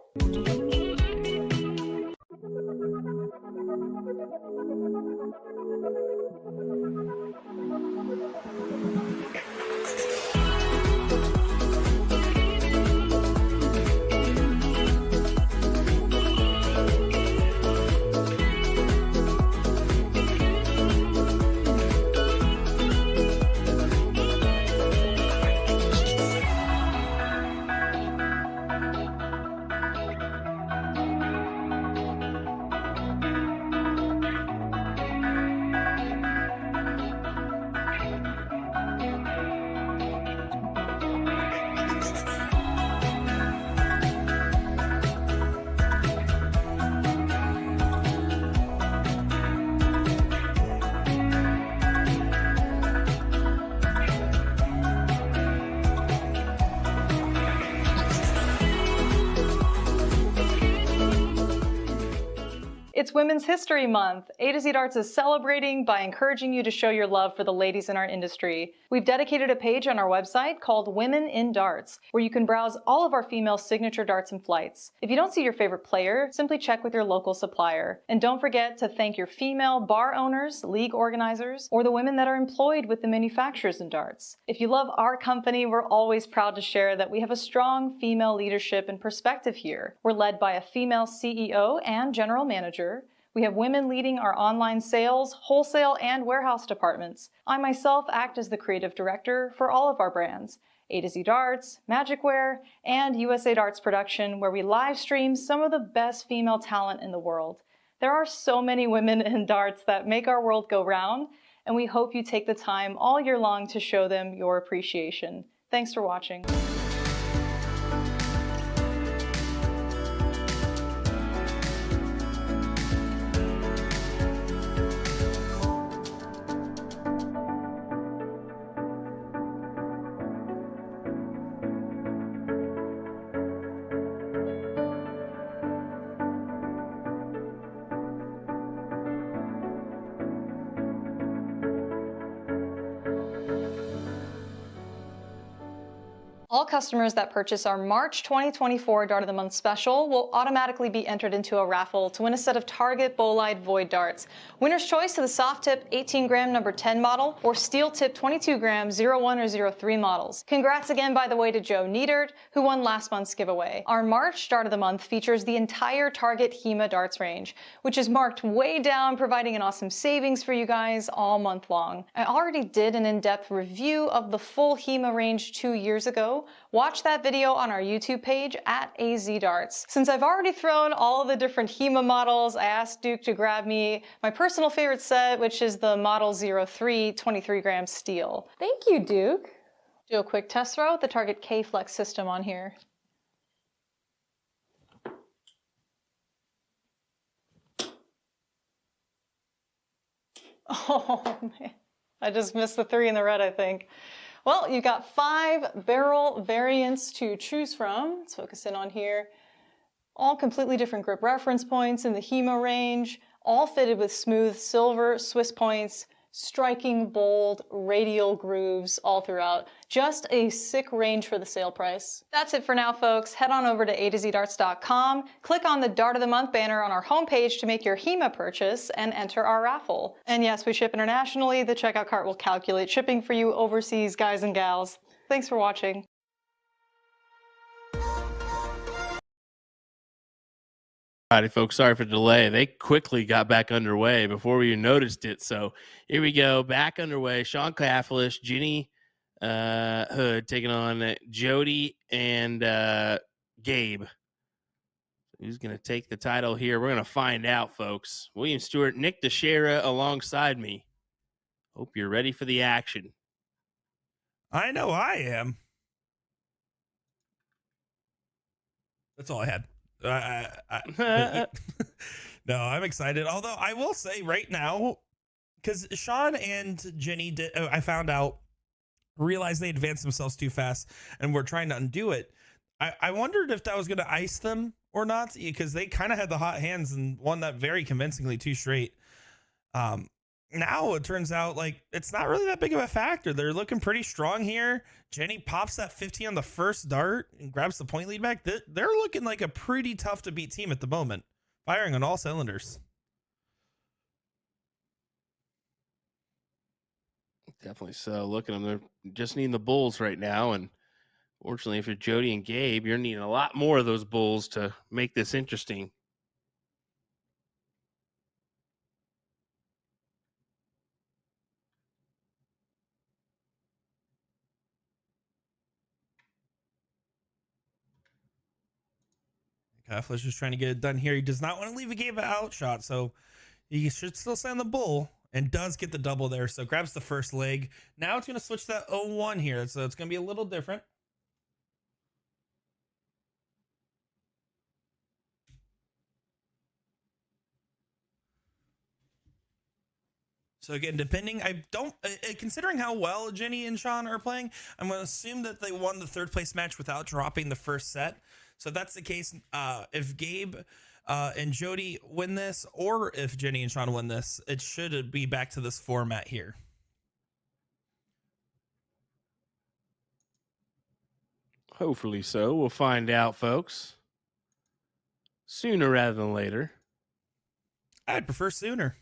Speaker 4: It's Women's History Month. A to Z Darts is celebrating by encouraging you to show your love for the ladies in our industry. We've dedicated a page on our website called Women in Darts, where you can browse all of our female signature darts and flights. If you don't see your favorite player, simply check with your local supplier. And don't forget to thank your female bar owners, league organizers, or the women that are employed with the manufacturers in darts. If you love our company, we're always proud to share that we have a strong female leadership and perspective here. We're led by a female CEO and general manager. We have women leading our online sales, wholesale, and warehouse departments. I myself act as the creative director for all of our brands, A to Z Darts, Magicware, and USA Darts Production, where we live stream some of the best female talent in the world. There are so many women in darts that make our world go round, and we hope you take the time all year long to show them your appreciation. Thanks for watching. All customers that purchase our March 2024 Dart of the Month special will automatically be entered into a raffle to win a set of Target Bolide Void darts. Winner's choice to the soft tip 18 gram number 10 model or steel tip 22 gram 01 or 03 models. Congrats again, by the way, to Joe Niedert, who won last month's giveaway. Our March Dart of the Month features the entire Target HEMA darts range, which is marked way down, providing an awesome savings for you guys all month long. I already did an in-depth review of the full HEMA range 2 years ago. Watch that video on our YouTube page at AZ Darts. Since I've already thrown all of the different HEMA models, I asked Duke to grab me my personal favorite set, which is the Model 03 23 gram steel. Thank you, Duke. Do a quick test throw with the Target K-Flex system on here. Oh man, I just missed the 3 in the red, I think. Well, you've got 5 barrel variants to choose from. Let's focus in on here. All completely different grip reference points in the HEMA range, all fitted with smooth silver Swiss points, striking bold radial grooves all throughout. Just a sick range for the sale price. That's it for now, folks. Head on over to atozdarts.com, click on the Dart of the Month banner on our homepage to make your HEMA purchase and enter our raffle. And yes, we ship internationally. The checkout cart will calculate shipping for you overseas, guys and gals. Thanks for watching.
Speaker 1: Alrighty, folks, sorry for the delay. They quickly got back underway before we even noticed it. So here we go, back underway. Sean Caffalish, Ginny Hood taking on Jody and Gabe. Who's going to take the title here? We're going to find out, folks. William Stewart, Nick DeShera alongside me. Hope you're ready for the action.
Speaker 3: I know I am. That's all I had. No, I'm excited. Although I will say right now, because Sean and Jenny did, I found out, realized they advanced themselves too fast and were trying to undo it. I wondered if that was going to ice them or not, because they kind of had the hot hands and won that very convincingly 2 straight. Now it turns out like it's not really that big of a factor. They're looking pretty strong here. Jenny pops that 50 on the first dart and grabs the point lead back. They're looking like a pretty tough to beat team at the moment, firing on all cylinders.
Speaker 1: Definitely so. Look at them. They're just needing the bulls right now. And fortunately, if you're Jody and Gabe, you're needing a lot more of those bulls to make this interesting.
Speaker 3: Caffalish is trying to get it done here. He does not want to leave a Gabe out shot, so he should still send the bull and does get the double there. So grabs the first leg. Now it's going to switch that 0-1 here, so it's going to be a little different. So again, considering how well Jenny and Sean are playing, I'm going to assume that they won the 3rd place match without dropping the first set. So if that's the case, if Gabe and Jody win this, or if Jenny and Sean win this, it should be back to this format here.
Speaker 1: Hopefully so. We'll find out, folks. Sooner rather than later.
Speaker 3: I'd prefer sooner.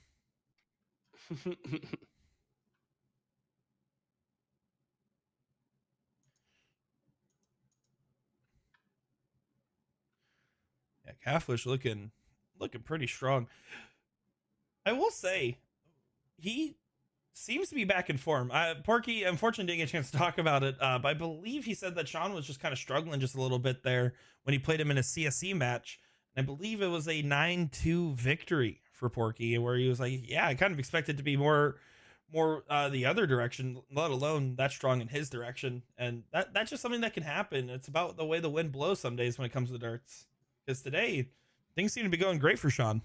Speaker 3: Yeah, Catfish looking pretty strong. I will say, he seems to be back in form. Porky, unfortunately, didn't get a chance to talk about it, but I believe he said that Sean was just kind of struggling just a little bit there when he played him in a CSC match. And I believe it was a 9-2 victory for Porky, where he was like, yeah, I kind of expected to be more the other direction, let alone that strong in his direction. And that's just something that can happen. It's about the way the wind blows some days when it comes to darts. Because today, things seem to be going great for Sean.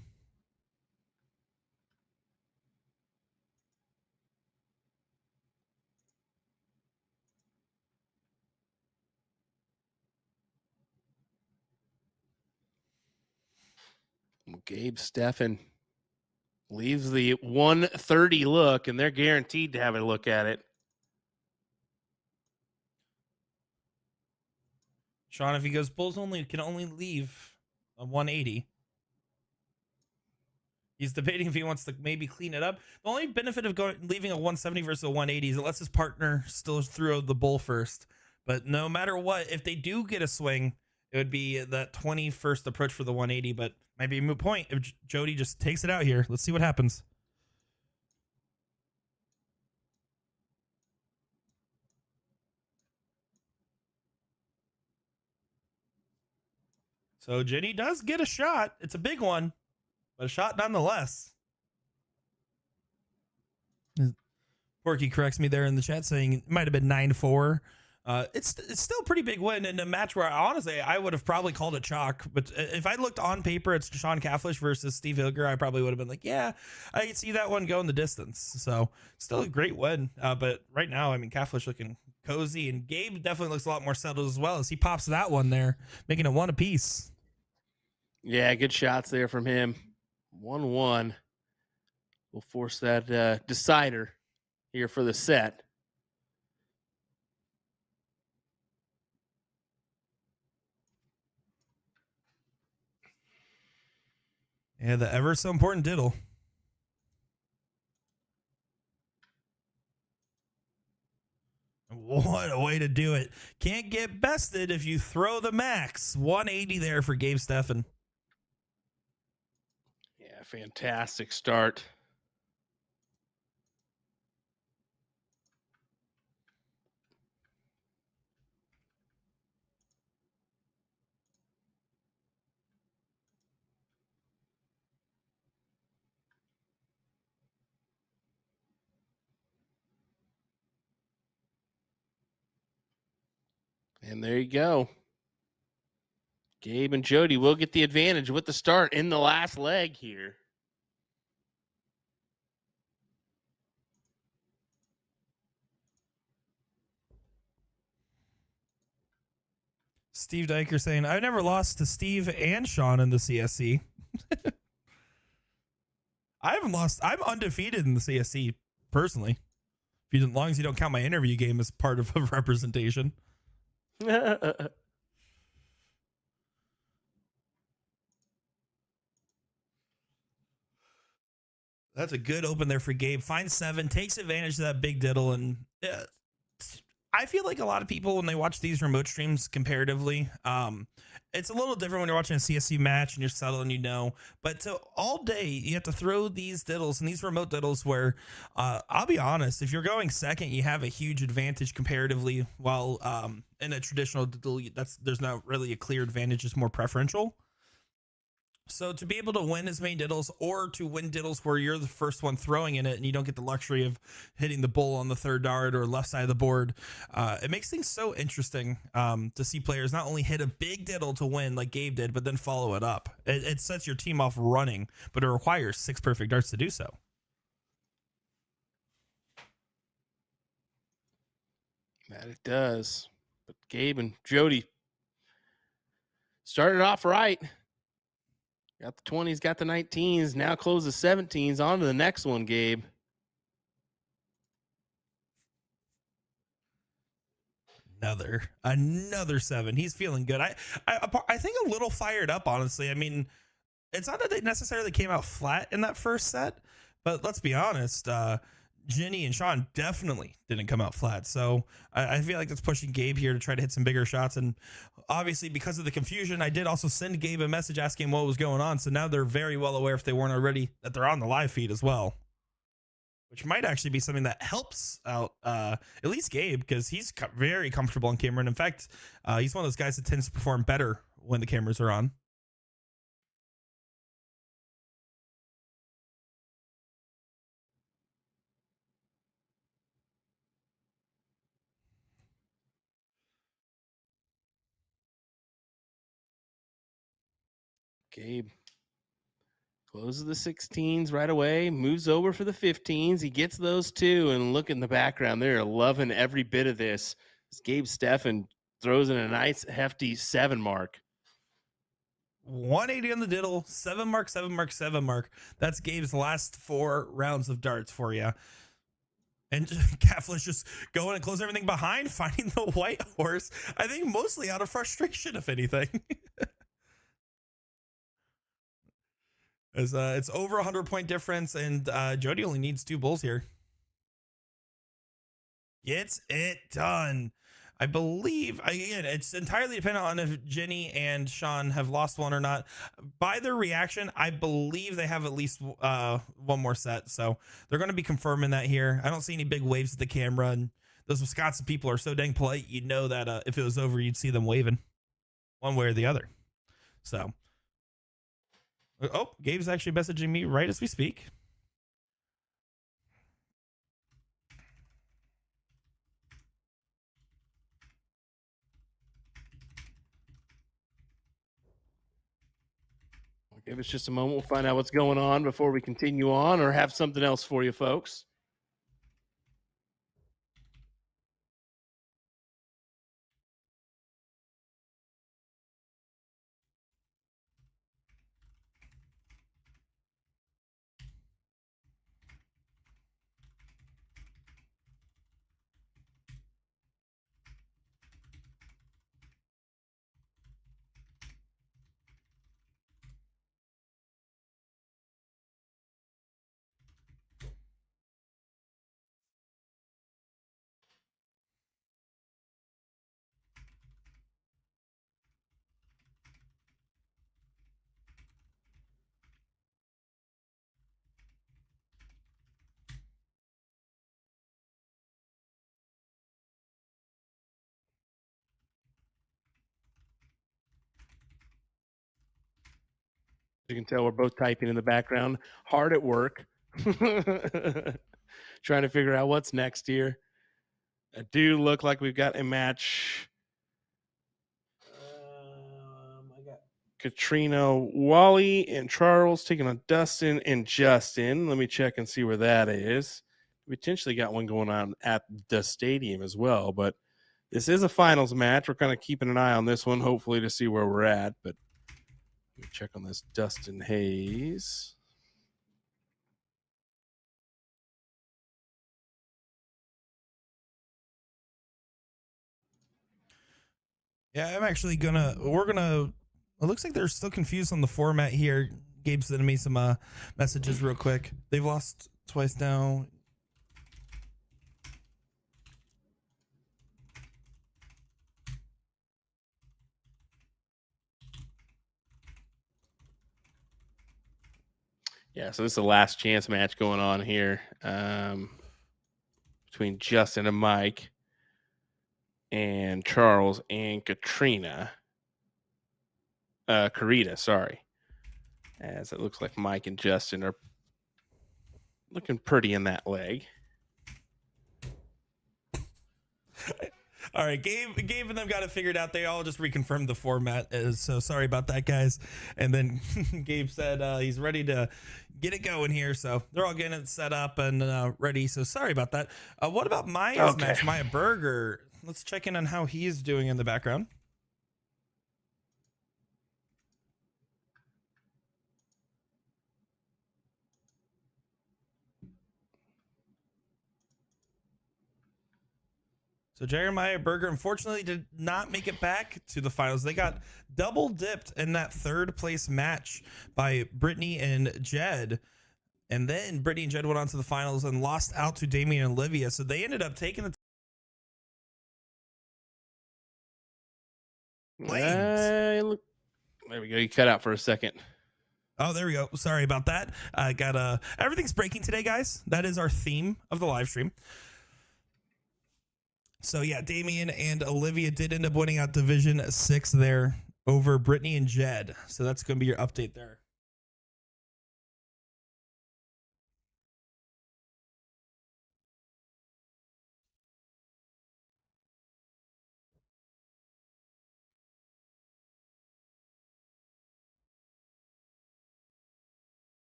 Speaker 1: Gabe Steffen leaves the 130 look, and they're guaranteed to have a look at it.
Speaker 3: Sean, if he goes bulls only, can only leave a 180. He's debating if he wants to maybe clean it up. The only benefit of leaving a 170 versus a 180 is it lets his partner still throw the bull first. But no matter what, if they do get a swing, it would be that 21st approach for the 180. But might be a moot point if Jody just takes it out here. Let's see what happens. So Jenny does get a shot. It's a big one, but a shot nonetheless. Porky corrects me there in the chat saying it might have been 9-4. It's still a pretty big win in a match where honestly I would have probably called it chalk. But if I looked on paper, it's Sean Catfish versus Steve Hilger, I probably would have been like, yeah, I could see that one go in the distance. So still a great win. But right now, I mean, Catfish looking cozy, and Gabe definitely looks a lot more settled as well as he pops that one there, making it one apiece.
Speaker 1: Yeah, good shots there from him. 1-1. We'll force that decider here for the set.
Speaker 3: Yeah, the ever so important diddle. What a way to do it. Can't get bested if you throw the max. 180 there for Gabe Steffen.
Speaker 1: Yeah, fantastic start. And there you go. Gabe and Jody will get the advantage with the start in the last leg here.
Speaker 3: Steve Diker saying, I've never lost to Steve and Sean in the CSC. I haven't lost. I'm undefeated in the CSC personally. As long as you don't count my interview game as part of a representation. That's a good open there for Gabe. Finds 7, takes advantage of that big diddle, and I feel like a lot of people when they watch these remote streams comparatively, it's a little different when you're watching a CSC match and you're settled and you know. But to all day you have to throw these diddles and these remote diddles where I'll be honest, if you're going second, you have a huge advantage comparatively. While in a traditional diddle, there's not really a clear advantage; it's more preferential. So to be able to win as many diddles, or to win diddles where you're the first one throwing in it and you don't get the luxury of hitting the bull on the third dart or left side of the board, it makes things so interesting to see players not only hit a big diddle to win like Gabe did, but then follow it up. It sets your team off running, but it requires 6 perfect darts to do so.
Speaker 1: That it does. But Gabe and Jody started off right. Got the 20s, got the 19s. Now close the 17s. On to the next one, Gabe.
Speaker 3: Another 7. He's feeling good. I think a little fired up, honestly. I mean, it's not that they necessarily came out flat in that first set, but let's be honest. Ginny and Sean definitely didn't come out flat. So I feel like that's pushing Gabe here to try to hit some bigger shots. And obviously, because of the confusion, I did also send Gabe a message asking what was going on. So now they're very well aware, if they weren't already, that they're on the live feed as well, which might actually be something that helps out at least Gabe, because he's very comfortable on camera. And in fact, he's one of those guys that tends to perform better when the cameras are on.
Speaker 1: Gabe closes the 16s right away, moves over for the 15s. He gets those too, and look in the background. They're loving every bit of this. As Gabe Steffen throws in a nice hefty 7 mark.
Speaker 3: 180 on the diddle, 7 mark, 7 mark, 7 mark. That's Gabe's last 4 rounds of darts for you. And Kafla's just going and close everything behind, finding the white horse. I think mostly out of frustration, if anything. As it's over 100-point difference, and Jody only needs 2 bulls here. Gets it done. I believe, again, it's entirely dependent on if Jenny and Sean have lost one or not. By their reaction, I believe they have at least one more set. So they're going to be confirming that here. I don't see any big waves at the camera. And those Wisconsin people are so dang polite, you'd know that if it was over, you'd see them waving one way or the other. So, oh, Gabe's actually messaging me right as we speak.
Speaker 1: Give us just a moment. We'll find out what's going on before we continue on, or have something else for you folks. You can tell we're both typing in the background, hard at work, trying to figure out what's next here. I do look like we've got a match. I got Katrina, Wally, and Charles taking on Dustin and Justin. Let me check and see where that is. We potentially got one going on at the stadium as well, but this is a finals match. We're kind of keeping an eye on this one, hopefully to see where we're at, but let me check on this Dustin Hayes.
Speaker 3: Yeah, I'm actually it looks like they're still confused on the format here. Gabe sending me some messages real quick. They've lost twice now.
Speaker 1: Yeah, so this is the last chance match going on here between Justin and Mike and Charles and Katrina. Karita, sorry. As it looks like Mike and Justin are looking pretty in that leg.
Speaker 3: All right, Gabe and them got it figured out. They all just reconfirmed the format. So sorry about that, guys. And then Gabe said he's ready to get it going here. So they're all getting it set up and ready. So sorry about that. What about Maya's match, Maya Berger? Let's check in on how he's doing in the background. So Jeremiah Berger unfortunately did not make it back to the finals. They got double dipped in that third place match by Brittany and Jed. And then Brittany and Jed went on to the finals and lost out to Damian and Olivia. So they ended up taking the flames.
Speaker 1: There we go. You cut out for a second.
Speaker 3: Oh, there we go. Sorry about that. I got everything's breaking today, guys. That is our theme of the live stream. So yeah, Damian and Olivia did end up winning out Division 6 there over Brittany and Jed. So that's going to be your update there.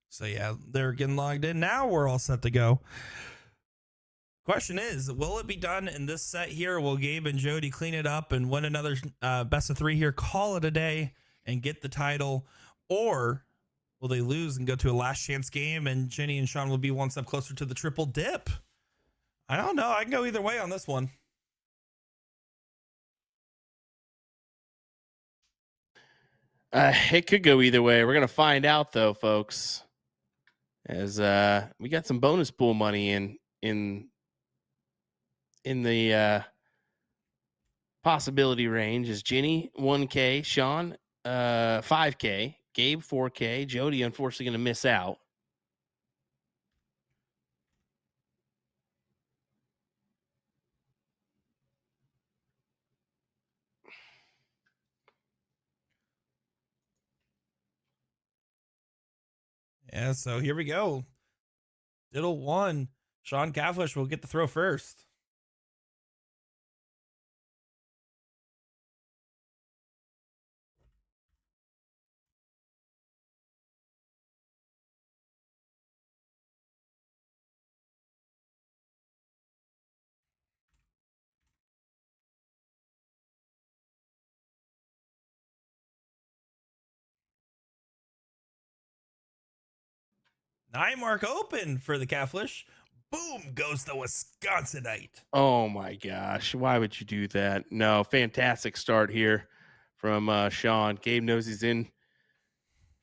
Speaker 3: So yeah, they're getting logged in. Now we're all set to go. Question is, will it be done in this set here? Will Gabe and Jody clean it up and win another best of 3 here, call it a day, and get the title? Or will they lose and go to a last chance game and Jenny and Sean will be one step closer to the triple dip? I don't know. I can go either way on this one.
Speaker 1: It could go either way. We're gonna find out though, folks. As we got some bonus pool money in the possibility range. Is Jenny 1K, Sean 5K, Gabe 4K, Jody unfortunately gonna miss out.
Speaker 3: Yeah, so here we go. Diddle 1. Sean Cavlish will get the throw first. Nine mark open for the Cavlish. Boom goes the Wisconsinite.
Speaker 1: Oh my gosh, why would you do that? No, fantastic start here from Sean. Gabe knows he's in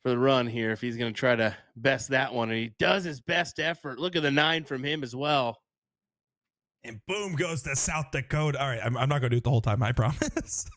Speaker 1: for the run here if he's going to try to best that one, and he does his best effort. Look at the 9 from him as well.
Speaker 3: And boom goes to South Dakota. All right, I'm not going to do it the whole time, I promise.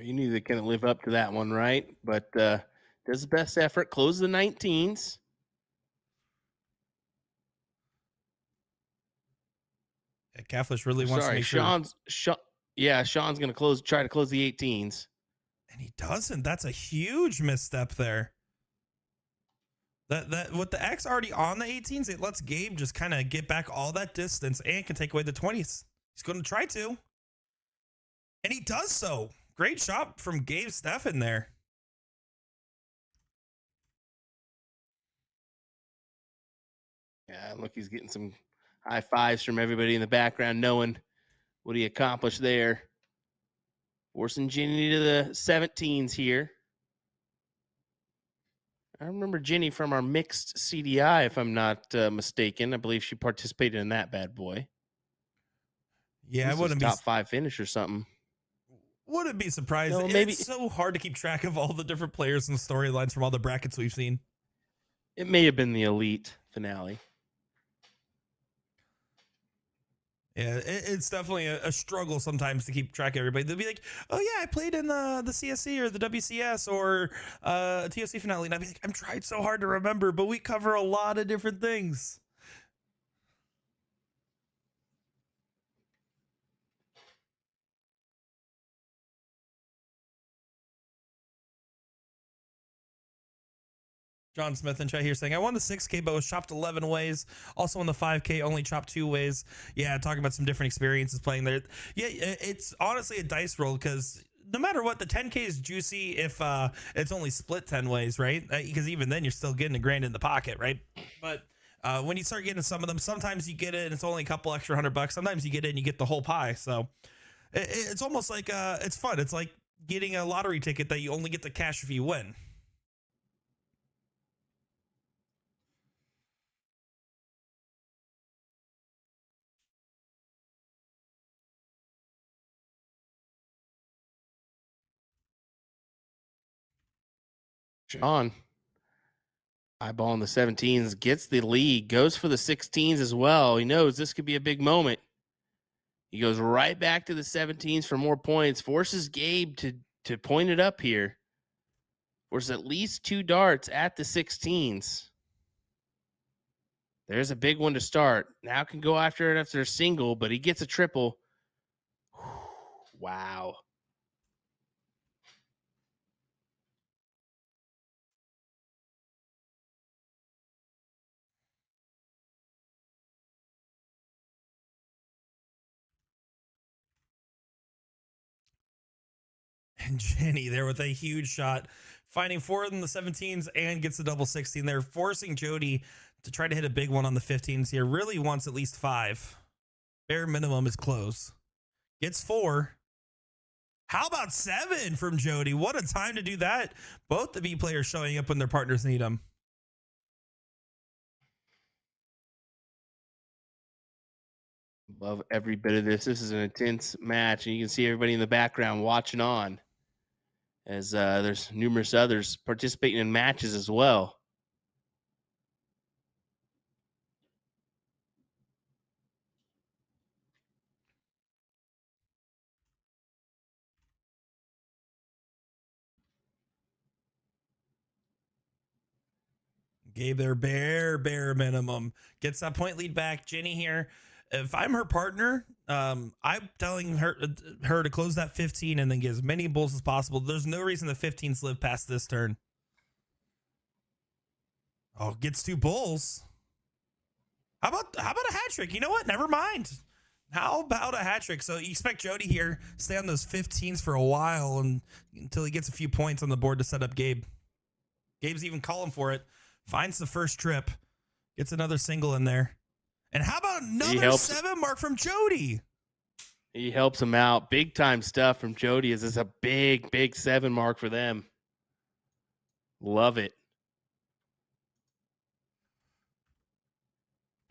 Speaker 1: You knew they couldn't live up to that one, right? But does his best effort, close the 19s.
Speaker 3: Yeah, Cavlish really wants to make sure.
Speaker 1: Sean's going to try to close the 18s.
Speaker 3: And he doesn't. That's a huge misstep there. That with the X already on the 18s, it lets Gabe just kind of get back all that distance and can take away the 20s. He's going to try to. And he does so. Great shot from Gabe Steffen there.
Speaker 1: Yeah, look, he's getting some high fives from everybody in the background, knowing what he accomplished there. Forcing Jenny to the 17s here. I remember Jenny from our mixed CDI, if I'm not mistaken. I believe she participated in that bad boy.
Speaker 3: Yeah, I wouldn't be
Speaker 1: top 5 finish or something.
Speaker 3: Wouldn't be surprised.
Speaker 1: No, maybe
Speaker 3: it's so hard to keep track of all the different players and storylines from all the brackets we've seen.
Speaker 1: It may have been the elite finale.
Speaker 3: Yeah, it's definitely a struggle sometimes to keep track of everybody. They'll be like, "Oh yeah, I played in the CSC or the WCS or a TOC finale," and I'll be like, "I'm trying so hard to remember, but we cover a lot of different things." John Smith in chat here saying, I won the 6K, but was chopped 11 ways. Also on the 5K, only chopped 2 ways. Yeah, talking about some different experiences playing there. Yeah, it's honestly a dice roll because no matter what, the 10K is juicy if it's only split 10 ways, right? Because even then, you're still getting $1,000 in the pocket, right? But when you start getting some of them, sometimes you get it and it's only a couple extra $100. Sometimes you get it and you get the whole pie. So it's almost like it's fun. It's like getting a lottery ticket that you only get to cash if you win.
Speaker 1: Sean, eyeballing the 17s, gets the lead, goes for the 16s as well. He knows this could be a big moment. He goes right back to the 17s for more points, forces Gabe to point it up here. Forces at least 2 darts at the 16s. There's a big one to start. Now can go after it after a single, but he gets a triple. Wow.
Speaker 3: And Jenny there with a huge shot, finding 4 in the 17s and gets the double 16. They're forcing Jody to try to hit a big one on the 15s here. Really wants at least 5. Bare minimum is close. Gets 4. How about 7 from Jody? What a time to do that. Both the B players showing up when their partners need them.
Speaker 1: Love every bit of this. This is an intense match, and you can see everybody in the background watching on as there's numerous others participating in matches as well.
Speaker 3: Gave their bare minimum. Gets that point lead back. Jenny here. If I'm her partner, I'm telling her to close that 15 and then get as many bulls as possible. There's no reason the 15s live past this turn. Oh, gets 2 bulls. How about a hat trick? You know what? Never mind. How about a hat trick? So you expect Jody here stay on those 15s for a while and until he gets a few points on the board to set up Gabe. Gabe's even calling for it. Finds the first trip. Gets another single in there. And how about another 7 mark from Jody?
Speaker 1: He helps him out. Big time stuff from Jody. This is a big 7 mark for them. Love it.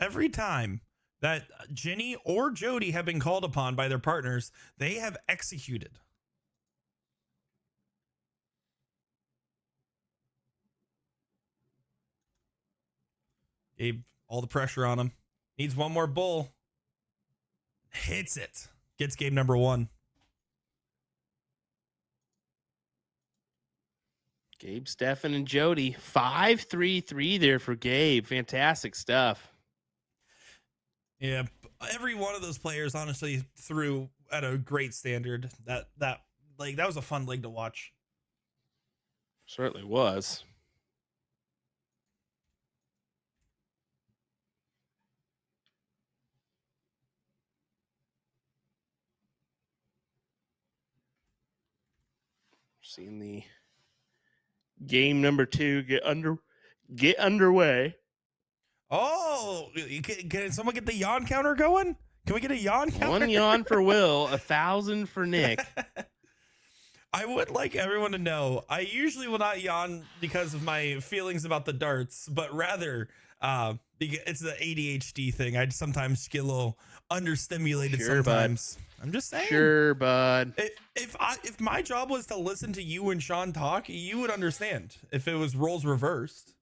Speaker 3: Every time that Jenny or Jody have been called upon by their partners, they have executed. Gabe, all the pressure on him. Needs one more bull. Hits it. Gets Gabe number 1.
Speaker 1: Gabe, Stefan, and Jody. 5-3-3 there for Gabe. Fantastic stuff.
Speaker 3: Yeah, every one of those players honestly threw at a great standard. That was a fun leg to watch.
Speaker 1: Certainly was. Seeing the game number 2 get underway.
Speaker 3: Oh, can someone get the yawn counter going? Can we get a yawn counter?
Speaker 1: 1 yawn for Will, 1,000 for Nick.
Speaker 3: I would like everyone to know I usually will not yawn because of my feelings about the darts, but rather because it's the ADHD thing. I sometimes get a little understimulated sometimes. Bud. I'm just saying.
Speaker 1: Sure, bud.
Speaker 3: If my job was to listen to you and Sean talk, you would understand if it was roles reversed.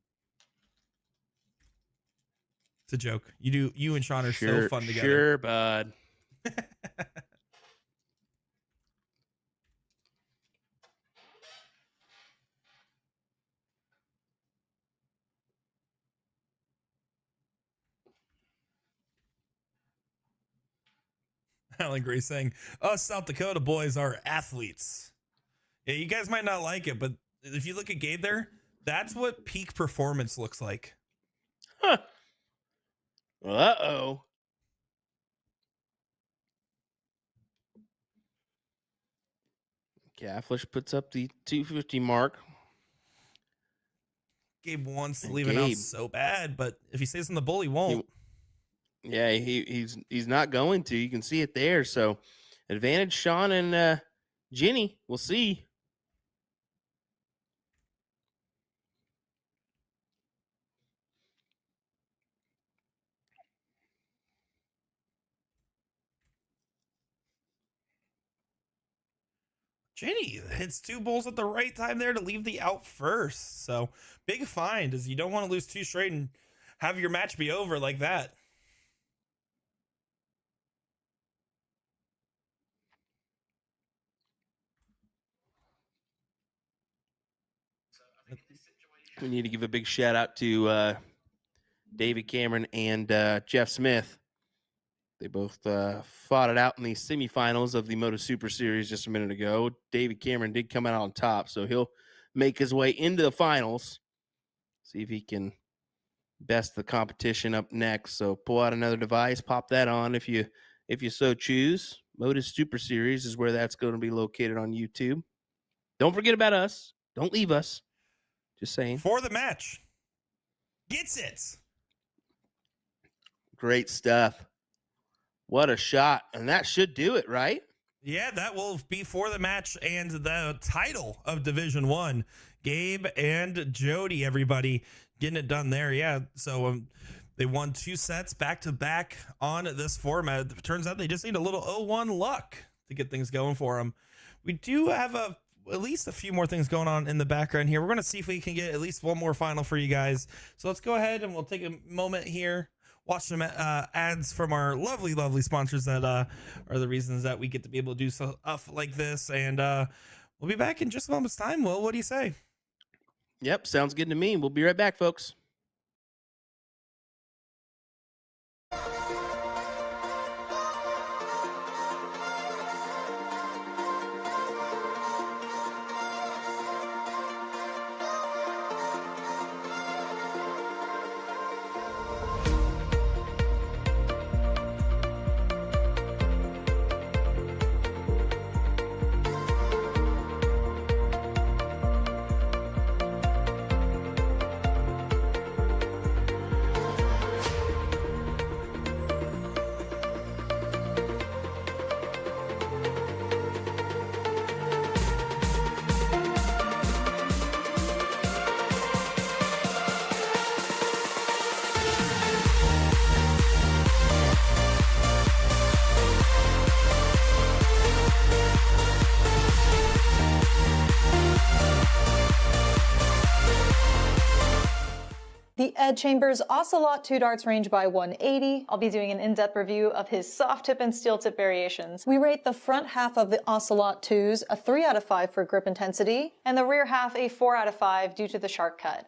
Speaker 3: It's a joke. You and Sean are so fun together.
Speaker 1: Sure, bud.
Speaker 3: Alan Gray saying, us South Dakota boys are athletes. Yeah, you guys might not like it, but if you look at Gabe there, That's what peak performance looks like.
Speaker 1: Huh. Uh-oh. Cafflish puts up the 250 mark.
Speaker 3: Gabe wants to
Speaker 1: And
Speaker 3: leave it out
Speaker 1: Gabe,
Speaker 3: so bad, but if he stays on the bull, he won't.
Speaker 1: he's not going to. You can see it there. So advantage Sean and Jenny. We'll see.
Speaker 3: Jenny hits 2 bulls at the right time there to leave the out first. So big find, as you don't want to lose 2 straight and have your match be over like that.
Speaker 1: We need to give a big shout out to David Cameron and Jeff Smith. They both fought it out in the semifinals of the Moto Super Series just a minute ago. David Cameron did come out on top, so he'll make his way into the finals. See if he can best the competition up next. So pull out another device, pop that on if you so choose. Moto Super Series is where that's going to be located on YouTube. Don't forget about us. Don't leave us. Just saying.
Speaker 3: For the match. Gets it.
Speaker 1: Great stuff. What a shot. And that should do it, right?
Speaker 3: Yeah, that will be for the match and the title of Division 1. Gabe and Jody, everybody, getting it done there. Yeah, so they won 2 sets back-to-back on this format. It turns out they just need a little 0-1 luck to get things going for them. We do have at least a few more things going on in the background here. We're going to see if we can get at least one more final for you guys. So let's go ahead and we'll take a moment here, watch some ads from our lovely, lovely sponsors that are the reasons that we get to be able to do stuff like this. And we'll be back in just a moment's time. Will, what do you say?
Speaker 1: Yep, sounds good to me. We'll be right back, folks.
Speaker 4: The Ed Chambers Ocelot 2 darts range by 180. I'll be doing an in-depth review of his soft tip and steel tip variations. We rate the front half of the Ocelot 2s a 3 out of 5 for grip intensity, and the rear half a 4 out of 5 due to the sharp cut.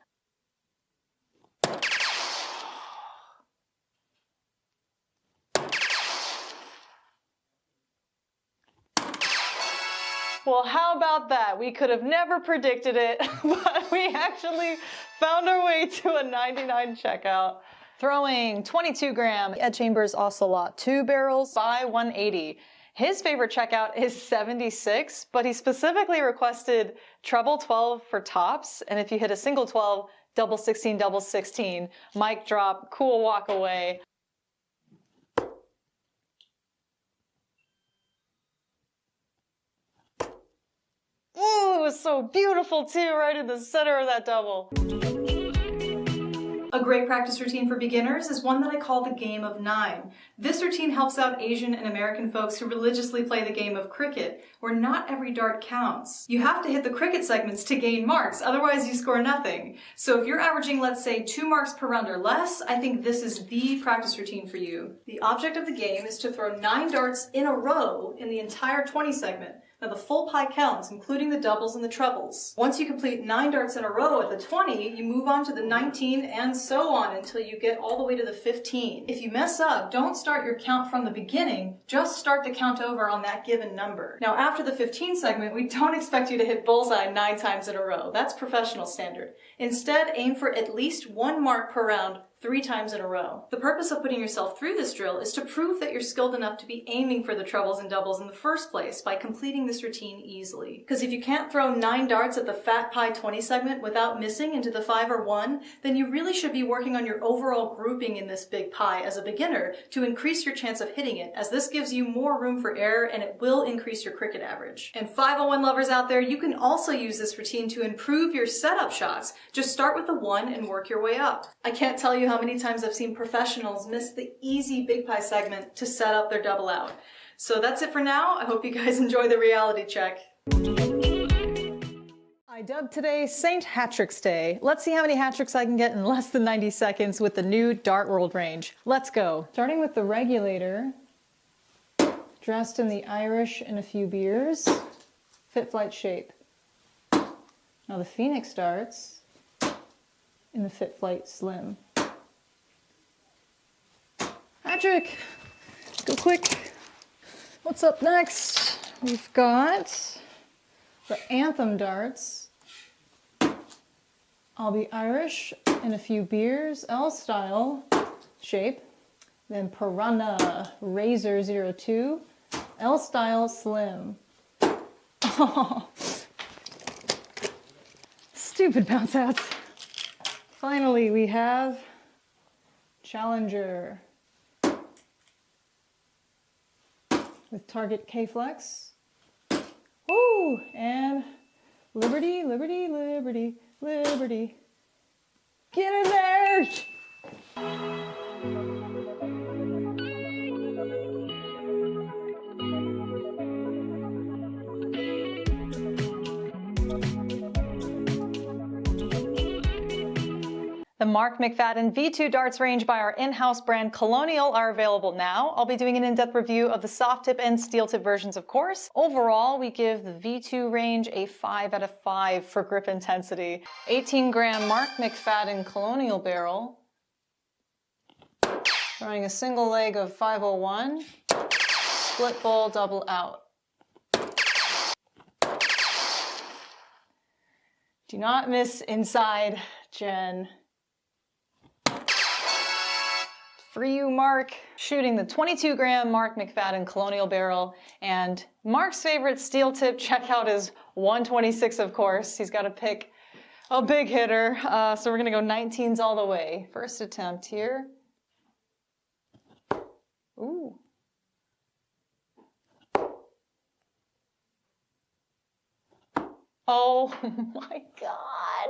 Speaker 4: Well, how about that? We could have never predicted it, but we actually found our way to a 99 checkout. Throwing 22-gram Ed Chambers Ocelot 2 barrels by 180. His favorite checkout is 76, but he specifically requested treble 12 for tops, and if you hit a single 12, double 16, double 16. Mic drop, cool walk away. Ooh, it was so beautiful too, right in the center of that double. A great practice routine for beginners is one that I call the Game of 9. This routine helps out Asian and American folks who religiously play the game of cricket, where not every dart counts. You have to hit the cricket segments to gain marks, otherwise you score nothing. So if you're averaging, let's say, 2 marks per round or less, I think this is the practice routine for you. The object of the game is to throw 9 darts in a row in the entire 20 segment. Now the full pie counts, including the doubles and the trebles. Once you complete 9 darts in a row at the 20, you move on to the 19 and so on until you get all the way to the 15. If you mess up, don't start your count from the beginning, just start the count over on that given number. Now after the 15 segment, we don't expect you to hit bullseye 9 times in a row. That's professional standard. Instead, aim for at least 1 mark per round 3 times in a row. The purpose of putting yourself through this drill is to prove that you're skilled enough to be aiming for the trebles and doubles in the first place by completing this routine easily. Because if you can't throw 9 darts at the fat pie 20 segment without missing into the 5 or 1, then you really should be working on your overall grouping in this big pie as a beginner to increase your chance of hitting it, as this gives you more room for error and it will increase your cricket average. And 501 lovers out there, you can also use this routine to improve your setup shots. Just start with the 1 and work your way up. I can't tell you how many times I've seen professionals miss the easy big pie segment to set up their double out. So that's it for now. I hope you guys enjoy the reality check. I dubbed today St. Hat-Tricks Day. Let's see how many hat-tricks I can get in less than 90 seconds with the new Dart World range. Let's go. Starting with the regulator, dressed in the Irish and a few beers, fit flight shape. Now the Phoenix darts in the fit flight slim. Patrick, go quick. What's up next? We've got the Anthem darts. I'll be Irish and a few beers, L style shape. Then Piranha Razor 02, L style slim. Oh, stupid bounce outs. Finally, we have Challenger with Target K-Flex. Woo! And Liberty, Liberty, Liberty, Liberty. Get in there! The Mark McFadden V2 darts range by our in-house brand Colonial are available now. I'll be doing an in-depth review of the soft tip and steel tip versions, of course. Overall, we give the V2 range a 5 out of 5 for grip intensity. 18-gram Mark McFadden Colonial barrel. Throwing a single leg of 501. Split bowl double out. Do not miss inside, Jen. For you, Mark, shooting the 22-gram Mark McFadden Colonial barrel, and Mark's favorite steel tip checkout is 126, of course. He's got to pick a big hitter, so we're gonna go 19s all the way. First attempt here. Ooh. Oh my God.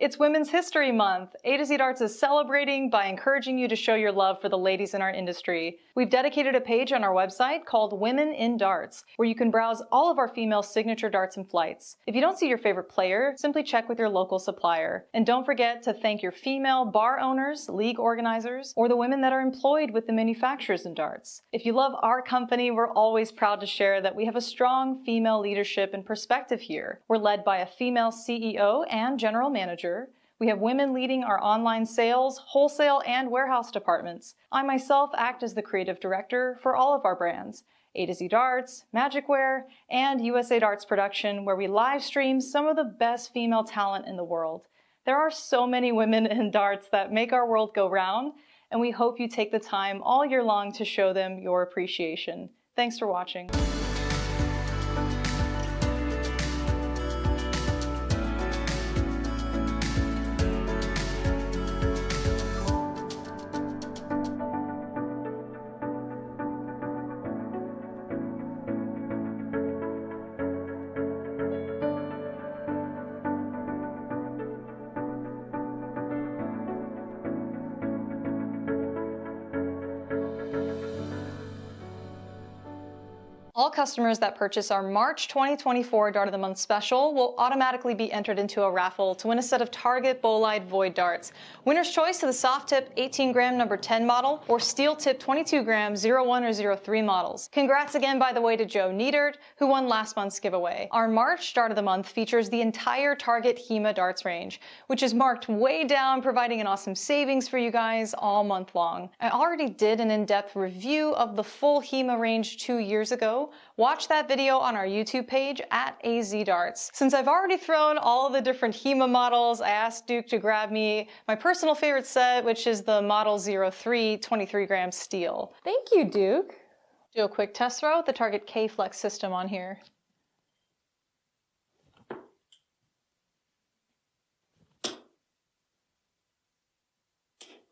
Speaker 4: It's Women's History Month. A to Z Darts is celebrating by encouraging you to show your love for the ladies in our industry. We've dedicated a page on our website called Women in Darts, where you can browse all of our female signature darts and flights. If you don't see your favorite player, simply check with your local supplier. And don't forget to thank your female bar owners, league organizers, or the women that are employed with the manufacturers in darts. If you love our company, we're always proud to share that we have a strong female leadership and perspective here. We're led by a female CEO and general manager. We have women leading our online sales, wholesale, and warehouse departments. I myself act as the creative director for all of our brands. A to Z Darts, Magicware, and USA Darts Production, where we live stream some of the best female talent in the world. There are so many women in darts that make our world go round, and we hope you take the time all year long to show them your appreciation. Thanks for watching. All customers that purchase our March 2024 Dart of the Month special will automatically be entered into a raffle to win a set of Target Bolide Void darts. Winner's choice to the soft tip 18 gram number 10 model or steel tip 22 gram 01 or 03 models. Congrats again, by the way, to Joe Niedert, who won last month's giveaway. Our March Dart of the Month features the entire Target HEMA darts range, which is marked way down, providing an awesome savings for you guys all month long. I already did an in-depth review of the full HEMA range 2 years ago. Watch that video on our YouTube page at AZ Darts. Since I've already thrown all of the different HEMA models, I asked Duke to grab me my personal favorite set, which is the Model 03 23 gram steel. Thank you, Duke. Do a quick test throw with the Target K-Flex system on here.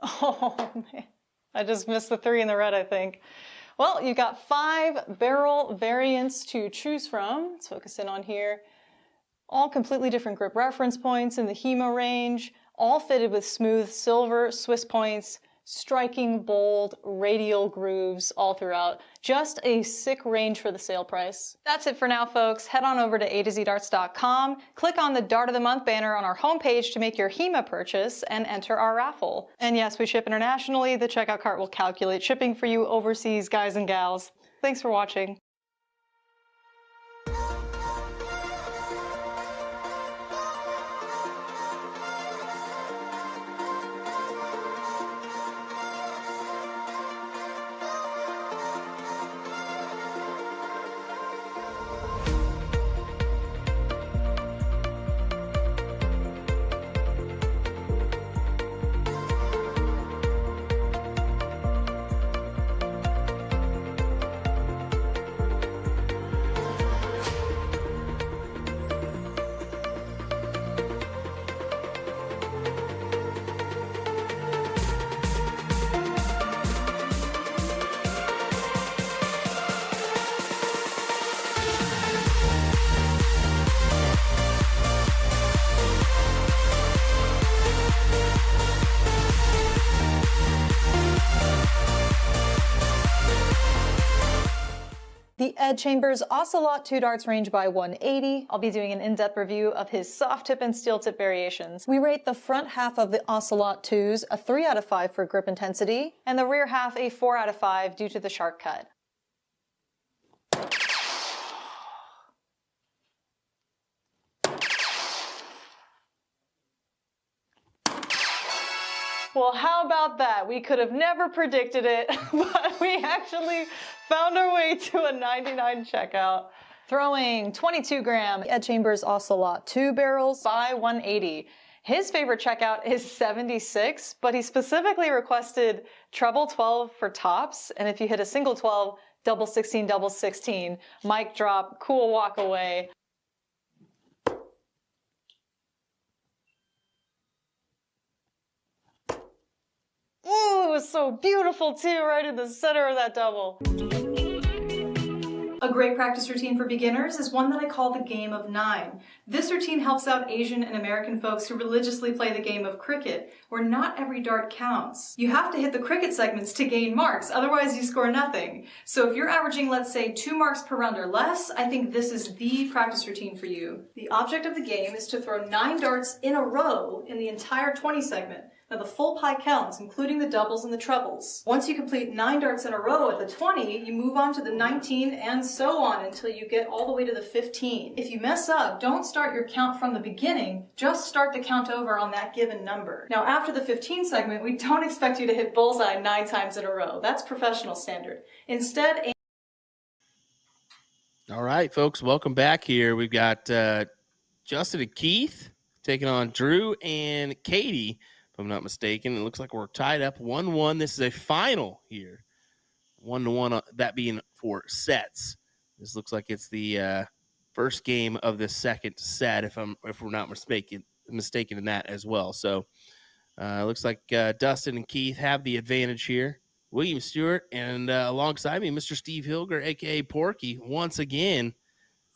Speaker 4: Oh man, I just missed the 3 in the red, I think. Well, you've got 5 barrel variants to choose from. Let's focus in on here. All completely different grip reference points in the HEMA range, all fitted with smooth silver Swiss points, striking bold radial grooves all throughout. Just a sick range for the sale price. That's it for now, folks. Head on over to atozdarts.com, click on the Dart of the Month banner on our homepage to make your HEMA purchase and enter our raffle. And yes, we ship internationally. The checkout cart will calculate shipping for you overseas, guys and gals. Thanks for watching. The Ed Chambers Ocelot 2 darts range by 180. I'll be doing an in-depth review of his soft tip and steel tip variations. We rate the front half of the Ocelot 2s a 3 out of 5 for grip intensity, and the rear half a 4 out of 5 due to the sharp cut. Well, how about that? We could have never predicted it, but we actually found our way to a 99 checkout. Throwing 22 gram Ed Chambers Ocelot 2 barrels by 180. His favorite checkout is 76, but he specifically requested treble 12 for tops, and if you hit a single 12, double 16, double 16. Mic drop, cool walk away. Ooh, it was so beautiful too, right in the center of that double. A great practice routine for beginners is one that I call the game of 9. This routine helps out Asian and American folks who religiously play the game of cricket, where not every dart counts. You have to hit the cricket segments to gain marks, otherwise you score nothing. So if you're averaging, let's say, 2 marks per round or less, I think this is the practice routine for you. The object of the game is to throw 9 darts in a row in the entire 20 segment. Now the full pie counts, including the doubles and the trebles. Once you complete 9 darts in a row at the 20, you move on to the 19 and so on until you get all the way to the 15. If you mess up, don't start your count from the beginning, just start the count over on that given number. Now after the 15 segment, we don't expect you to hit bullseye 9 times in a row. That's professional standard. Instead,
Speaker 1: All right, folks, welcome back here. We've got Justin and Keith taking on Drew and Katie, if I'm not mistaken. It looks like we're tied up 1-1. This is a final here, 1-1. That being for sets. This looks like it's the first game of the second set, if we're not mistaken in that as well. So looks like Dustin and Keith have the advantage here. William Stewart and alongside me, Mr. Steve Hilger, aka Porky, once again.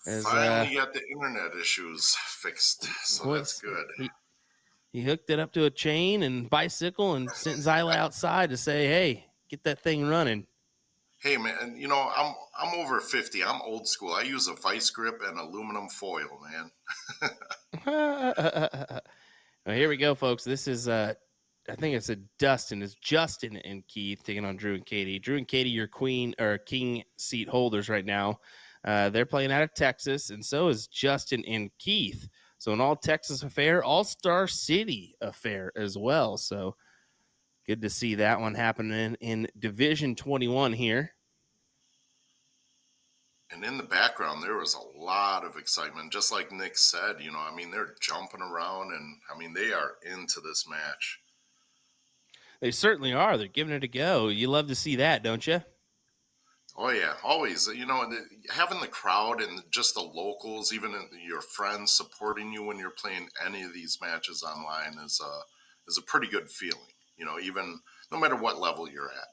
Speaker 2: Finally got the internet issues fixed, so that's good.
Speaker 1: He hooked it up to a chain and bicycle and sent Zyla outside to say, "Hey, get that thing running."
Speaker 2: Hey man, I'm over 50. I'm old school. I use a vice grip and aluminum foil, man.
Speaker 1: Well, here we go, folks. This is I think it's Dustin. It's Justin and Keith taking on Drew and Katie. Drew and Katie, your queen or king seat holders right now. They're playing out of Texas, and so is Justin and Keith. So an all Texas affair, all Star City affair as well. So good to see that one happening in Division 21 here.
Speaker 2: And in the background, there was a lot of excitement. Just like Nick said, they're jumping around and they are into this match.
Speaker 1: They certainly are. They're giving it a go. You love to see that, don't you?
Speaker 2: Oh yeah, always. Having the crowd and just the locals, even your friends supporting you when you're playing any of these matches online is a pretty good feeling. Even no matter what level you're at.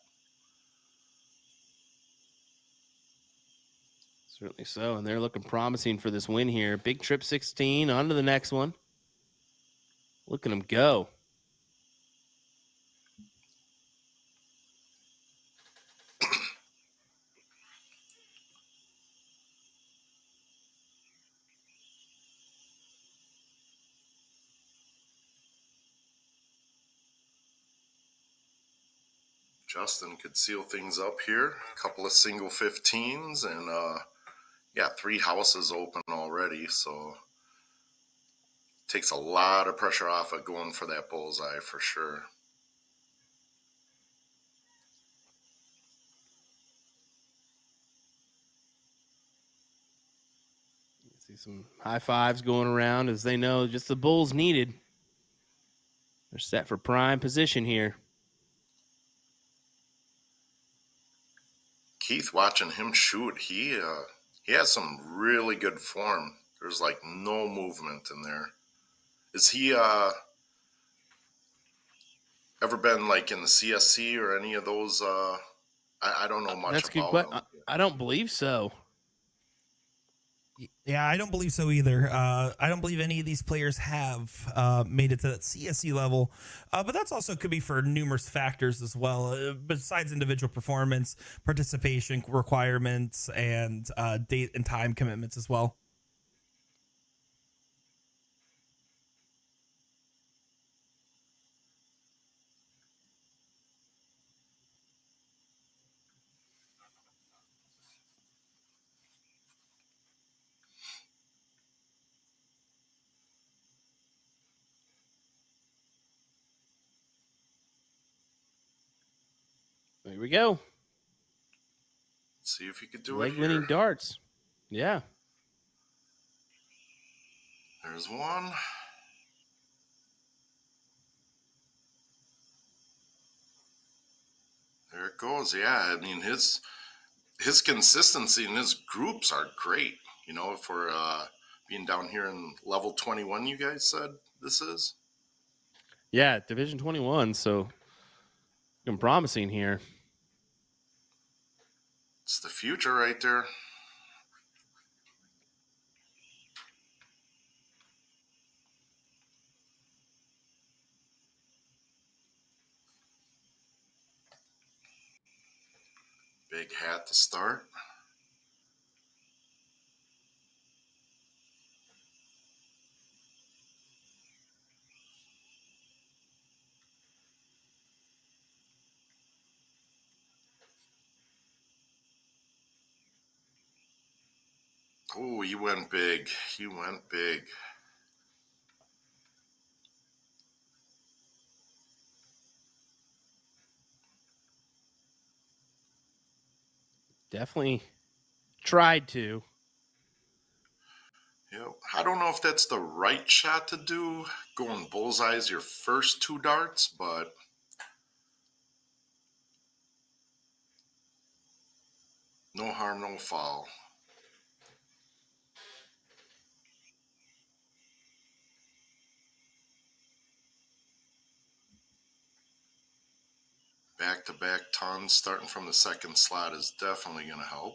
Speaker 1: Certainly so, and they're looking promising for this win here. Big Trip 16, on to the next one. Look at them go.
Speaker 2: Justin could seal things up here. A couple of single 15s and 3 houses open already, so takes a lot of pressure off of going for that bullseye for sure.
Speaker 1: See some high fives going around as they know just the Bulls needed. They're set for prime position here.
Speaker 2: Keith, watching him shoot, he has some really good form. There's like no movement in there. Is he ever been like in the CSC or any of those? I don't know much
Speaker 1: That's good.
Speaker 2: about him.
Speaker 1: I don't believe so.
Speaker 3: Yeah, I don't believe so either. I don't believe any of these players have made it to that CSE level, but that's also could be for numerous factors as well, besides individual performance, participation requirements, and date and time commitments as well.
Speaker 1: There we go.
Speaker 2: See if you could do
Speaker 1: Leg
Speaker 2: it here.
Speaker 1: winning darts. Yeah.
Speaker 2: There's one. There it goes. Yeah, I mean his consistency and his groups are great. For being down here in level 21, you guys said this is.
Speaker 1: Yeah, Division 21. So looking promising here.
Speaker 2: It's the future right there. Big hat to start. Oh, he went big. He went big.
Speaker 1: Definitely tried to.
Speaker 2: Yep. I don't know if that's the right shot to do, going bullseyes your first 2 darts, but no harm, no foul. Back-to-back tons starting from the second slot is definitely going to help.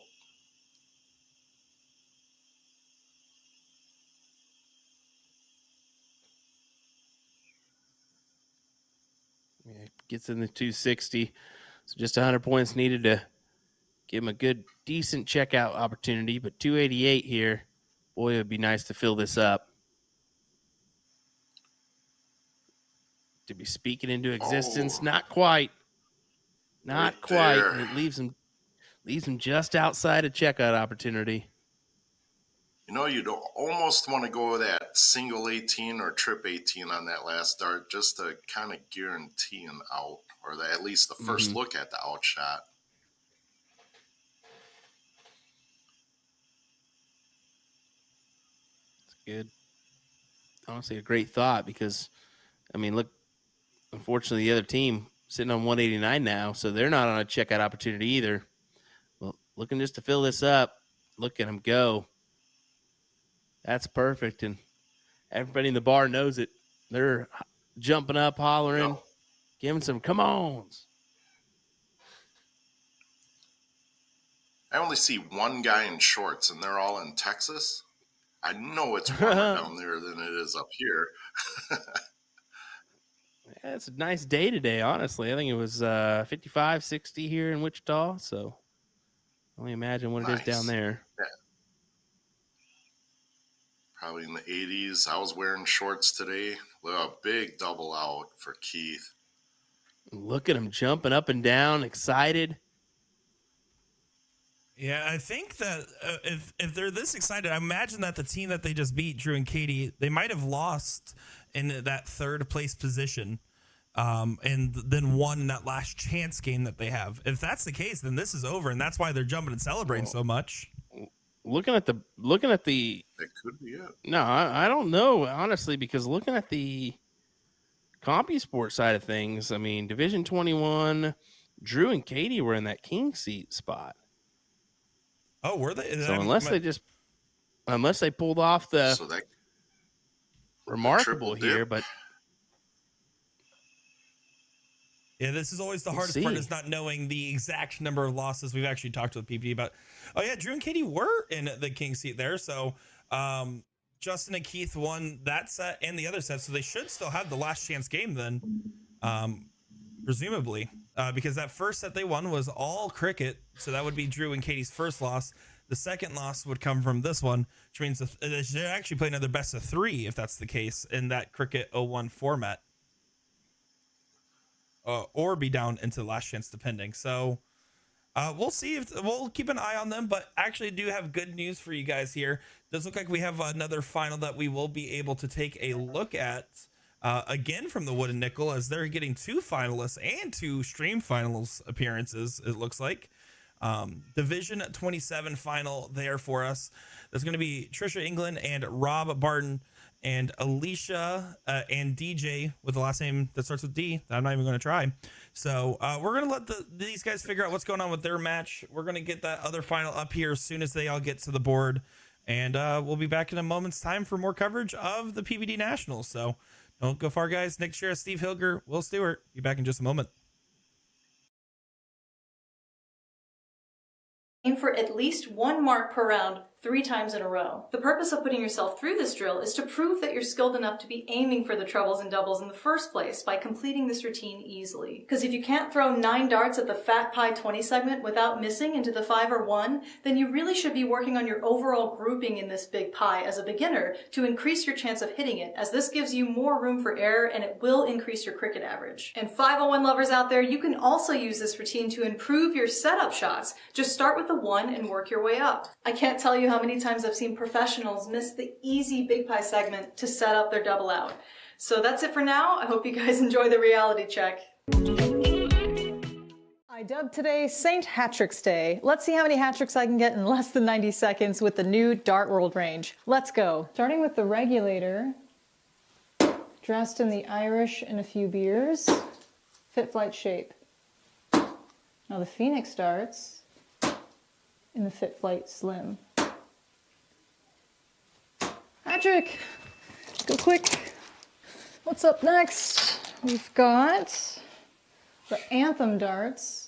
Speaker 1: Yeah, gets in the 260. So just 100 points needed to give him a good, decent checkout opportunity. But 288 here. Boy, it would be nice to fill this up. To be speaking into existence.
Speaker 2: Oh,
Speaker 1: Not quite.
Speaker 2: right
Speaker 1: Not quite.
Speaker 2: there.
Speaker 1: And it leaves him just outside a checkout opportunity.
Speaker 2: You know, you'd almost want to go with that single 18 or trip 18 on that last dart just to kind of guarantee an out, or at least the first look at the out shot.
Speaker 1: It's good. Honestly, a great thought because, I mean, look, unfortunately, the other team sitting on 189 now, so they're not on a checkout opportunity either. Well, looking just to fill this up. Look at them go. That's perfect. And everybody in the bar knows it. They're jumping up, hollering,
Speaker 2: Yep.
Speaker 1: giving some come-ons.
Speaker 2: I only see one guy in shorts, and they're all in Texas. I know it's warmer down there than it is up here.
Speaker 1: Yeah, it's a nice day today, honestly. I think it was 55, 60 here in Wichita, so only imagine what it is down
Speaker 2: Nice.
Speaker 1: there.
Speaker 2: Yeah. Probably in the 80s. I was wearing shorts today. Look, a big double out for Keith.
Speaker 1: Look at him jumping up and down, excited.
Speaker 3: Yeah, I think that if they're this excited, I imagine that the team that they just beat, Drew and Katie, they might have lost in that third place position, and then won in that last chance game that they have. If that's the case, then this is over, and that's why they're jumping and celebrating so much.
Speaker 1: Looking at the
Speaker 2: That could be it.
Speaker 1: no, I don't know honestly, because looking at the CompuSport side of things, I mean, Division 21, Drew and Katie were in that king seat spot.
Speaker 3: Oh, were they?
Speaker 1: So unless they pulled off the
Speaker 2: So that
Speaker 1: remarkable
Speaker 2: triple dip.
Speaker 1: here, but
Speaker 3: Yeah, this is always the
Speaker 1: We'll
Speaker 3: hardest part,
Speaker 1: see.
Speaker 3: is not knowing the exact number of losses. We've actually talked to the PPD about. Oh yeah, Drew and Katie were in the king seat there. So Justin and Keith won that set and the other set, so they should still have the last chance game then, presumably, because that first set they won was all cricket. So that would be Drew and Katie's first loss. The second loss would come from this one, which means they should actually play another best of 3 if that's the case in that cricket 01 format. Or be down into the last chance, depending. So we'll see if we'll keep an eye on them. But actually, do have good news for you guys here. Does look like we have another final that we will be able to take a look at again from the Wooden Nickel, as they're getting 2 finalists and 2 stream finals appearances. It looks like Division 27 final there for us. There's going to be Trisha England and Rob Barton, and Alicia and DJ with the last name that starts with D that I'm not even going to try. So we're going to let these guys figure out what's going on with their match. We're going to get that other final up here as soon as they all get to the board. And we'll be back in a moment's time for more coverage of the PPD Nationals. So don't go far, guys. Nick Shera, Steve Hilger, Will Stewart. Be back in just a moment.
Speaker 4: Aim for at least 1 mark per round 3 times in a row. The purpose of putting yourself through this drill is to prove that you're skilled enough to be aiming for the trebles and doubles in the first place by completing this routine easily. Because if you can't throw 9 darts at the fat pie 20 segment without missing into the 5 or 1, then you really should be working on your overall grouping in this big pie as a beginner to increase your chance of hitting it, as this gives you more room for error and it will increase your cricket average. And 501 lovers out there, you can also use this routine to improve your setup shots. Just start with the 1 and work your way up. I can't tell you how many times I've seen professionals miss the easy big pie segment to set up their double out. So that's it for now. I hope you guys enjoy the reality check. I dubbed today St. Hattrick's Day. Let's see how many hat tricks I can get in less than 90 seconds with the new Dart World range. Let's go. Starting with the regulator, dressed in the Irish and a few beers, fit flight shape. Now the Phoenix darts in the fit flight slim. Hat trick, go quick. What's up next? We've got the Anthem darts.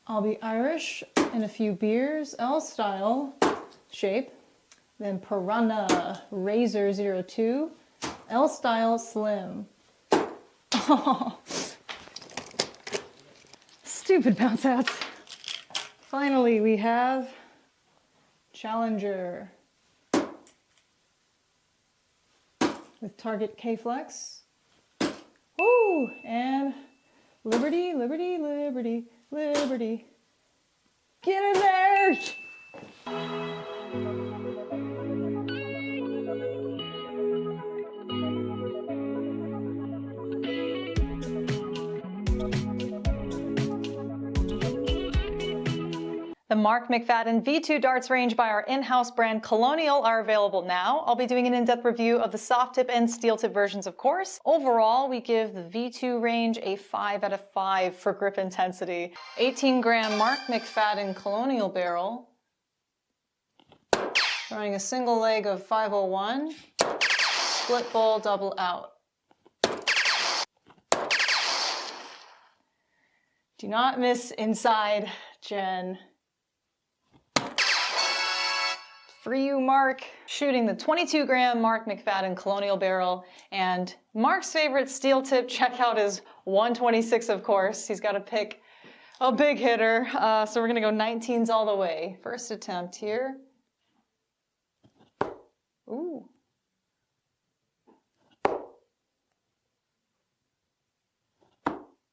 Speaker 4: I'll be Irish and a few beers, L style shape. Then Piranha Razor 02, L style slim. Oh, stupid bounce outs. Finally, we have Challenger with Target K-Flex. Ooh, and Liberty, Liberty, Liberty, Liberty. Get in there! The Mark McFadden V2 darts range by our in-house brand Colonial are available now. I'll be doing an in-depth review of the soft tip and steel tip versions, of course. Overall, we give the V2 range a 5 out of 5 for grip intensity. 18-gram Mark McFadden Colonial barrel. Throwing a single leg of 501. Split bowl, double out. Do not miss inside, Jen. For you, Mark, shooting the 22-gram Mark McFadden Colonial barrel, and Mark's favorite steel tip checkout is 126, of course. He's got to pick a big hitter, so we're gonna go 19s all the way. First attempt here. Ooh.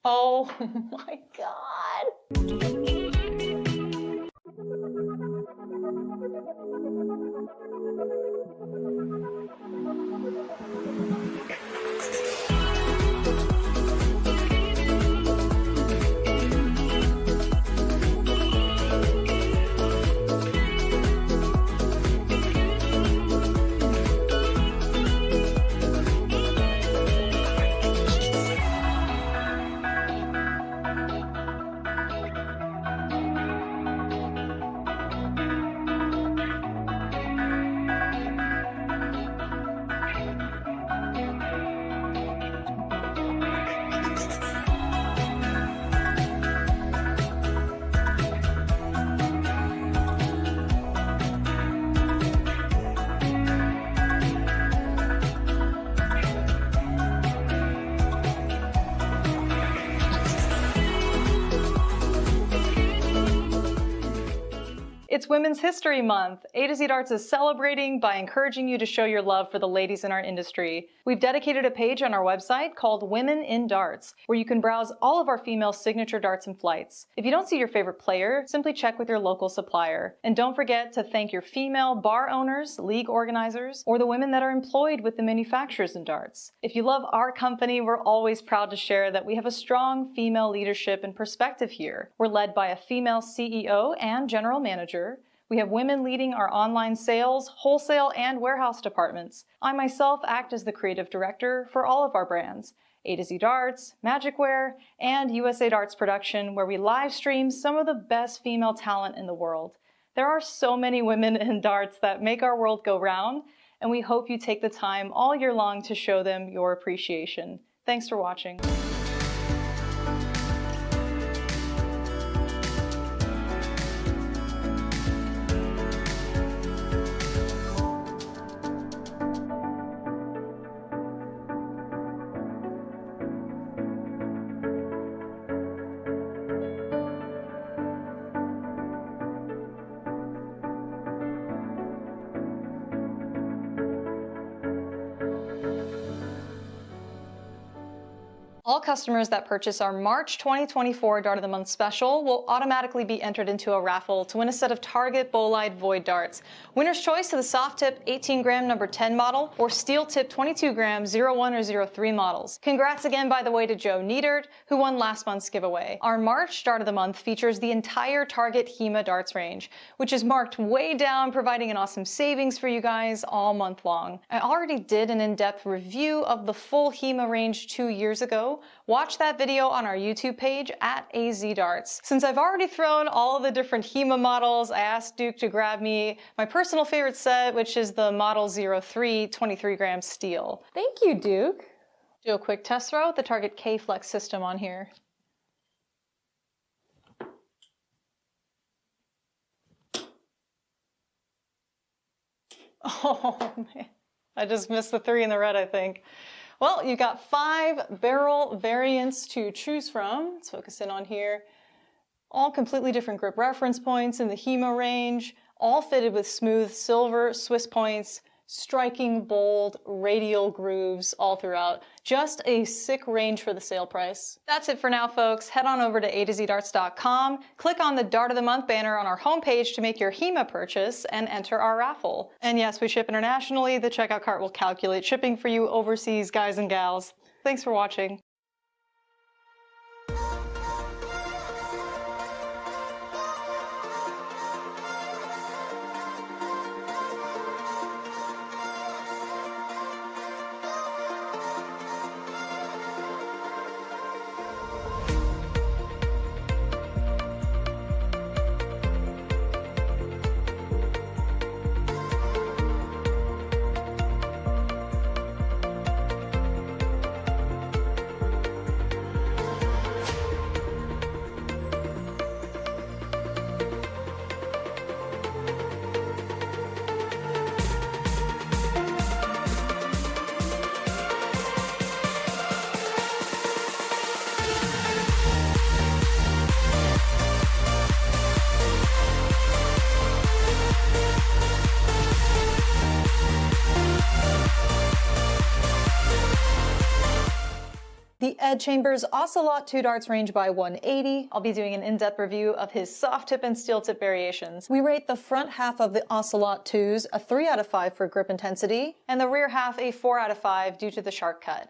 Speaker 4: Oh my God. It's Women's History Month. A to Z Darts is celebrating by encouraging you to show your love for the ladies in our industry. We've dedicated a page on our website called Women in Darts, where you can browse all of our female signature darts and flights. If you don't see your favorite player, simply check with your local supplier. And don't forget to thank your female bar owners, league organizers, or the women that are employed with the manufacturers in darts. If you love our company, we're always proud to share that we have a strong female leadership and perspective here. We're led by a female CEO and general manager. We have women leading our online sales, wholesale, and warehouse departments. I myself act as the creative director for all of our brands, A to Z Darts, Magicware, and USA Darts Production, where we live stream some of the best female talent in the world. There are so many women in darts that make our world go round, and we hope you take the time all year long to show them your appreciation. Thanks for watching. All customers that purchase our March 2024 Dart of the Month special will automatically be entered into a raffle to win a set of Target Bolide Void darts. Winner's choice to the soft tip 18 gram number 10 model or steel tip 22 gram 01 or 03 models. Congrats again, by the way, to Joe Needert, who won last month's giveaway. Our March Dart of the Month features the entire Target HEMA darts range, which is marked way down, providing an awesome savings for you guys all month long. I already did an in-depth review of the full HEMA range 2 years ago. Watch that video on our YouTube page at AZ Darts. Since I've already thrown all of the different HEMA models, I asked Duke to grab me my personal favorite set, which is the Model 03 23 gram steel. Thank you, Duke. Do a quick test throw with the Target K-Flex system on here. Oh man, I just missed the 3 in the red, I think. Well, you've got 5 barrel variants to choose from. Let's focus in on here. All completely different grip reference points in the HEMA range, all fitted with smooth silver Swiss points, striking bold radial grooves all throughout. Just a sick range for the sale price. That's it for now, folks. Head on over to a2zdarts.com, click on the Dart of the Month banner on our homepage to make your HEMA purchase and enter our raffle. And yes, we ship internationally. The checkout cart will calculate shipping for you overseas, guys and gals. Thanks for watching. The Ed Chambers Ocelot 2 darts range by 180. I'll be doing an in-depth review of his soft tip and steel tip variations. We rate the front half of the Ocelot 2s a 3 out of 5 for grip intensity, and the rear half a 4 out of 5 due to the sharp cut.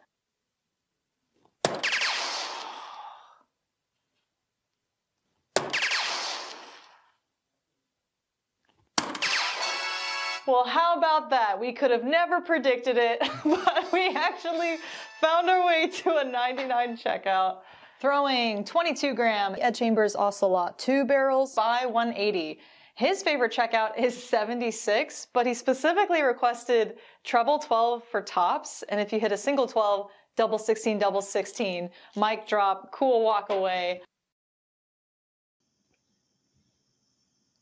Speaker 4: Well, how about that? We could have never predicted it, but we actually found our way to a 99 checkout. Throwing 22 gram Ed Chambers Ocelot 2 barrels by 180. His favorite checkout is 76, but he specifically requested treble 12 for tops, and if you hit a single 12, double 16, double 16. Mic drop, cool walk away.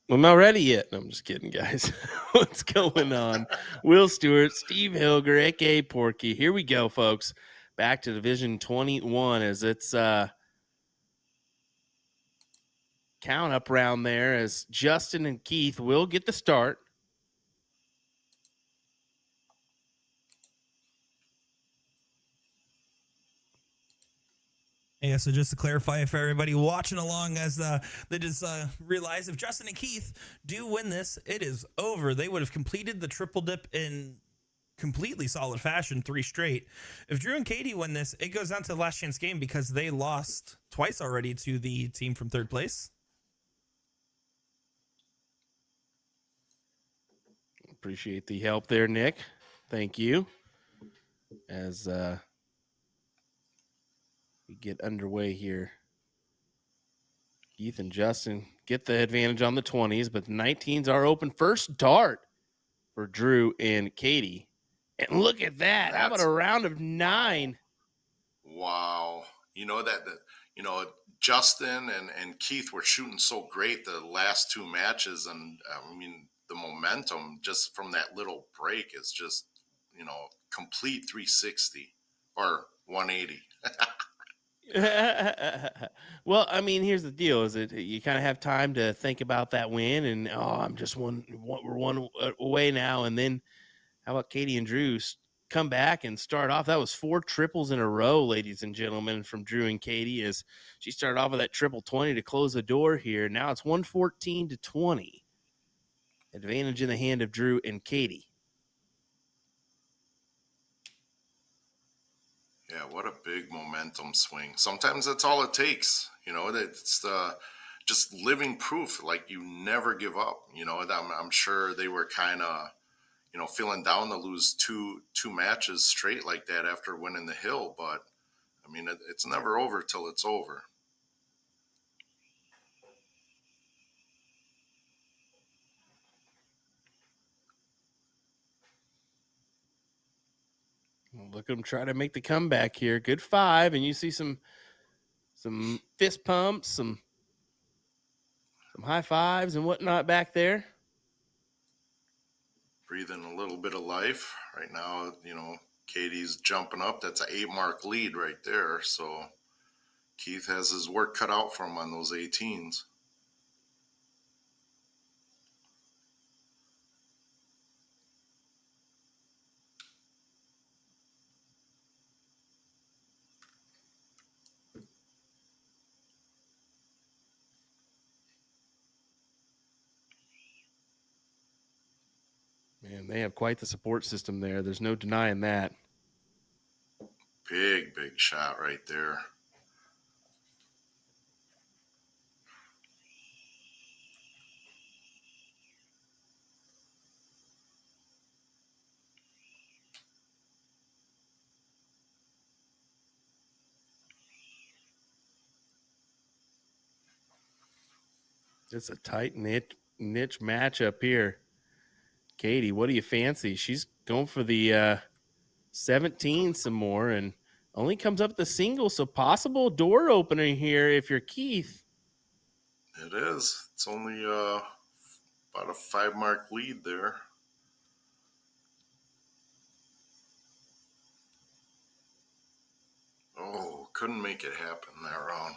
Speaker 1: I'm not ready yet. No, I'm just kidding, guys. What's going on? Will Stewart, Steve Hilger, aka Porky. Here we go, folks. Back to Division 21 as it's count up round there as Justin and Keith will get the start.
Speaker 3: Yeah, so just to clarify for everybody watching along as they just realize if Justin and Keith do win this, it is over. They would have completed the triple dip in completely solid fashion, 3 straight. If Drew and Katie win this, it goes down to the last chance game because they lost twice already to the team from 3rd place.
Speaker 1: Appreciate the help there, Nick. Thank you. As we get underway here. Keith and Justin get the advantage on the 20s, but the 19s are open. First dart for Drew and Katie. And look at that. How about a round of 9?
Speaker 2: Wow. Justin and Keith were shooting so great the last 2 matches. And I mean, the momentum just from that little break is just, complete 360 or 180.
Speaker 1: Well, I mean, here's the deal: is that you kind of have time to think about that win, and I'm just we're one away now. And then, how about Katie and Drew come back and start off. That was 4 triples in a row, ladies and gentlemen, from Drew and Katie, as she started off with that triple 20 to close the door here. Now it's 114-20. Advantage in the hand of Drew and Katie.
Speaker 2: Yeah, what a big momentum swing. Sometimes that's all it takes. It's just living proof, like you never give up. I'm sure they were kind of, feeling down to lose two matches straight like that after winning the Hill. But I mean, it's never over till it's over.
Speaker 1: Look at them try to make the comeback here. Good 5, and you see some fist pumps, some high fives and whatnot back there.
Speaker 2: Breathing a little bit of life right now. Katie's jumping up. That's an 8-mark lead right there. So Keith has his work cut out for him on those 18s.
Speaker 1: Man, they have quite the support system there. There's no denying that.
Speaker 2: Big shot right there.
Speaker 1: It's a tight niche matchup here. Katie, what do you fancy? She's going for the 17 some more and only comes up the single, so possible door opener here if you're Keith.
Speaker 2: It is. It's only about a 5-mark lead there. Oh, couldn't make it happen that round.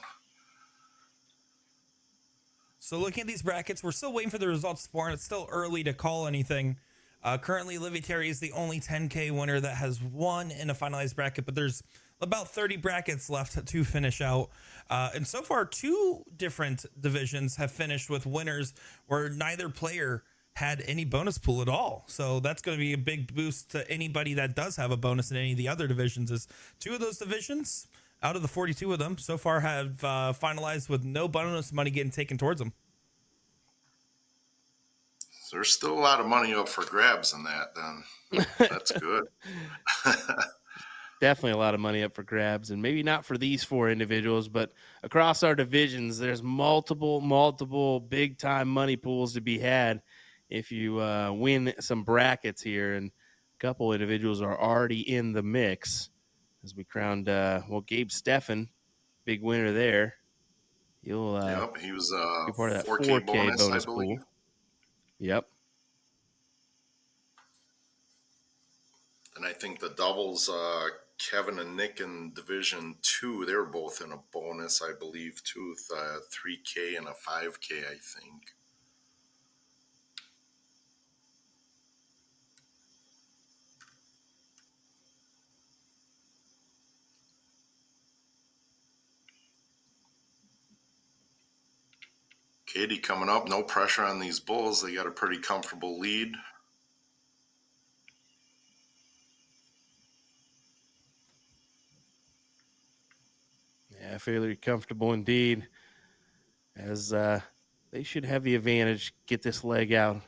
Speaker 3: So looking at these brackets, we're still waiting for the results, Sporn. It's still early to call anything. Currently, Livy Terry is the only 10K winner that has won in a finalized bracket, but there's about 30 brackets left to finish out. And so far, 2 different divisions have finished with winners where neither player had any bonus pool at all. So that's going to be a big boost to anybody that does have a bonus in any of the other divisions. Is 2 of those divisions out of the 42 of them so far have finalized with no bonus money getting taken towards them.
Speaker 2: There's still a lot of money up for grabs in that, then. That's good.
Speaker 1: Definitely a lot of money up for grabs, and maybe not for these 4 individuals, but across our divisions, there's multiple big-time money pools to be had if you win some brackets here, and a couple individuals are already in the mix as we crowned, Gabe Steffen, big winner there. You'll
Speaker 2: Yep, he was
Speaker 1: be part of that
Speaker 2: 4K
Speaker 1: 4K bonus
Speaker 2: I believe.
Speaker 1: pool. Yep.
Speaker 2: And I think the doubles, Kevin and Nick in Division 2, they were both in a bonus, I believe, too, with 3K and a 5K, I think. Katie coming up, no pressure on these Bulls. They got a pretty comfortable lead.
Speaker 1: Yeah, fairly comfortable indeed, as they should have the advantage, get this leg out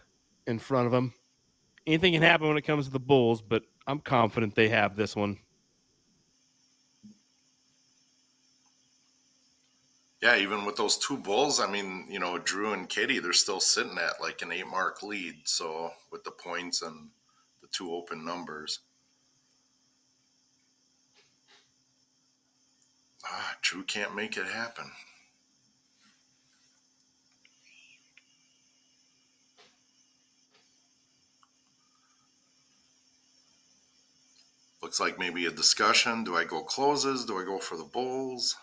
Speaker 1: in front of them. Anything can happen when it comes to the Bulls, but I'm confident they have this one.
Speaker 2: Yeah, even with those 2 Bulls, I mean, Drew and Katie, they're still sitting at like an 8-mark lead. So with the points and the 2 open numbers. Drew can't make it happen. Looks like maybe a discussion. Do I go closes? Do I go for the Bulls?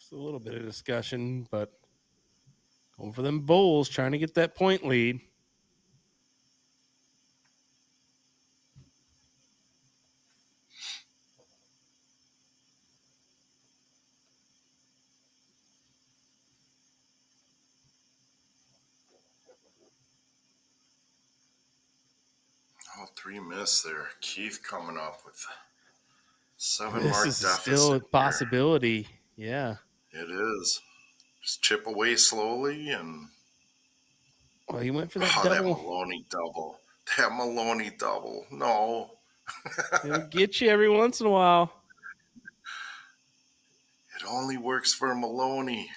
Speaker 1: Just a little bit of discussion, but going for them Bulls, trying to get that point lead.
Speaker 2: Oh, 3 miss there. Keith coming up with 7
Speaker 1: This
Speaker 2: mark
Speaker 1: is still a
Speaker 2: deficit here.
Speaker 1: possibility. Yeah.
Speaker 2: It is. Just chip away slowly and
Speaker 1: Well, he went for that
Speaker 2: that
Speaker 1: double.
Speaker 2: Maloney double. That Maloney double. No.
Speaker 1: It'll get you every once in a while.
Speaker 2: It only works for Maloney.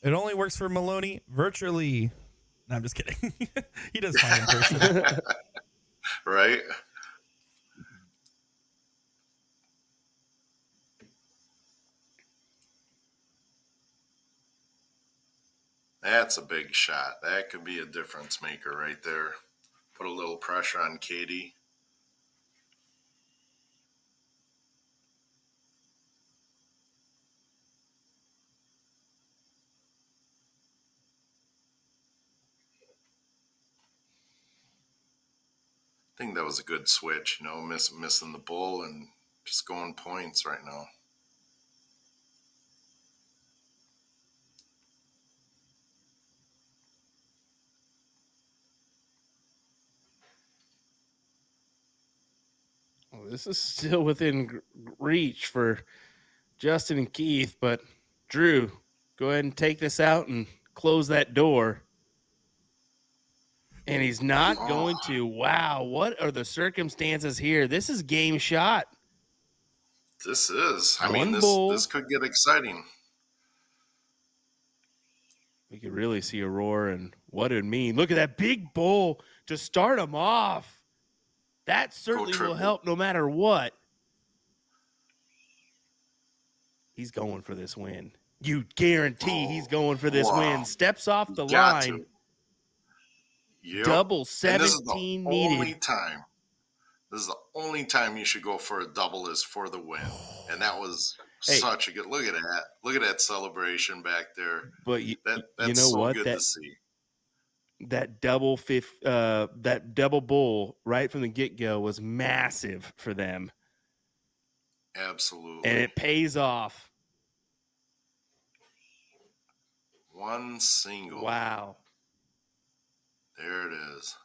Speaker 3: It only works for Maloney virtually. No, I'm just kidding. He does fine in person.
Speaker 2: Right? That's a big shot. That could be a difference maker right there. Put a little pressure on Katie. I think that was a good switch, missing the bull and just going points right now.
Speaker 1: Well, this is still within reach for Justin and Keith, but Drew, go ahead and take this out and close that door. And he's not going to. Wow, what are the circumstances here? This is game shot.
Speaker 2: This is. I
Speaker 1: One
Speaker 2: mean,
Speaker 1: bull.
Speaker 2: this could get exciting.
Speaker 1: We could really see a roar and what it would mean. Look at that big bull to start him off. That certainly will
Speaker 2: triple.
Speaker 1: help no matter what. He's going for this win. You guarantee he's going for this win. Steps off the line.
Speaker 2: Yep.
Speaker 1: Double
Speaker 2: And this is
Speaker 1: 17
Speaker 2: the
Speaker 1: needed.
Speaker 2: only time. This is the only time you should go for a double is for the win. And that was such a good look at that. Look at that celebration back there.
Speaker 1: But
Speaker 2: that's
Speaker 1: you know
Speaker 2: so
Speaker 1: what?
Speaker 2: good to see.
Speaker 1: That double bull right from the get-go was massive for them.
Speaker 2: Absolutely.
Speaker 1: And it pays off.
Speaker 2: One single.
Speaker 1: Wow.
Speaker 2: There it is.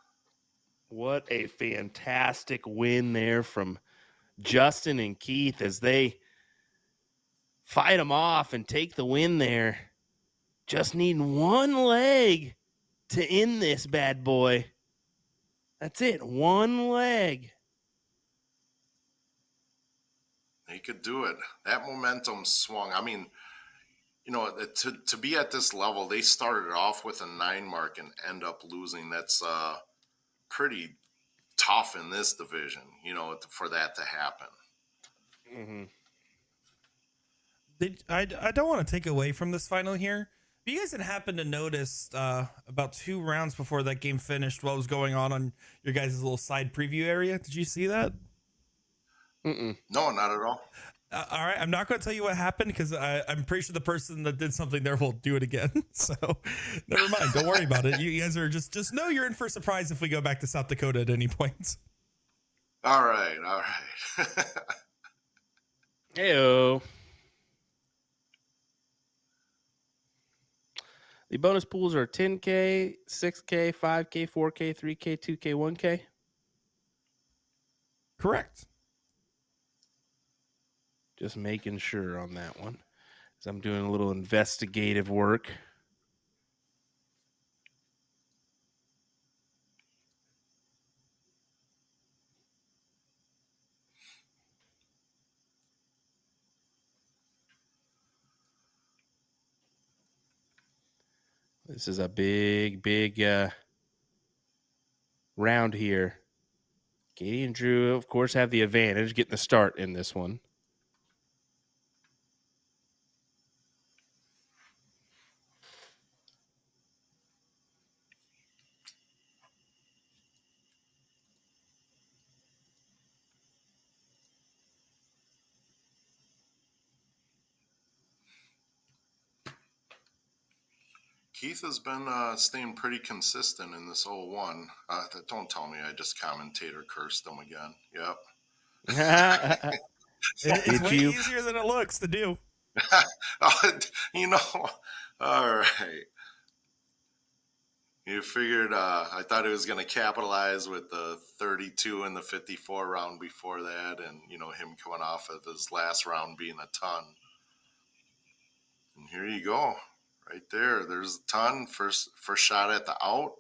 Speaker 1: What a fantastic win there from Justin and Keith as they fight them off and take the win there. Just need one leg to end this bad boy. That's it. One leg.
Speaker 2: They could do it. That momentum swung. I mean, to be at this level, they started off with a 9 mark and end up losing. That's pretty tough in this division, for that to happen.
Speaker 1: Mm-hmm.
Speaker 3: I don't want to take away from this final here. If you guys had happened to notice about 2 rounds before that game finished what was going on your guys' little side preview area, did you see that?
Speaker 1: Mm-mm.
Speaker 2: No, not at all.
Speaker 3: All right, I'm not going to tell you what happened because I'm pretty sure the person that did something there will do it again. So never mind. Don't worry about it. You guys are just know you're in for a surprise if we go back to South Dakota at any point.
Speaker 2: All right.
Speaker 1: Heyo. The bonus pools are 10K, 6K, 5K, 4K, 3K, 2K, 1K.
Speaker 3: Correct.
Speaker 1: Just making sure on that one, as I'm doing a little investigative work. This is a big round here. Katie and Drew, of course, have the advantage getting the start in this one.
Speaker 2: Keith has been staying pretty consistent in this 01. Don't tell me I just commentator cursed him again. Yep.
Speaker 3: It's
Speaker 1: Did
Speaker 3: way
Speaker 1: you?
Speaker 3: easier than it looks to do.
Speaker 2: You know, all right. You figured I thought he was going to capitalize with the 32 and the 54 round before that, and him coming off of his last round being a ton. And here you go, right there. There's a ton. First shot at the out.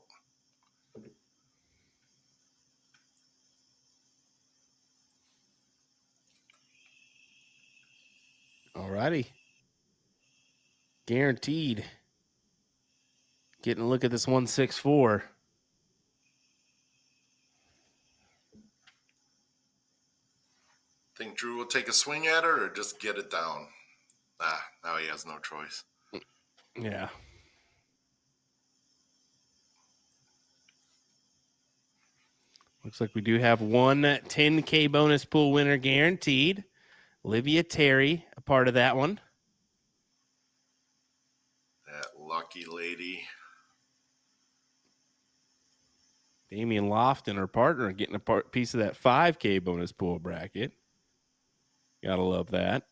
Speaker 1: Alrighty. Guaranteed. Getting a look at this 164.
Speaker 2: Think Drew will take a swing at it or just get it down? Now he has no choice.
Speaker 1: Yeah. Looks like we do have one 10K bonus pool winner guaranteed. Olivia Terry, a part of that one.
Speaker 2: That lucky lady.
Speaker 1: Damian Lofton, her partner, getting a piece of that 5K bonus pool bracket. Gotta love that.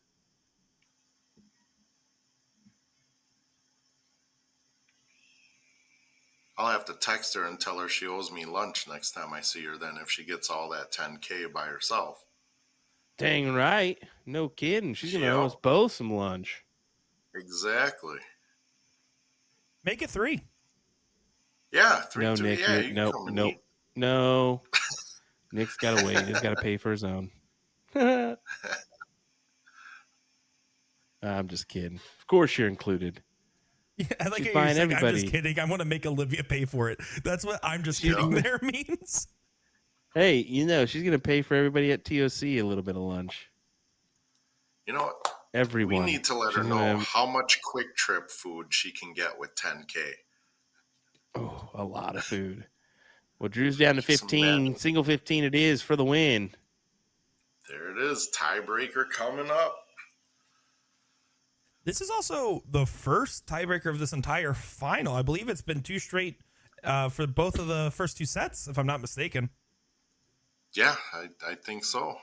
Speaker 2: I'll have to text her and tell her she owes me lunch next time I see her then if she gets all that 10K by herself.
Speaker 1: Dang right. No kidding. She's going to owe
Speaker 2: Yep.
Speaker 1: us both some lunch.
Speaker 2: Exactly.
Speaker 3: Make it 3.
Speaker 2: Yeah, 3
Speaker 1: No,
Speaker 2: 2.
Speaker 1: Nick.
Speaker 2: Yeah, you
Speaker 1: Nope.
Speaker 2: come and
Speaker 1: Nope.
Speaker 2: eat.
Speaker 1: No. Nick's got to wait. He's got to pay for his own. I'm just kidding. Of course you're included.
Speaker 3: Yeah, I like
Speaker 1: She's
Speaker 3: how you're
Speaker 1: buying
Speaker 3: saying, I'm
Speaker 1: everybody.
Speaker 3: just kidding. I want to make Olivia pay for it. That's what I'm just
Speaker 1: She's
Speaker 3: kidding
Speaker 1: gonna-
Speaker 3: there means.
Speaker 1: Hey, she's going to pay for everybody at TOC a little bit of lunch.
Speaker 2: You know what?
Speaker 1: Everyone.
Speaker 2: We need to let her
Speaker 1: She's
Speaker 2: know
Speaker 1: gonna-
Speaker 2: how much Quick Trip food she can get with 10K.
Speaker 1: Oh, a lot of food. Well, Drew's down to
Speaker 2: Just
Speaker 1: 15.
Speaker 2: imagine.
Speaker 1: Single 15 it is for the win.
Speaker 2: There it is. Tiebreaker coming up.
Speaker 3: This is also the first tiebreaker of this entire final. I believe it's been 2 straight for both of the first 2 sets, if I'm not mistaken.
Speaker 2: Yeah, I think so.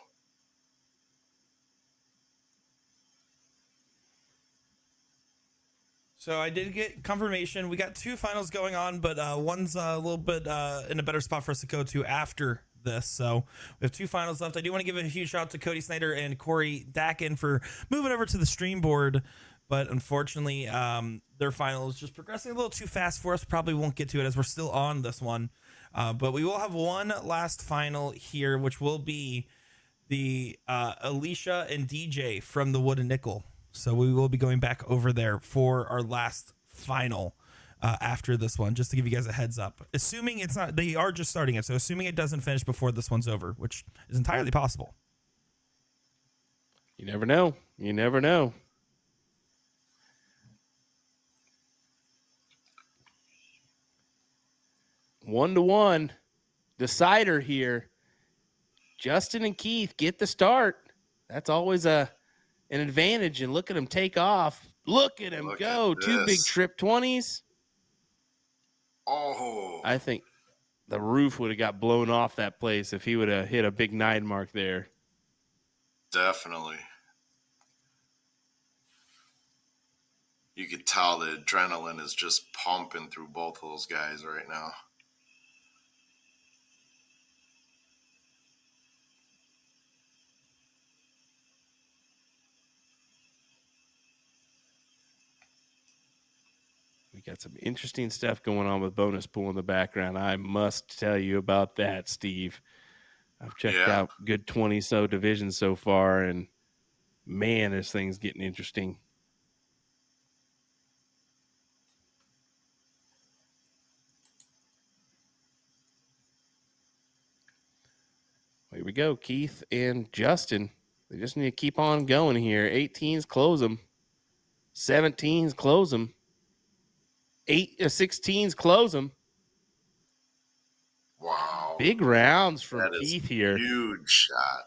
Speaker 3: So I did get confirmation. We got 2 finals going on, but one's a little bit in a better spot for us to go to after this. So we have 2 finals left. I do want to give a huge shout out to Cody Snyder and Corey Dakin for moving over to the stream board. But unfortunately, their final is just progressing a little too fast for us. Probably won't get to it as we're still on this one. But we will have one last final here, which will be the Alicia and DJ from the Wood and Nickel. So we will be going back over there for our last final after this one, just to give you guys a heads up. Assuming it's not, they are just starting it. So assuming it doesn't finish before this one's over, which is entirely possible.
Speaker 1: You never know. You never know. One to one. Decider here. Justin and Keith get the start. That's always an advantage. And look at them take off. Look at him go. 2 big trip 20s.
Speaker 2: Oh.
Speaker 1: I think the roof would have got blown off that place if he would have hit a big 9 mark there.
Speaker 2: Definitely. You could tell the adrenaline is just pumping through both of those guys right now.
Speaker 1: We got some interesting stuff going on with Bonus Pool in the background. I must tell you about that, Steve. I've checked out good 20-so divisions so far, and man, this thing's getting interesting. Here we go, Keith and Justin. They just need to keep on going here. 18s, close them. 17s, close them. 16s, close them.
Speaker 2: Wow.
Speaker 1: Big rounds from
Speaker 2: That is
Speaker 1: Keith here.
Speaker 2: Huge shot.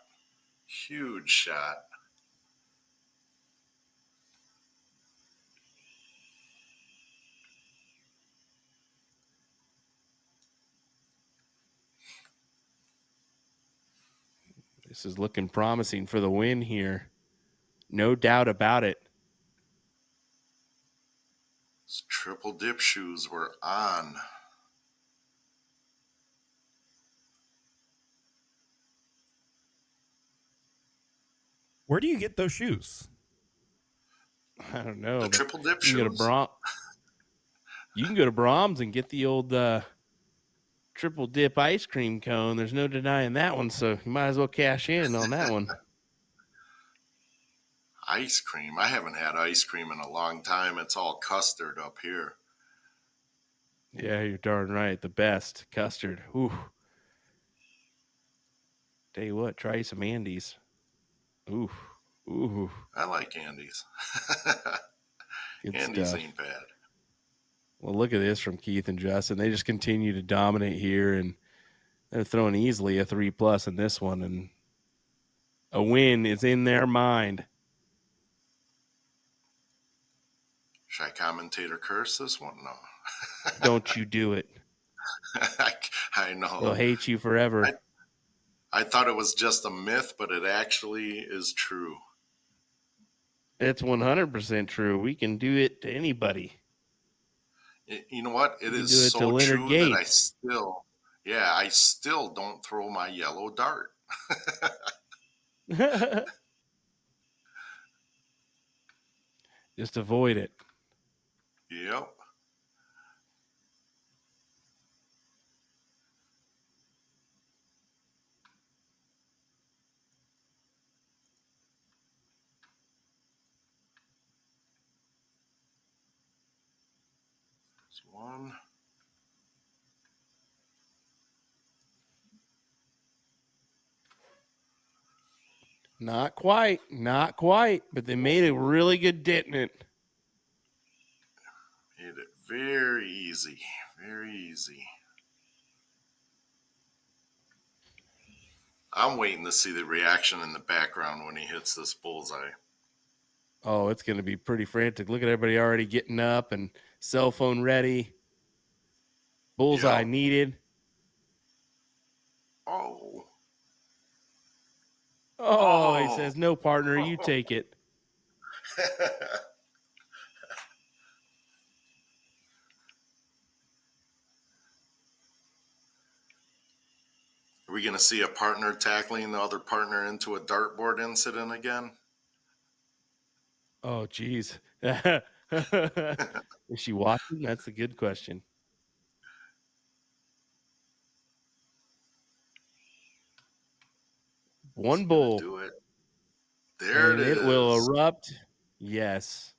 Speaker 2: Huge shot.
Speaker 1: This is looking promising for the win here. No doubt about it.
Speaker 2: These triple dip shoes were on.
Speaker 3: Where do you get those shoes?
Speaker 1: I don't know.
Speaker 2: The
Speaker 1: But
Speaker 2: triple dip
Speaker 1: you can
Speaker 2: shoes.
Speaker 1: You can go to Brahms and get the old triple dip ice cream cone. There's no denying that one, so you might as well cash in on that one.
Speaker 2: Ice cream. I haven't had ice cream in a long time. It's all custard up here.
Speaker 1: Yeah, you're darn right. The best custard. Ooh. Tell you what, try some Andes. Ooh. Ooh.
Speaker 2: I like Andes.
Speaker 1: Good
Speaker 2: Andes
Speaker 1: stuff.
Speaker 2: ain't bad.
Speaker 1: Well, look at this from Keith and Justin. They just continue to dominate here, and they're throwing easily a 3+ in this one, and a win is in their mind.
Speaker 2: Should I commentate or curse this one? No.
Speaker 1: Don't you do it.
Speaker 2: I know.
Speaker 1: They'll hate you forever.
Speaker 2: I thought it was just a myth, but it actually is true.
Speaker 1: It's 100% true. We can do it to anybody.
Speaker 2: You know what? It
Speaker 1: You
Speaker 2: is
Speaker 1: do it to
Speaker 2: so
Speaker 1: Leonard
Speaker 2: true that I still don't throw my yellow dart.
Speaker 1: Just avoid it.
Speaker 2: Yep. There's one.
Speaker 1: Not quite, but they made a really good dent in it.
Speaker 2: Made it very easy. Very easy. I'm waiting to see the reaction in the background when he hits this bullseye.
Speaker 1: Oh, it's going to be pretty frantic. Look at everybody already getting up and cell phone ready. Bullseye
Speaker 2: Yep.
Speaker 1: needed.
Speaker 2: Oh.
Speaker 1: Oh, he says, no, partner, you take it.
Speaker 2: Are we going to see a partner tackling the other partner into a dartboard incident again?
Speaker 1: Oh, geez. Is she watching? That's a good question. One bull.
Speaker 2: Do it. There
Speaker 1: and
Speaker 2: it is.
Speaker 1: It will erupt. Yes.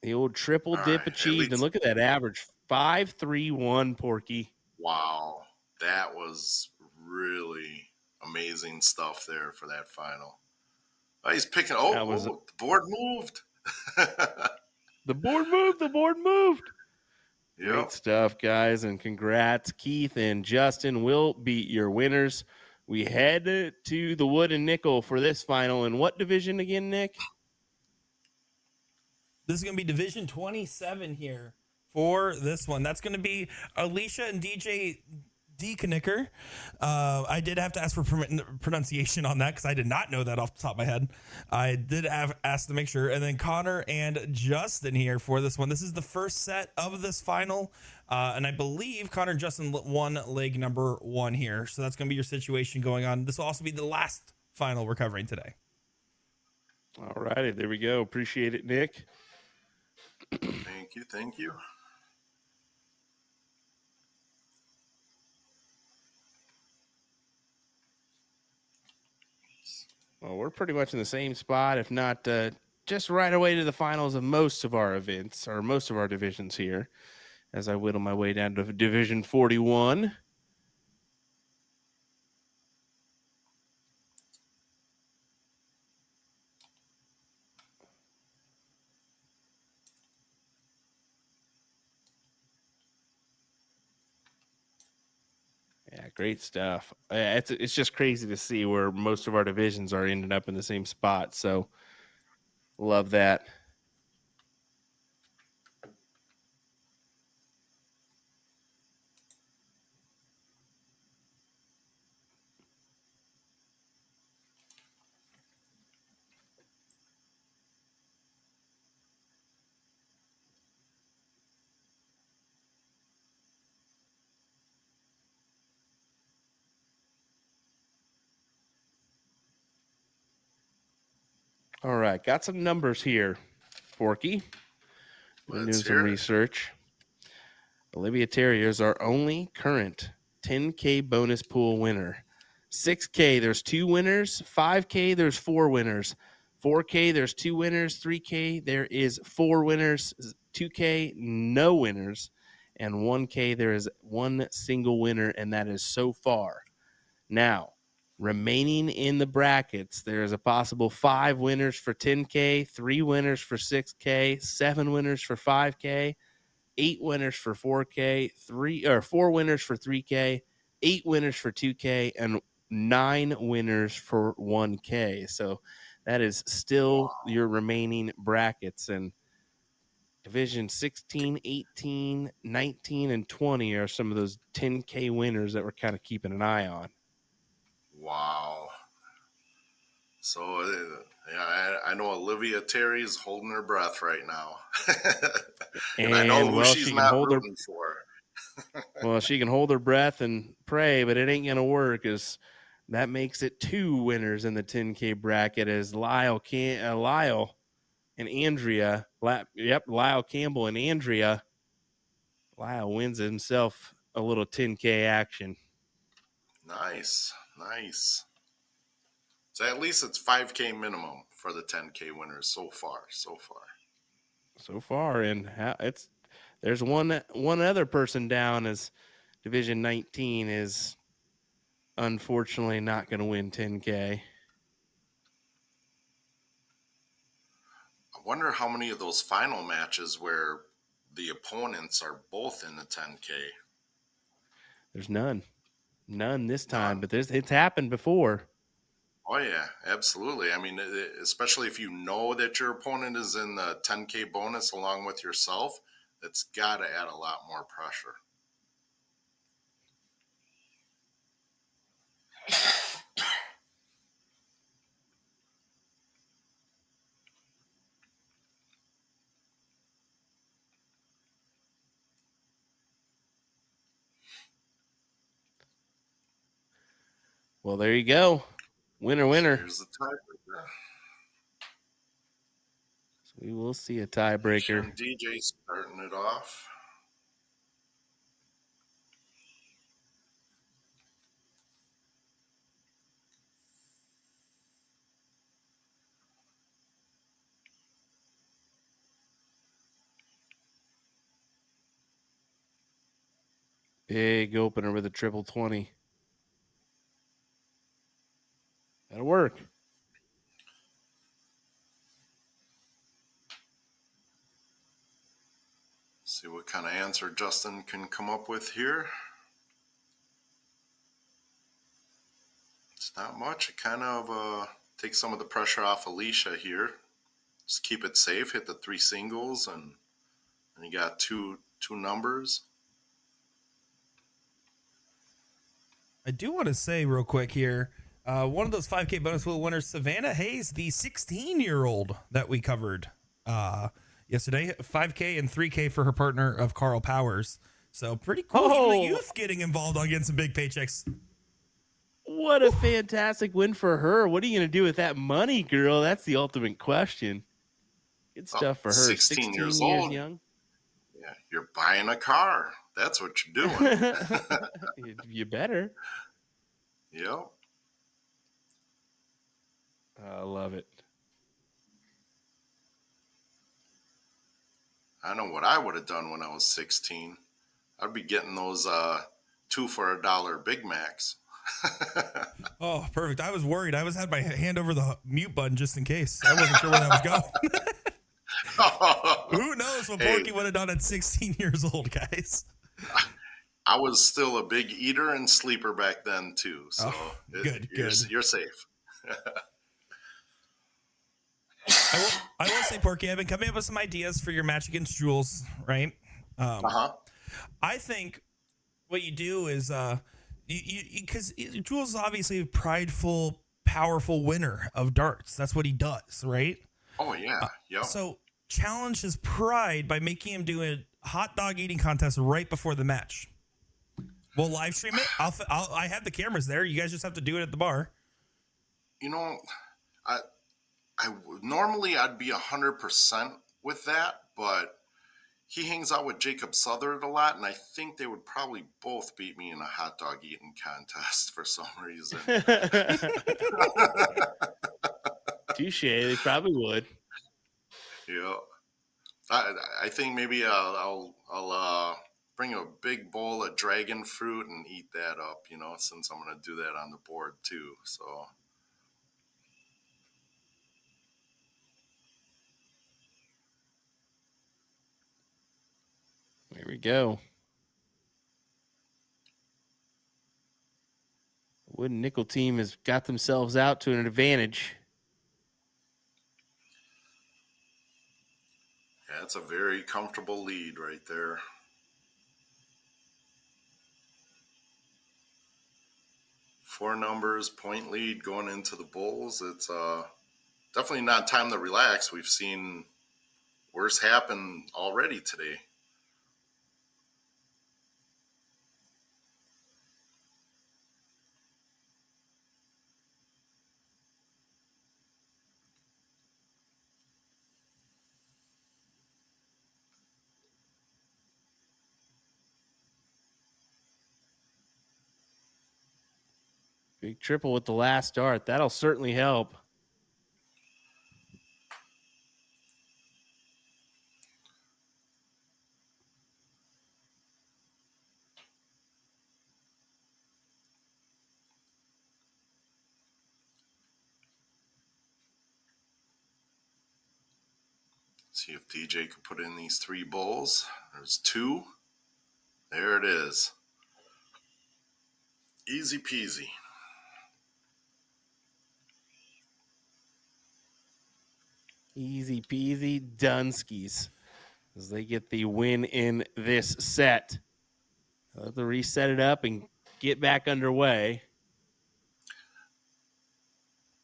Speaker 1: The old triple
Speaker 2: All
Speaker 1: dip
Speaker 2: right,
Speaker 1: achieved. And look at that average. 5.31, Porky.
Speaker 2: Wow. That was really amazing stuff there for that final. Oh, he's picking. The board moved.
Speaker 1: The board moved. The board moved.
Speaker 2: Yep.
Speaker 1: Great stuff, guys. And congrats. Keith and Justin will be your winners. We head to the wood and nickel for this final. In what division again, Nick?
Speaker 3: This is going to be Division 27 here for this one. That's going to be Alicia and DJ Dekenicker. I did have to ask for pronunciation on that because I did not know that off the top of my head. I did have asked to make sure. And then Connor and Justin here for this one. This is the first set of this final. And I believe Connor and Justin won leg number 1 here. So that's going to be your situation going on. This will also be the last final we're covering today.
Speaker 1: All righty. There we go. Appreciate it, Nick.
Speaker 2: Thank you. Thank you.
Speaker 1: Well, we're pretty much in the same spot, if not just right away to the finals of most of our events, or most of our divisions here, as I whittle my way down to Division 41. Yeah, great stuff. It's just crazy to see where most of our divisions are ending up in the same spot. So, love that. All right, got some numbers here, Porky. Been doing
Speaker 2: Let's
Speaker 1: some
Speaker 2: hear it.
Speaker 1: research. Olivia Terrier is our only current 10K bonus pool winner. 6K, there's 2 winners. 5K, there's 4 winners. 4K, there's 2 winners. 3K, there is 4 winners. 2K, no winners. And 1K, there is 1 single winner, and that is so far. Now, remaining in the brackets, there is a possible 5 winners for 10K, 3 winners for 6K, 7 winners for 5K, 8 winners for 4K, 4 winners for 3K, 8 winners for 2K, and 9 winners for 1K. So that is still your remaining brackets. And Division 16, 18, 19, and 20 are some of those 10K winners that we're kind of keeping an eye on.
Speaker 2: Wow. So, yeah, I know Olivia Terry's holding her breath right now. And I know who she's not rooting for.
Speaker 1: Well, she can hold her breath and pray, but it ain't going to work, as that makes it 2 winners in the 10K bracket, as Lyle and Andrea. Lyle Campbell and Andrea. Lyle wins himself a little 10K action.
Speaker 2: Nice. So at least it's 5K minimum for the 10K winners so far.
Speaker 1: And there's one other person down, as Division 19 is unfortunately not going to win 10K.
Speaker 2: I wonder how many of those final matches where the opponents are both in the 10K.
Speaker 1: There's none this time, but it's happened before.
Speaker 2: Oh yeah, absolutely. I mean, especially if you know that your opponent is in the 10K bonus along with yourself, that's got to add a lot more pressure.
Speaker 1: Well, there you go. Winner.
Speaker 2: Here's the tiebreaker.
Speaker 1: So we will see a tiebreaker.
Speaker 2: DJ starting it off.
Speaker 1: Big opener with a triple 20. That'll work.
Speaker 2: See what kind of answer Justin can come up with here. It's not much. It kind of takes some of the pressure off Alicia here. Just keep it safe. Hit the 3 singles, and you got two numbers.
Speaker 3: I do want to say real quick here, one of those 5K bonus pool winners, Savannah Hayes, the 16-year-old that we covered yesterday, 5K and 3K for her partner of Carl Powers. So pretty cool. Even the youth getting involved on getting some big paychecks.
Speaker 1: What a fantastic win for her. What are you going to do with that money, girl? That's the ultimate question. Good stuff for her.
Speaker 2: 16 years old.
Speaker 1: Young.
Speaker 2: Yeah, you're buying a car. That's what you're doing.
Speaker 1: You better.
Speaker 2: Yep.
Speaker 1: I love it.
Speaker 2: I know what I would have done when I was 16. I'd be getting those 2 for $1 Big Macs.
Speaker 3: Oh, perfect. I was worried. I had my hand over the mute button just in case. I wasn't sure where that was going. Who knows what Porky would have done at 16 years old, guys?
Speaker 2: I was still a big eater and sleeper back then too. So
Speaker 3: good.
Speaker 2: You're safe.
Speaker 3: I will say, Porky, I've been coming up with some ideas for your match against Jules, right? I think what you do is because Jules is obviously a prideful, powerful winner of darts. That's what he does, right?
Speaker 2: Oh yeah, yep.
Speaker 3: So challenge his pride by making him do a hot dog eating contest right before the match. We'll live stream it. I have the cameras there. You guys just have to do it at the bar.
Speaker 2: You know, Normally I'd be 100% with that, but he hangs out with Jacob Southard a lot, and I think they would probably both beat me in a hot dog eating contest for some reason.
Speaker 1: Touche. They probably would.
Speaker 2: Yeah, I think maybe I'll bring a big bowl of dragon fruit and eat that up. Since I'm gonna do that on the board too. So.
Speaker 1: There we go. Wooden Nickel team has got themselves out to an advantage.
Speaker 2: Yeah, it's a very comfortable lead right there. Four numbers, point lead going into the Bulls. It's definitely not time to relax. We've seen worse happen already today.
Speaker 1: Big triple with the last dart. That'll certainly help.
Speaker 2: See if DJ could put in these three bowls. There's two. There it is. Easy peasy.
Speaker 1: Easy peasy Dunskies as they get the win in this set. They'll have to reset it up and get back underway.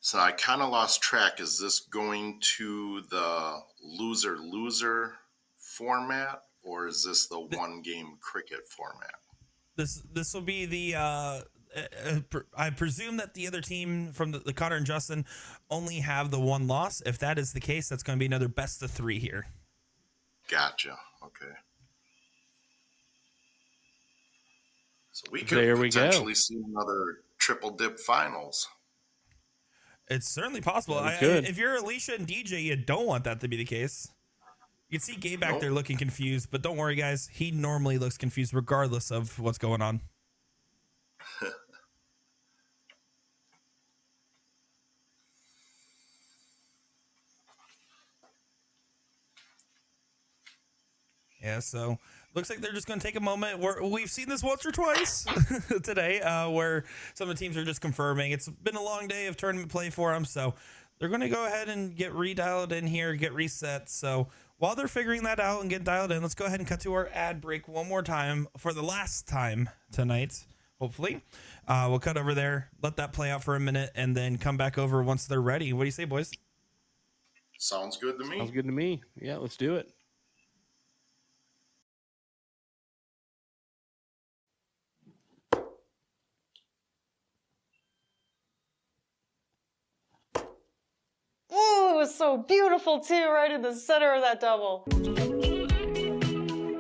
Speaker 2: So I kind of lost track. Is this going to the loser-loser format, or is this the one-game cricket format?
Speaker 3: This will be the I presume that the other team from the Connor and Justin only have the one loss. If that is the case, that's going to be another best of three here.
Speaker 2: Gotcha. Okay. So we could potentially see another triple dip finals.
Speaker 3: It's certainly possible. If you're Alicia and DJ, you don't want that to be the case. You can see Gabe back there looking confused, but don't worry, guys. He normally looks confused regardless of what's going on. Yeah, so looks like they're just going to take a moment. We've seen this once or twice today where some of the teams are just confirming. It's been a long day of tournament play for them, so they're going to go ahead and get redialed in here, get reset. So while they're figuring that out and getting dialed in, let's go ahead and cut to our ad break one more time for the last time tonight, hopefully. We'll cut over there, let that play out for a minute, and then come back over once they're ready. What do you say, boys?
Speaker 2: Sounds good to me.
Speaker 1: Sounds good to me. Yeah, let's do it.
Speaker 4: Oh, it was so beautiful too, right in the center of that double.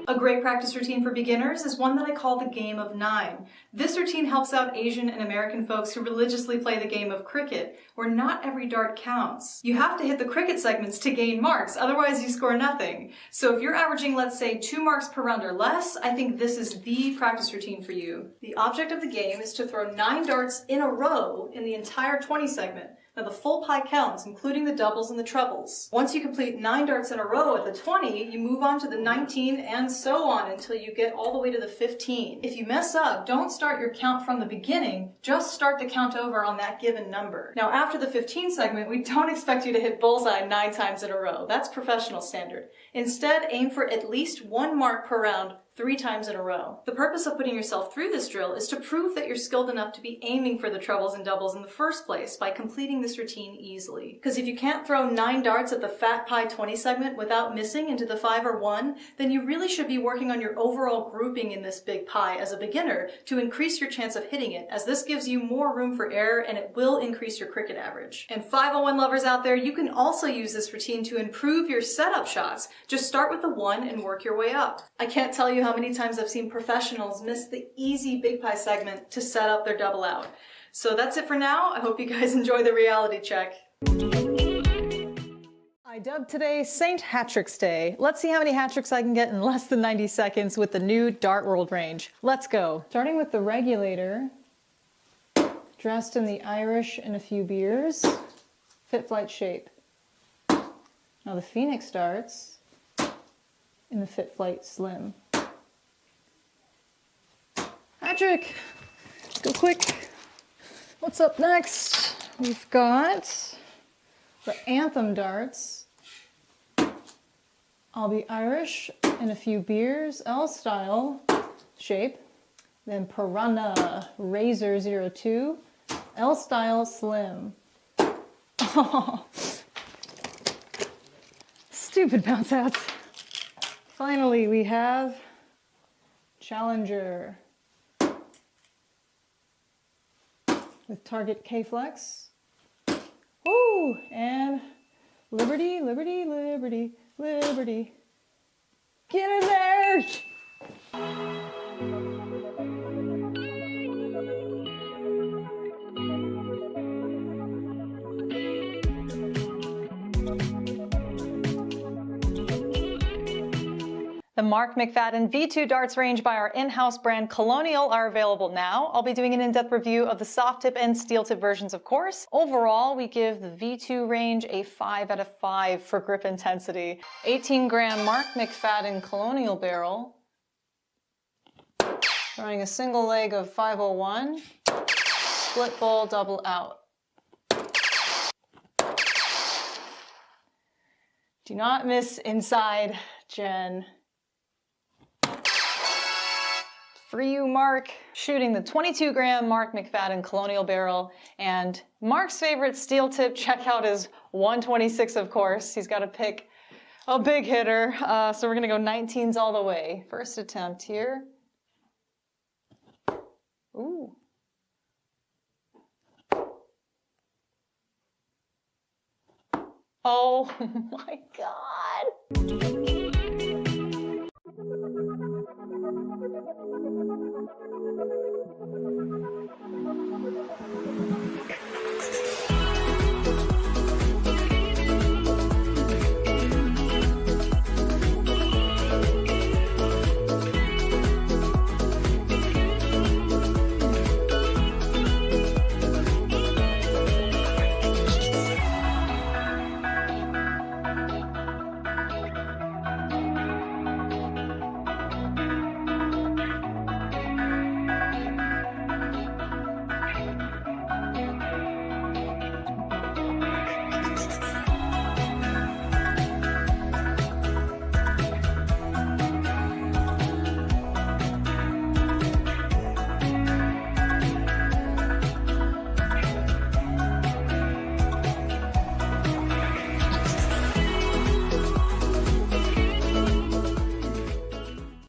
Speaker 4: A great practice routine for beginners is one that I call the Game of Nine. This routine helps out Asian and American folks who religiously play the game of cricket, where not every dart counts. You have to hit the cricket segments to gain marks, otherwise you score nothing. So if you're averaging, let's say, 2 marks per round or less, I think this is the practice routine for you. The object of the game is to throw 9 darts in a row in the entire 20 segment. Now the full pie counts, including the doubles and the trebles. Once you complete 9 darts in a row at the 20, you move on to the 19 and so on until you get all the way to the 15. If you mess up, don't start your count from the beginning, just start the count over on that given number. Now after the 15 segment, we don't expect you to hit bullseye 9 times in a row. That's professional standard. Instead, aim for at least 1 mark per round 3 times in a row. The purpose of putting yourself through this drill is to prove that you're skilled enough to be aiming for the trebles and doubles in the first place by completing this routine easily. Because if you can't throw 9 darts at the fat pie 20 segment without missing into the 5 or 1, then you really should be working on your overall grouping in this big pie as a beginner to increase your chance of hitting it, as this gives you more room for error and it will increase your cricket average. And 501 lovers out there, you can also use this routine to improve your setup shots. Just start with the 1 and work your way up. I can't tell you how many times I've seen professionals miss the easy big pie segment to set up their double out. So that's it for now. I hope you guys enjoy the reality check. I dubbed today St. Hat-Tricks Day. Let's see how many hat-tricks I can get in less than 90 seconds with the new Dart World range. Let's go. Starting with the regulator, dressed in the Irish and a few beers, fit flight shape. Now the Phoenix darts in the fit flight slim. Patrick, go quick. What's up next? We've got the Anthem darts. I'll be Irish and a few beers, L style shape. Then Piranha Razor 02, L style slim. Oh, stupid bounce outs. Finally, we have Challenger with Target K-Flex. Ooh, and Liberty, Liberty, Liberty, Liberty. Get in there! The Mark McFadden V2 darts range by our in-house brand Colonial are available now. I'll be doing an in-depth review of the soft tip and steel tip versions, of course. Overall, we give the V2 range a 5 out of 5 for grip intensity. 18 gram Mark McFadden Colonial barrel. Throwing a single leg of 501. Split bowl double out. Do not miss inside, Jen. For you, Mark, shooting the 22 gram Mark McFadden Colonial barrel, and Mark's favorite steel tip checkout is 126, of course. He's got to pick a big hitter, so we're gonna go 19s all the way. First attempt here. Ooh. Oh my God.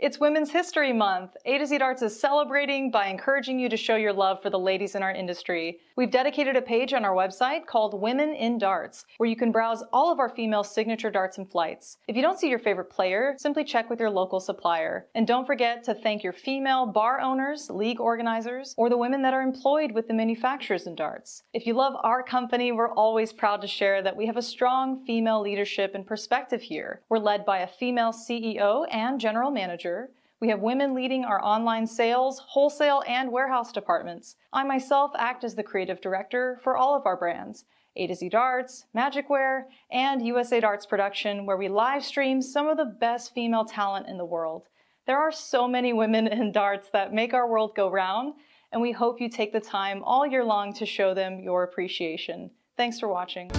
Speaker 4: It's Women's History Month. A to Z Darts is celebrating by encouraging you to show your love for the ladies in our industry. We've dedicated a page on our website called Women in Darts, where you can browse all of our female signature darts and flights. If you don't see your favorite player, simply check with your local supplier. And don't forget to thank your female bar owners, league organizers, or the women that are employed with the manufacturers in darts. If you love our company, we're always proud to share that we have a strong female leadership and perspective here. We're led by a female CEO and general manager. We have women leading our online sales, wholesale, and warehouse departments. I myself act as the creative director for all of our brands, A to Z Darts, Magicware, and USA Darts Production, where we live stream some of the best female talent in the world. There are so many women in darts that make our world go round, and we hope you take the time all year long to show them your appreciation. Thanks for watching.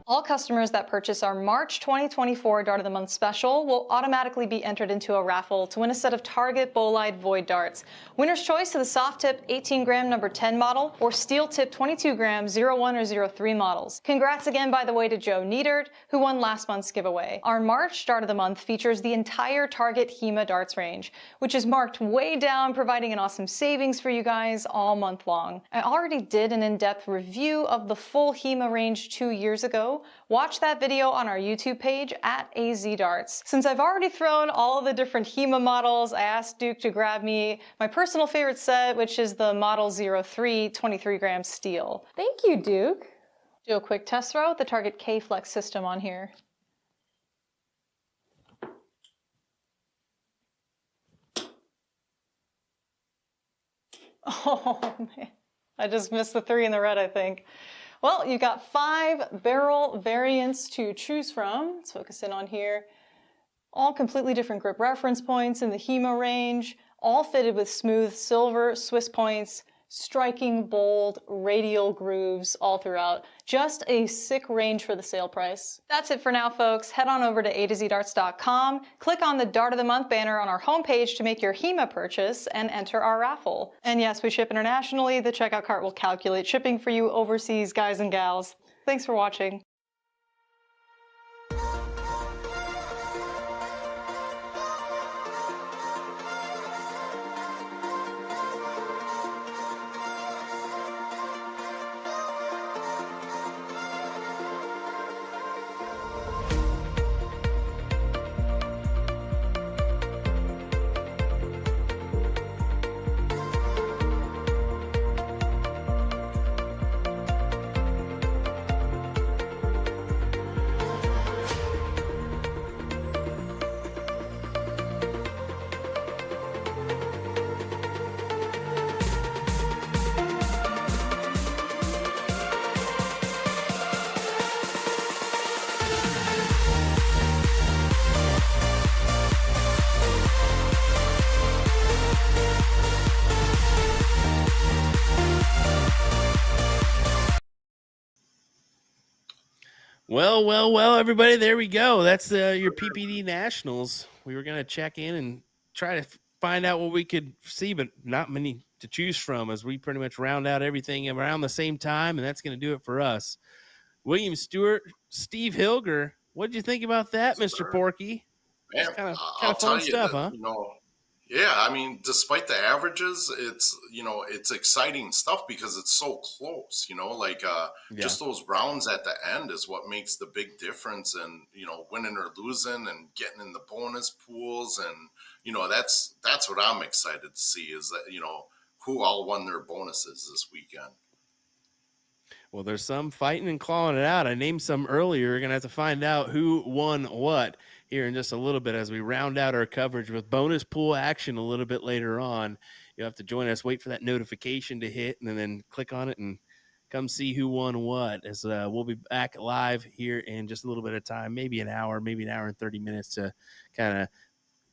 Speaker 4: All customers that purchase our March 2024 Dart of the Month special will automatically be entered into a raffle to win a set of Target Bolide Void Darts. Winner's choice to the soft tip 18 gram number 10 model or steel tip 22 gram 01 or 03 models. Congrats again, by the way, to Joe Needert, who won last month's giveaway. Our March Dart of the Month features the entire Target HEMA darts range, which is marked way down, providing an awesome savings for you guys all month long. I already did an in-depth review of the full HEMA range 2 years ago. Watch that video on our YouTube page at AZ Darts. Since I've already thrown all the different HEMA models, I asked Duke to grab me my personal favorite set, which is the Model 03 23 gram steel. Thank you, Duke. Do a quick test throw with the Target K-Flex system on here. Oh man, I just missed the 3 in the red, I think. Well, you've got 5 barrel variants to choose from. Let's focus in on here. All completely different grip reference points in the HEMA range, all fitted with smooth silver Swiss points, striking bold radial grooves all throughout. Just a sick range for the sale price. That's it for now, folks. Head on over to a2zdarts.com, click on the Dart of the Month banner on our homepage to make your HEMA purchase and enter our raffle. And yes, we ship internationally. The checkout cart will calculate shipping for you overseas, guys and gals. Thanks for watching.
Speaker 1: Well, everybody, there we go. That's your PPD Nationals. We were going to check in and try to find out what we could see, but not many to choose from as we pretty much round out everything around the same time, and that's going to do it for us. William Stewart, Steve Hilger, what did you think about that, Mr. Porky?
Speaker 2: Man,
Speaker 1: Kind
Speaker 2: I'll
Speaker 1: of fun
Speaker 2: tell you
Speaker 1: stuff,
Speaker 2: that,
Speaker 1: huh?
Speaker 2: Yeah, I mean, despite the averages, it's exciting stuff because it's so close, just those rounds at the end is what makes the big difference and, winning or losing and getting in the bonus pools. And, that's what I'm excited to see is that, who all won their bonuses this weekend.
Speaker 1: Well, there's some fighting and clawing it out. I named some earlier. We're going to have to find out who won what here in just a little bit as we round out our coverage with bonus pool action a little bit later on. You'll have to join us, wait for that notification to hit, and then click on it and come see who won what. As we'll be back live here in just a little bit of time, maybe an hour and 30 minutes to kind of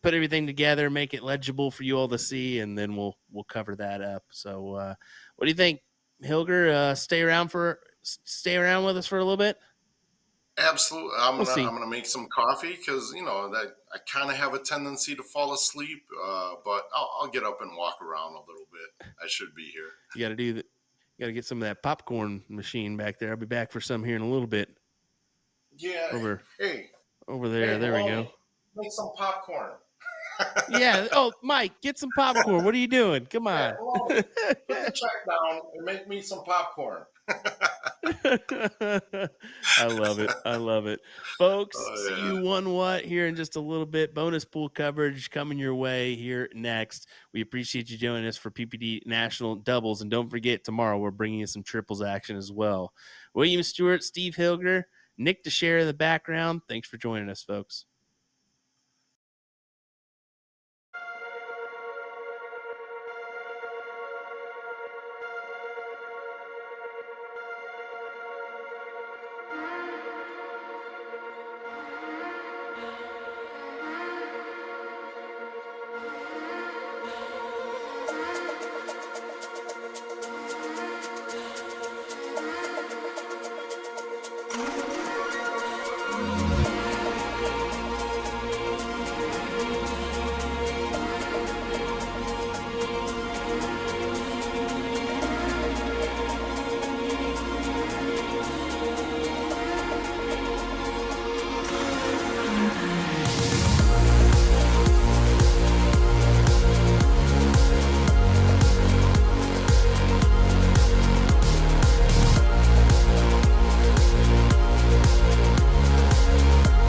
Speaker 1: put everything together, make it legible for you all to see, and then we'll cover that up. So what do you think, Hilger? Stay around with us for a little bit?
Speaker 2: Absolutely. I'm gonna make some coffee because that I kind of have a tendency to fall asleep, but I'll get up and walk around a little bit. I should be here.
Speaker 1: You got to do that. You got to get some of that popcorn machine back there. I'll be back for some here in a little bit.
Speaker 2: Yeah.
Speaker 1: Over there.
Speaker 2: Hey,
Speaker 1: there we go.
Speaker 2: Make some popcorn.
Speaker 1: Yeah. Oh, Mike, get some popcorn. What are you doing? Come on.
Speaker 2: Yeah, put the check down and make me some popcorn.
Speaker 1: I love it. Folks,
Speaker 2: Oh, yeah.
Speaker 1: see you won what here in just a little bit. Bonus pool coverage coming your way here next. We appreciate you joining us for PPD National Doubles. And don't forget, tomorrow we're bringing you some triples action as well. William Stewart, Steve Hilger, Nick DeShare in the background. Thanks for joining us, folks.